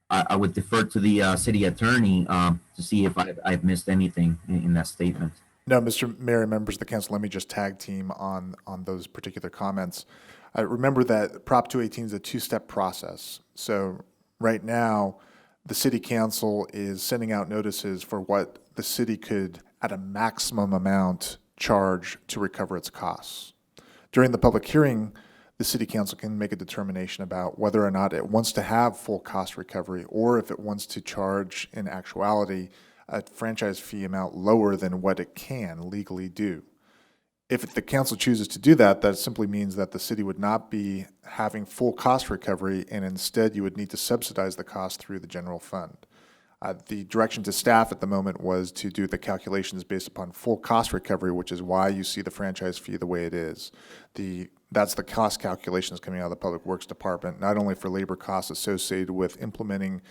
I would defer to the city attorney to see if I've missed anything in that statement. No, Mr. Mayor, members of the council, let me just tag team on those particular comments. Remember that Prop 218 is a two-step process. So right now, the city council is sending out notices for what the city could, at a maximum amount, charge to recover its costs. During the public hearing, the city council can make a determination about whether or not it wants to have full cost recovery or if it wants to charge, in actuality, a franchise fee amount lower than what it can legally do. If the council chooses to do that, that simply means that the city would not be having full cost recovery, and instead you would need to subsidize the cost through the general fund. The direction to staff at the moment was to do the calculations based upon full cost recovery, which is why you see the franchise fee the way it is. That's the cost calculations coming out of the Public Works Department, not only for labor costs associated with implementing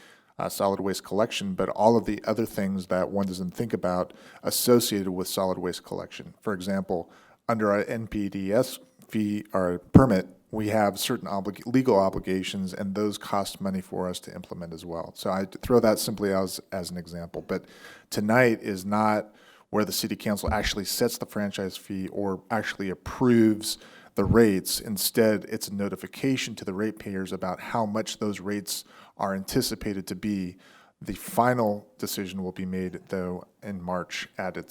solid waste collection, but all of the other things that one doesn't think about associated with solid waste collection. For example, under our NPDES fee or permit, we have certain legal obligations, and those cost money for us to implement as well. So I throw that simply as an example. But tonight is not where the city council actually sets the franchise fee or actually approves the rates. Instead, it's a notification to the ratepayers about how much those rates are anticipated to be. The final decision will be made, though, in March after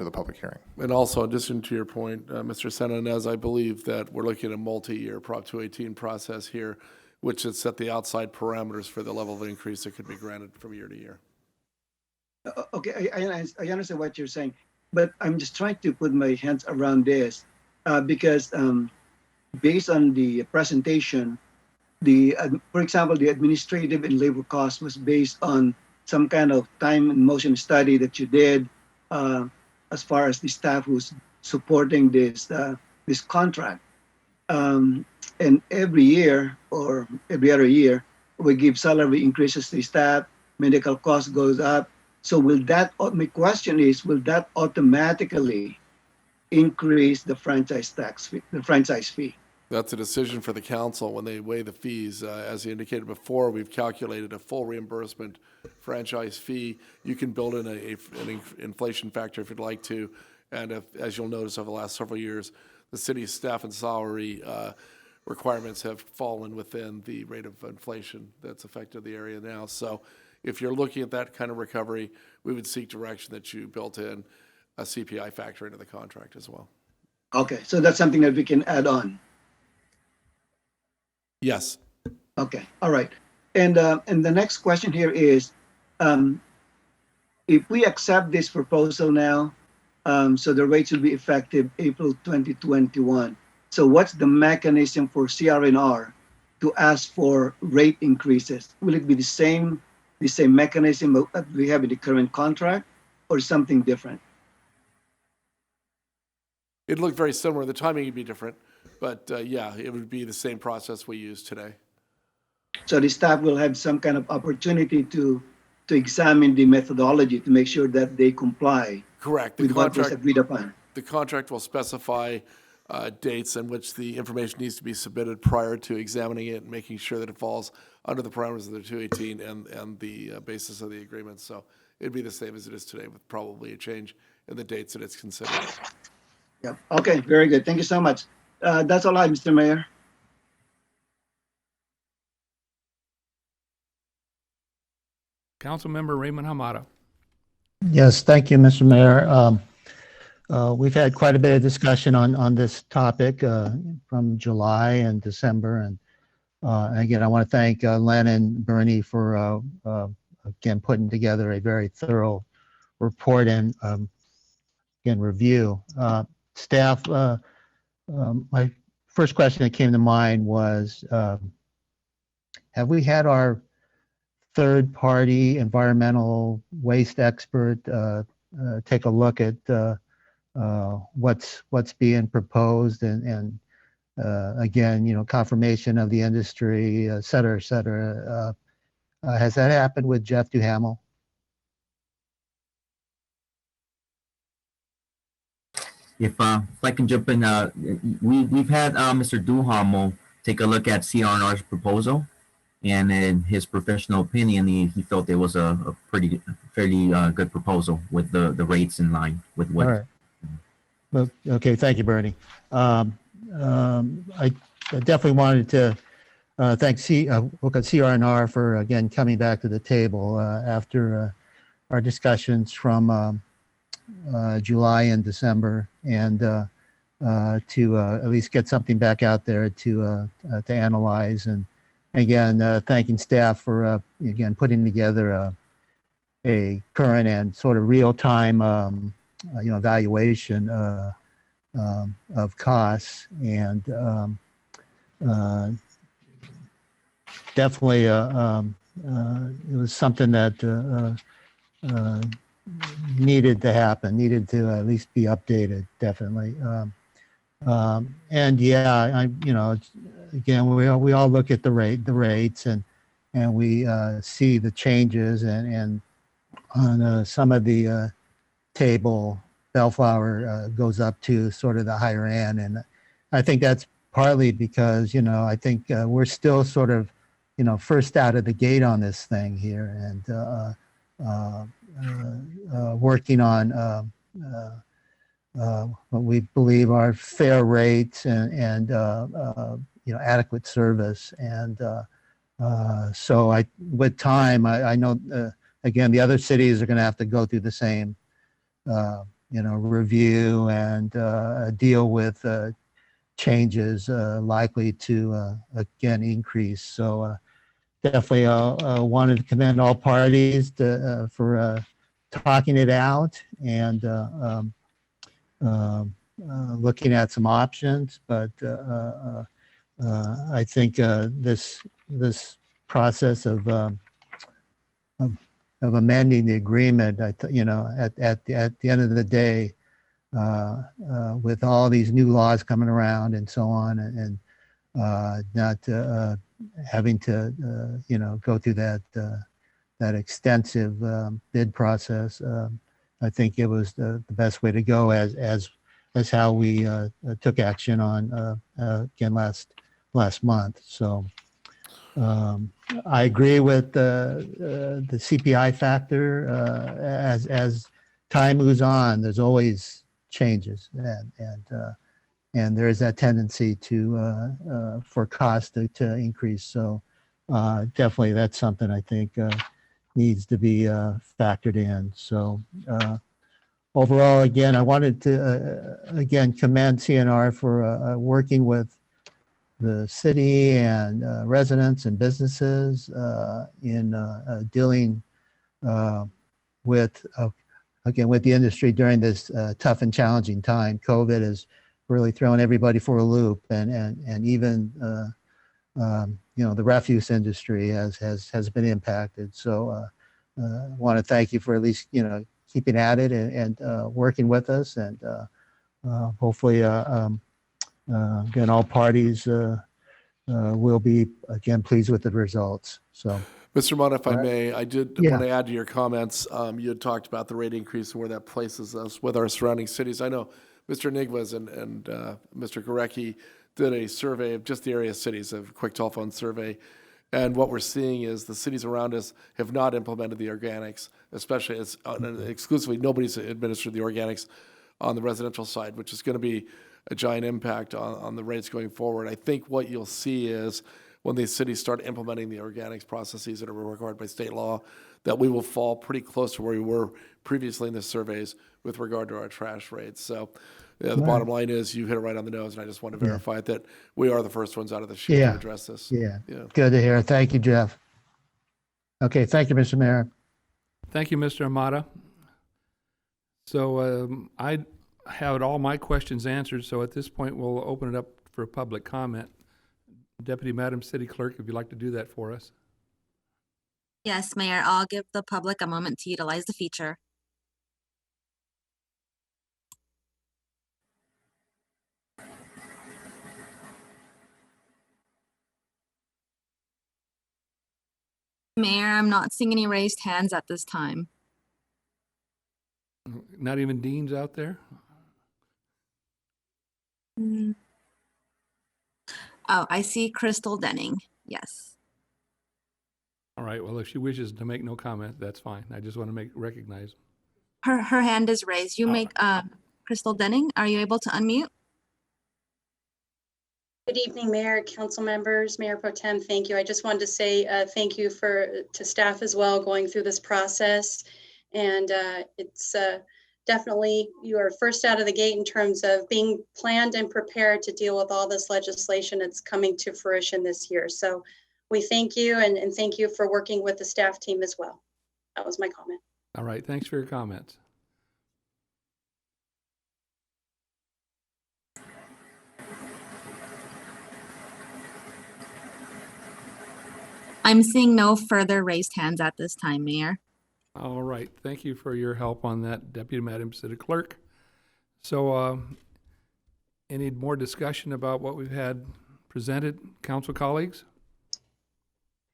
the public hearing. And also, in addition to your point, Mr. Senanez, I believe that we're looking at a multi-year Prop 218 process here, which has set the outside parameters for the level of increase that could be granted from year to year. Okay, I understand what you're saying, but I'm just trying to put my hands around this because based on the presentation, for example, the administrative and labor cost was based on some kind of time and motion study that you did as far as the staff who's supporting this contract. And every year or every other year, we give salary increases to the staff, medical cost goes up. So my question is, will that automatically increase the franchise fee? That's a decision for the council when they weigh the fees. As you indicated before, we've calculated a full reimbursement franchise fee. You can build in an inflation factor if you'd like to. And as you'll notice over the last several years, the city's staff and salary requirements have fallen within the rate of inflation that's affected the area now. So if you're looking at that kind of recovery, we would seek direction that you built in a CPI factor into the contract as well. Okay, so that's something that we can add on. Yes. Okay, all right. And the next question here is, if we accept this proposal now, so the rates will be effective April 2021. So what's the mechanism for CRNR to ask for rate increases? Will it be the same mechanism that we have in the current contract, or something different? It looked very similar. The timing would be different, but yeah, it would be the same process we use today. So the staff will have some kind of opportunity to examine the methodology to make sure that they comply. Correct. With what was agreed upon. The contract will specify dates in which the information needs to be submitted prior to examining it and making sure that it falls under the parameters of the 218 and the basis of the agreement. So it'd be the same as it is today, with probably a change in the dates that it's considered. Yeah. Okay. Very good. Thank you so much. That's all I have, Mr. Mayor. Councilmember Raymond Hamada. Yes, thank you, Mr. Mayor. We've had quite a bit of discussion on this topic from July and December. And again, I want to thank Len and Bernie for, again, putting together a very thorough report and, again, review. Staff, my first question that came to mind was, have we had our third-party environmental waste expert take a look at what's being proposed and again, confirmation of the industry, et cetera, et cetera. Has that happened with Jeff Duhamel? If I can jump in, we've had Mr. Duhamel take a look at CRNR's proposal, and in his professional opinion, he felt it was a fairly good proposal with the rates in line with what. All right. Well, okay, thank you, Bernie. I definitely wanted to thank CRNR for, again, coming back to the table after our discussions from July and December, and to at least get something back out there to analyze. And again, thanking staff for, again, putting together a current and sort of real-time evaluation of costs, and definitely it was something that needed to happen, needed to at least be updated, definitely. And yeah, again, we all look at the rates and we see the changes, and on some of the table, Bellflower goes up to sort of the higher end. And I think that's partly because, I think we're still sort of, first out of the gate on this thing here, and working on what we believe are fair rates and adequate service. And so with time, I know, again, the other cities are going to have to go through the same review and deal with changes likely to again increase. So definitely wanted to commend all parties for talking it out and looking at some options. But I think this process of amending the agreement, at the end of the day, with all these new laws coming around and so on, and not having to go through that extensive bid process, I think it was the best way to go, as how we took action on again last month. So I agree with the CPI factor. As time moves on, there's always changes, and there is that tendency for cost to increase. So definitely that's something I think needs to be factored in. So overall, again, I wanted to again commend CNR for working with the city and residents and businesses in dealing with, again, with the industry during this tough and challenging time. COVID has really thrown everybody for a loop, and even the refuse industry has been impacted. So I want to thank you for at least keeping at it and working with us, and hopefully again all parties will be again pleased with the results. So. Mr. Mon, if I may, I did Yeah. want to add to your comments. You had talked about the rate increase and where that places us with our surrounding cities. I know Mr. Nigwas and Mr. Gorecki did a survey of just the area cities, a quick telephone survey. And what we're seeing is the cities around us have not implemented the organics, especially as exclusively nobody's administered the organics on the residential side, which is going to be a giant impact on the rates going forward. I think what you'll see is when these cities start implementing the organics processes that are required by state law, that we will fall pretty close to where we were previously in the surveys with regard to our trash rates. So the bottom line is you hit it right on the nose, and I just want to verify that we are the first ones out of the chute to address this. Yeah, good to hear. Thank you, Jeff. Okay, thank you, Mr. Mayor. Thank you, Mr. Hamada. So I had all my questions answered, so at this point, we'll open it up for public comment. Deputy Madam City Clerk, if you'd like to do that for us. Yes, Mayor, I'll give the public a moment to utilize the feature. Mayor, I'm not seeing any raised hands at this time. Not even Dean's out there? Oh, I see Crystal Denning. Yes. All right, well, if she wishes to make no comment, that's fine. I just want to recognize. Her hand is raised. You make Crystal Denning. Are you able to unmute? Good evening, Mayor, Council members, Mayor Pro Tem. Thank you. I just wanted to say thank you to staff as well going through this process. And it's definitely, you are first out of the gate in terms of being planned and prepared to deal with all this legislation that's coming to fruition this year. So we thank you and thank you for working with the staff team as well. That was my comment. All right, thanks for your comments. I'm seeing no further raised hands at this time, Mayor. All right, thank you for your help on that, Deputy Madam City Clerk. So any more discussion about what we've had presented, council colleagues?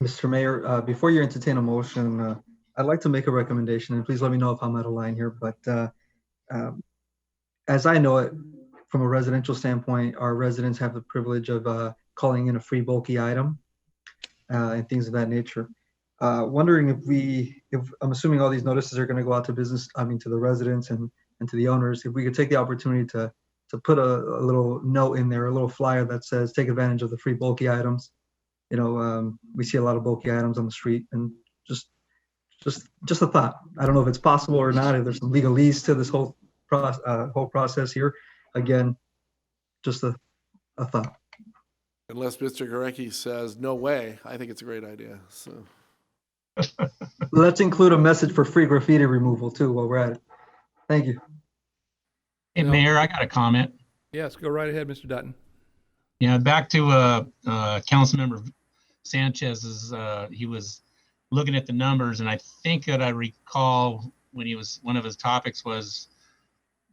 Mr. Mayor, before you entertain a motion, I'd like to make a recommendation, and please let me know if I'm out of line here. But as I know it, from a residential standpoint, our residents have the privilege of calling in a free bulky item and things of that nature. Wondering if I'm assuming all these notices are going to go out to to the residents and to the owners, if we could take the opportunity to put a little note in there, a little flyer that says, take advantage of the free bulky items. We see a lot of bulky items on the street, and just a thought. I don't know if it's possible or not, if there's some legalese to this whole process here. Again, just a thought. Unless Mr. Gorecki says, no way, I think it's a great idea. So let's include a message for free graffiti removal too while we're at it. Thank you. Hey, Mayor, I got a comment. Yes, go right ahead, Mr. Dutton. Yeah, back to Councilmember Sanchez's, he was looking at the numbers, and I think that I recall when one of his topics was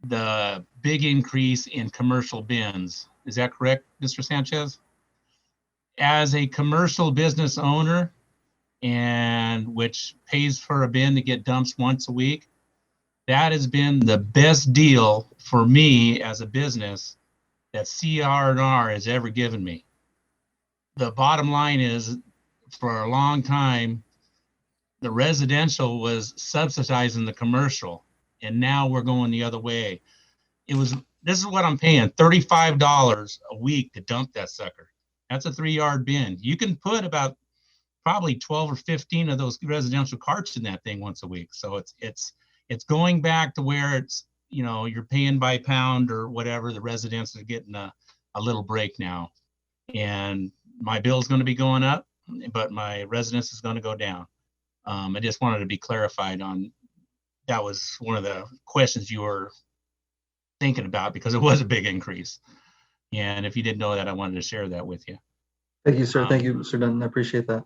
the big increase in commercial bins. Is that correct, Mr. Sanchez? As a commercial business owner, and which pays for a bin to get dumped once a week, that has been the best deal for me as a business that CR&R has ever given me. The bottom line is, for a long time, the residential was subsidizing the commercial, and now we're going the other way. This is what I'm paying, $35 a week to dump that sucker. That's a 3-yard bin. You can put about probably 12 or 15 of those residential carts in that thing once a week. So it's going back to where it's, you're paying by pound or whatever. The residents are getting a little break now. and my bill is going to be going up, but my residence is going to go down. I just wanted to be clarified on, that was one of the questions you were thinking about, because it was a big increase. And if you didn't know that, I wanted to share that with you. Thank you, sir. Thank you, Mr. Dunton. I appreciate that.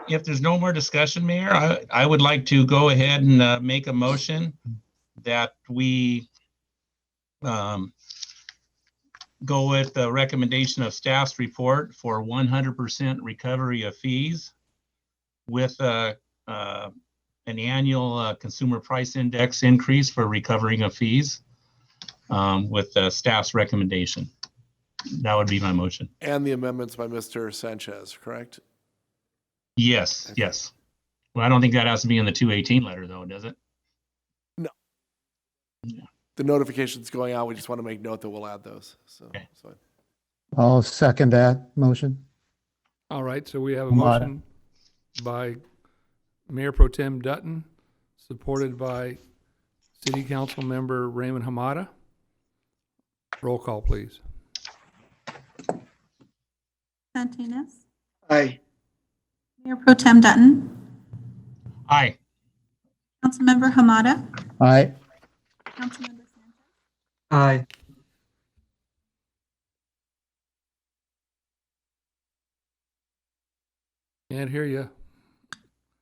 If there's no more discussion, Mayor, I would like to go ahead and make a motion that we go with the recommendation of staff's report for 100% recovery of fees with an annual consumer price index increase for recovering of fees with staff's recommendation. That would be my motion. And the amendments by Mr. Sanchez, correct? Yes, yes. Well, I don't think that has to be in the 218 letter, though, does it? No. Yeah. The notification's going out. We just want to make note that we'll add those. So, okay. I'll second that motion. All right, so we have a Hamada. motion by Mayor Pro Tem Dunton, supported by City Council Member Raymond Hamada. Roll call, please. Santinas, Aye. Mayor Pro Tem Dunton, Aye. Councilmember Hamada, Aye. Councilmember Sanchez, Aye. Can't hear you.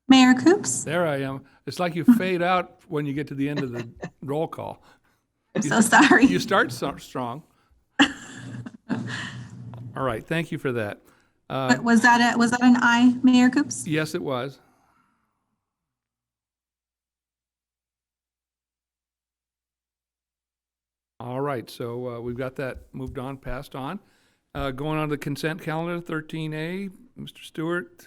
Mayor Coops. There I am. It's like you fade out when you get to the end of the roll call. I'm so sorry. You start so strong. All right, thank you for that. Was that an aye, Mayor Coops? Yes, it was. All right, so we've got that moved on, passed on. Going on to the consent calendar, 13A, Mr. Stewart.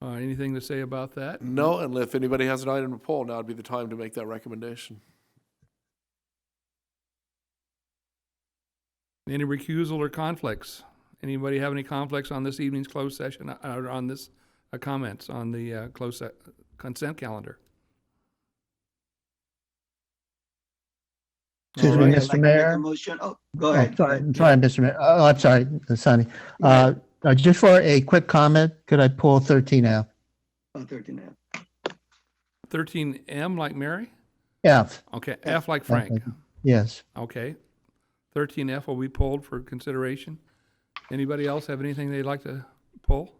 Anything to say about that? No, and if anybody has an item to pull, now would be the time to make that recommendation. Any recusal or conflicts? Anybody have any conflicts on this evening's closed session, or on this comments on the consent calendar? Excuse All me, right. I'd Mr. like to make Mayor. a motion. Oh, go ahead. Sorry, Mr. Mayor. Oh, I'm sorry, Sonny. Just for a quick comment, could I pull 13F? Oh, 13F. 13M like Mary? F. Okay, F like Frank. Yes. Okay. 13F will be pulled for consideration. Anybody else have anything they'd like to pull?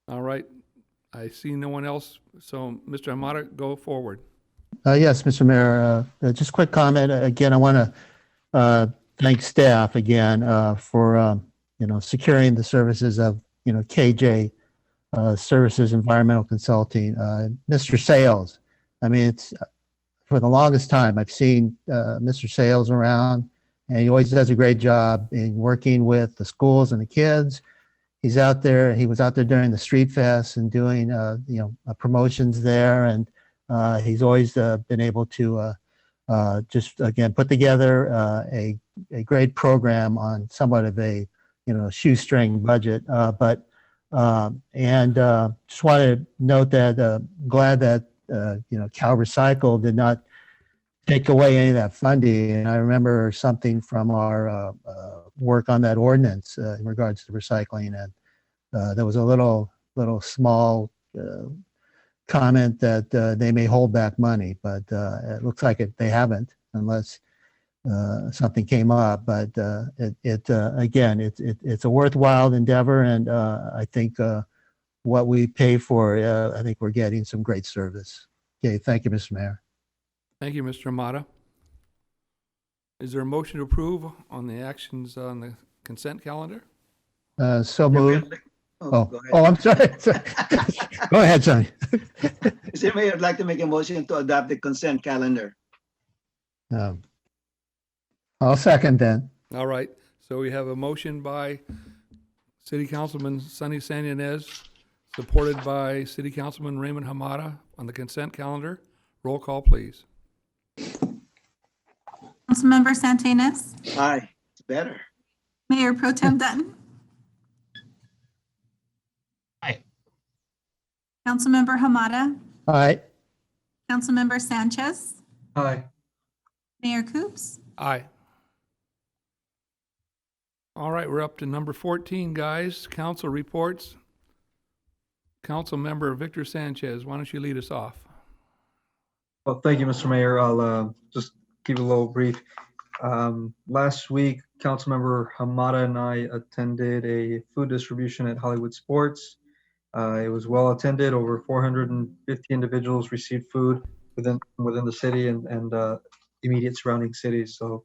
All right. I see no one else. So, Mr. Hamada, go forward. Yes, Mr. Mayor, just a quick comment. Again, I want to thank staff again for, securing the services of, KJ Services Environmental Consulting. Mr. Sales, I mean, it's for the longest time I've seen Mr. Sales around, and he always does a great job in working with the schools and the kids. He's out there. He was out there during the Street Fest and doing, promotions there, and he's always been able to just again put together a great program on somewhat of a shoestring budget. But just want to note that glad that Cal Recycle did not take away any of that funding. And I remember something from our work on that ordinance in regards to recycling, and there was a little small comment that they may hold back money, but it looks like they haven't, unless something came up. But again, it's a worthwhile endeavor, and I think what we pay for, I think we're getting some great service. Okay, thank you, Mr. Mayor. Thank you, Mr. Hamada. Is there a motion to approve on the actions on the consent calendar? So moved. Go ahead. I'm sorry. Go ahead, Sonny. Mr. Mayor, I'd like to make a motion to adopt the consent calendar. I'll second then. All right. So we have a motion by City Councilman Sonny Sanchez, supported by City Councilman Raymond Hamada on the consent calendar. Roll call, please. Councilmember Santinas, Aye. It's better. Mayor Pro Tem Dunton. Aye. Councilmember Hamada, Aye. Councilmember Sanchez, Aye. Mayor Coops? Aye. All right, we're up to number 14, guys. Council reports. Council member Victor Sanchez, why don't you lead us off? Well, thank you, Mr. Mayor. I'll just keep it a little brief. Last week, Councilmember Hamada and I attended a food distribution at Hollywood Sports. It was well attended. Over 450 individuals received food within the city and immediate surrounding cities. So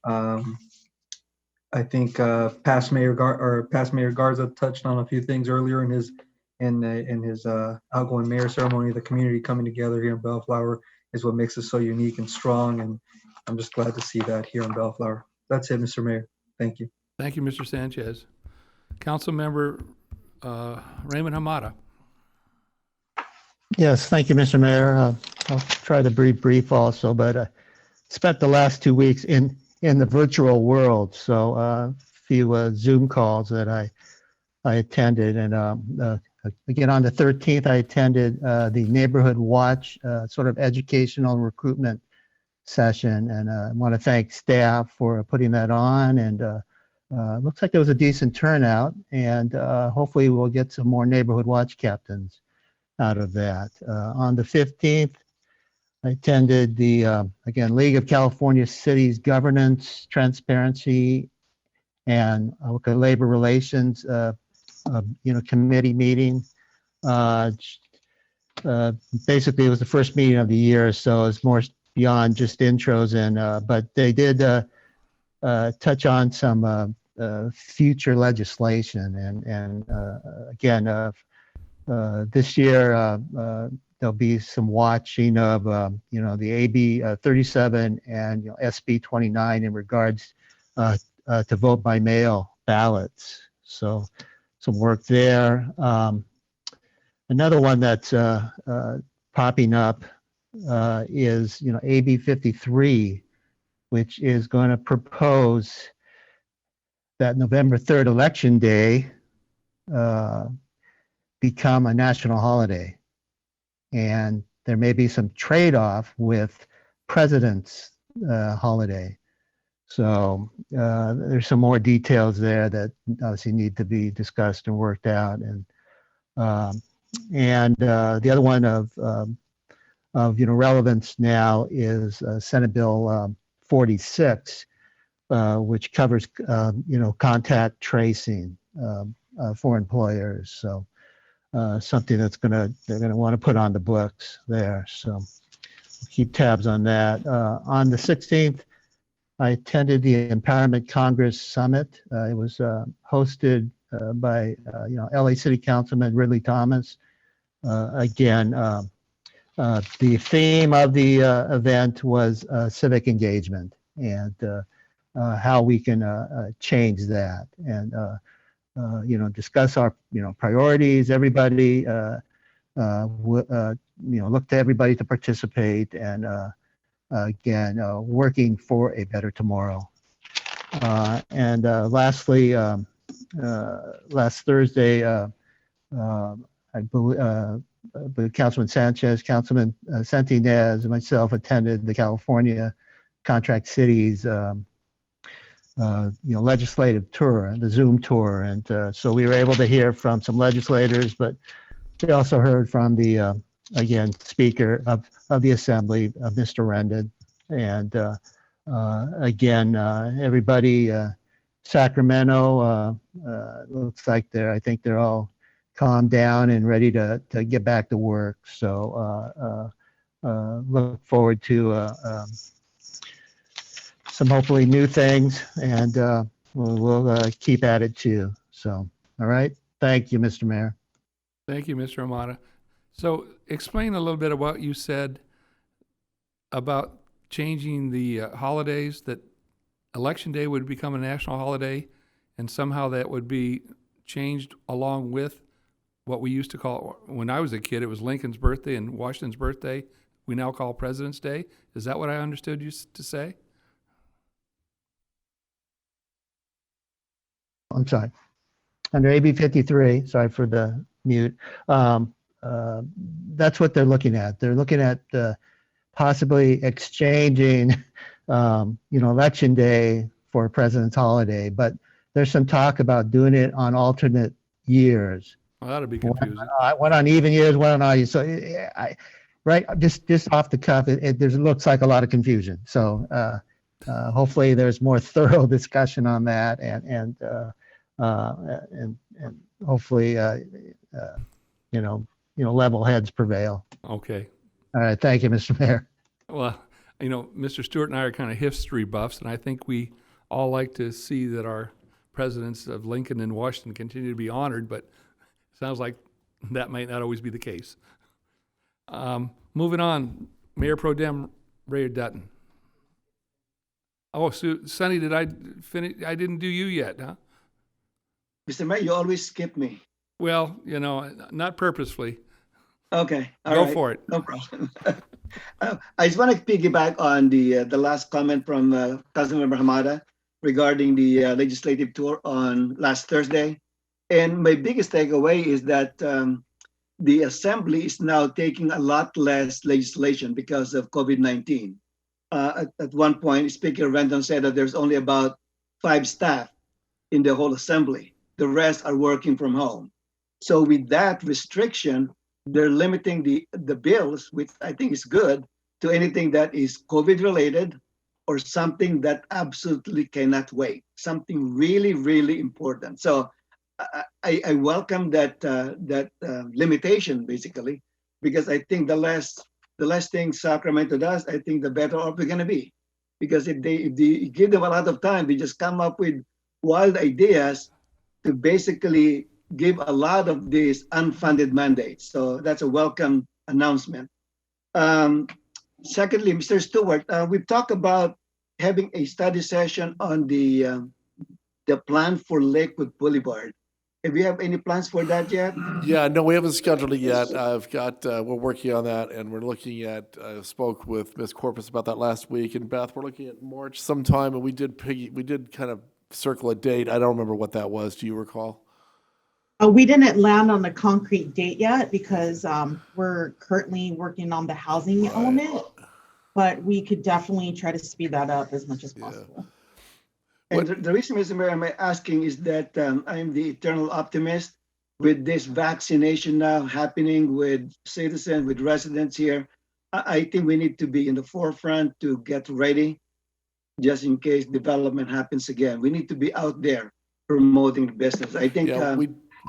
I think past Mayor Garza touched on a few things earlier in his outgoing mayor ceremony. The community coming together here in Bellflower is what makes us so unique and strong, and I'm just glad to see that here in Bellflower. That's it, Mr. Mayor. Thank you. Thank you, Mr. Sanchez. Council member Raymond Hamada. Yes, thank you, Mr. Mayor. I'll try to be brief also, but I spent the last 2 weeks in the virtual world, so a few Zoom calls that I attended, and again on the 13th I attended the Neighborhood Watch sort of educational recruitment session, and I want to thank staff for putting that on, and looks like there was a decent turnout, and hopefully we'll get some more Neighborhood Watch captains out of that. On the 15th, I attended the, again, League of California Cities Governance, Transparency, and Labor Relations, committee meeting. Basically, it was the first meeting of the year, so it's more beyond just intros, and but they did touch on some future legislation, and again, this year there'll be some watching of the AB 37 and SB 29 in regards to vote by mail ballots. So some work there. Another one that's popping up is AB 53, which is going to propose that November 3rd election day become a national holiday. And there may be some trade-off with President's holiday. So there's some more details there that obviously need to be discussed and worked out. And the other one of relevance now is Senate Bill 46, which covers contact tracing for employers. So something that's they're gonna want to put on the books there. So keep tabs on that. On the 16th, I attended the Empowerment Congress Summit. It was hosted by LA City Councilman Ridley Thomas. Again, the theme of the event was civic engagement and how we can change that, and discuss our priorities. Everybody look to everybody to participate, and again, working for a better tomorrow. And lastly, last Thursday, I believe Councilman Sanchez, Councilman Ines, and myself attended the California Contract Cities legislative tour, the Zoom tour, and so we were able to hear from some legislators, but we also heard from the again Speaker of the Assembly, Mr. Rendon, and again everybody, Sacramento looks like I think they're all calmed down and ready to get back to work. So look forward to some hopefully new things, and we'll keep at it too. So, all right. Thank you, Mr. Mayor. Thank you, Mr. Hamada. So explain a little bit of what you said about changing the holidays, that Election Day would become a national holiday, and somehow that would be changed along with what we used to call, when I was a kid, it was Lincoln's birthday and Washington's birthday. We now call President's Day. Is that what I understood you to say? I'm sorry. Under AB 53, sorry for the mute, that's what they're looking at. They're looking at possibly exchanging election day for President's holiday, but there's some talk about doing it on alternate years. Well, that'd be confusing. One on even years, one on odd years. So just off the cuff, it looks like a lot of confusion. So hopefully there's more thorough discussion on that, and hopefully level heads prevail. Okay. All right. Thank you, Mr. Mayor. Well, Mr. Stewart and I are kind of history buffs, and I think we all like to see that our presidents of Lincoln and Washington continue to be honored, but it sounds like that might not always be the case. Moving on, Mayor Pro Tem Ray Dunton. Oh, Sonny, did I finish? I didn't do you yet, huh? Mr. Mayor, you always skip me. Well, not purposefully. Okay. Go for it. No problem. I just want to piggyback on the last comment from Councilmember Hamada regarding the legislative tour on last Thursday. And my biggest takeaway is that the Assembly is now taking a lot less legislation because of COVID-19. At one point, Speaker Rendon said that there's only about 5 staff in the whole Assembly. The rest are working from home. So with that restriction, they're limiting the bills, which I think is good, to anything that is COVID-related or something that absolutely cannot wait, something really, really important. So I welcome that limitation, basically, because I think the less things Sacramento does, I think the better off we're going to be. Because if they give them a lot of time, they just come up with wild ideas to basically give a lot of these unfunded mandates. So that's a welcome announcement. Secondly, Mr. Stewart, we've talked about having a study session on the plan for Lakewood Boulevard. Have you have any plans for that yet? Yeah, no, we haven't scheduled it yet. We're working on that, and we're looking at, spoke with Ms. Corpus about that last week, and Beth, we're looking at March sometime, and we did kind of circle a date. I don't remember what that was. Do you recall? We didn't land on a concrete date yet because we're currently working on the housing element, but we could definitely try to speed that up as much as possible. And the reason, Mr. Mayor, I'm asking is that I'm the eternal optimist with this vaccination now happening with citizens, with residents here. I think we need to be in the forefront to get ready just in case development happens again. We need to be out there promoting the business. I think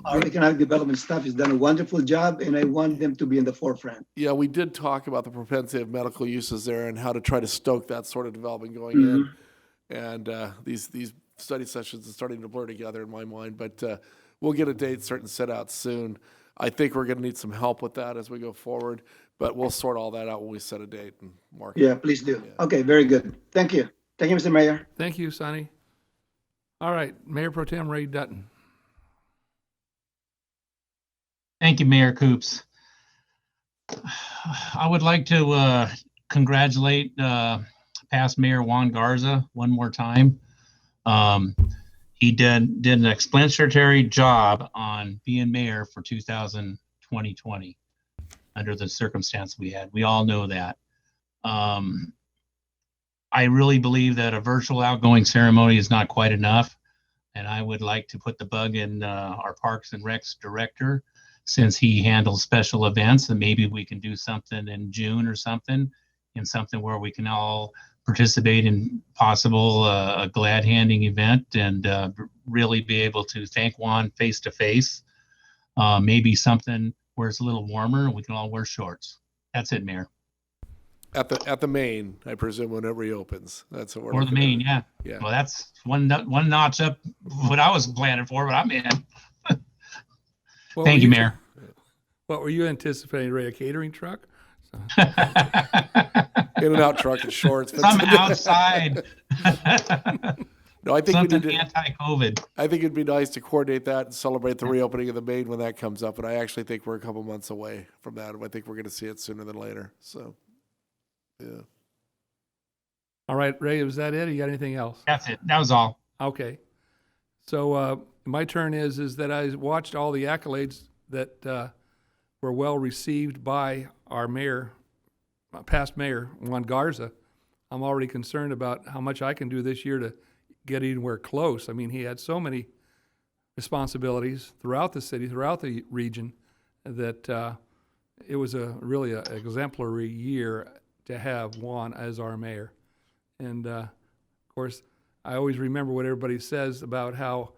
our economic development staff has done a wonderful job, and I want them to be in the forefront. Yeah, we did talk about the propensity of medical uses there and how to try to stoke that sort of development going in. And these study sessions are starting to blur together in my mind, but we'll get a date certain set out soon. I think we're going to need some help with that as we go forward, but we'll sort all that out when we set a date and mark it. Yeah, please do. Yeah. Okay, very good. Thank you. Thank you, Mr. Mayor. Thank you, Sonny. All right, Mayor Pro Tem Ray Dunton. Thank you, Mayor Coops. I would like to congratulate past Mayor Juan Garza one more time. He did an exemplary job on being mayor for 2020 under the circumstance we had. We all know that. I really believe that a virtual outgoing ceremony is not quite enough, and I would like to put the bug in our Parks and Recs director, since he handles special events, and maybe we can do something in June or something, in something where we can all participate in possible a glad handing event and really be able to thank Juan face to face. Maybe something where it's a little warmer and we can all wear shorts. That's it, Mayor. At the main, I presume, when it reopens. That's what we're Or the main, at. yeah. Well, that's one notch up what I was planning for, but I'm in. Thank you, Mayor. What were you anticipating, Ray? A catering truck? In and out truck and shorts. Some outside. No, I think something we need anti-COVID. I think it'd be nice to coordinate that and celebrate the reopening of the main when that comes up. And I actually think we're a couple months away from that. I think we're going to see it sooner than later. So, yeah. All right, Ray, was that it? Or you got anything else? That's it. That was all. Okay. So my turn is that I watched all the accolades that were well received by our mayor, past mayor, Juan Garza. I'm already concerned about how much I can do this year to get anywhere close. I mean, he had so many responsibilities throughout the city, throughout the region, that it was really an exemplary year to have Juan as our mayor. And of course, I always remember what everybody says about how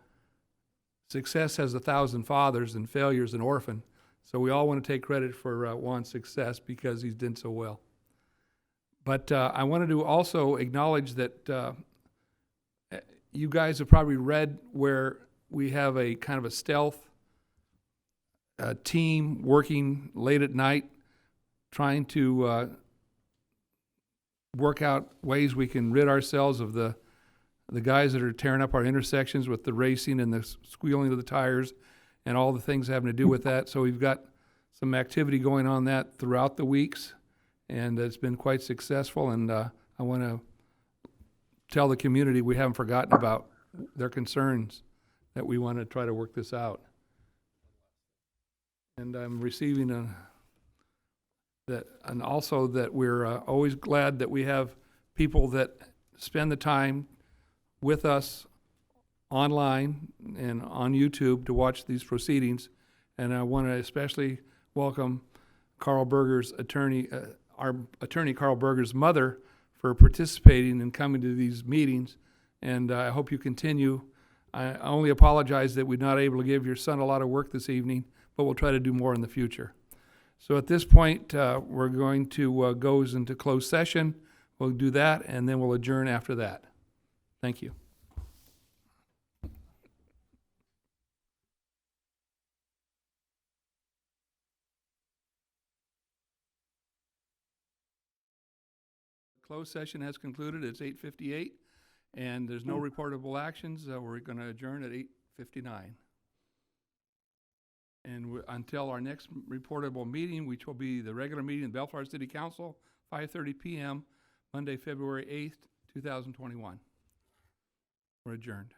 success has 1,000 fathers and failure's an orphan. So we all want to take credit for Juan's success because he's done so well. But I wanted to also acknowledge that you guys have probably read where we have a kind of a stealth team working late at night, trying to work out ways we can rid ourselves of the guys that are tearing up our intersections with the racing and the squealing of the tires and all the things having to do with that. So we've got some activity going on that throughout the weeks, and it's been quite successful. And I want to tell the community we haven't forgotten about their concerns, that we want to try to work this out. And I'm receiving and also that we're always glad that we have people that spend the time with us online and on YouTube to watch these proceedings. And I want to especially welcome Carl Berger's attorney, our attorney Carl Berger's mother, for participating and coming to these meetings. And I hope you continue. I only apologize that we're not able to give your son a lot of work this evening, but we'll try to do more in the future. So at this point, we're going to go into closed session. We'll do that, and then we'll adjourn after that. Thank you. Closed session has concluded. It's 8:58, and there's no reportable actions. We're going to adjourn at 8:59. And until our next reportable meeting, which will be the regular meeting of the Bellflower City Council, 5:30 p.m., Monday, February 8th, 2021. We're adjourned.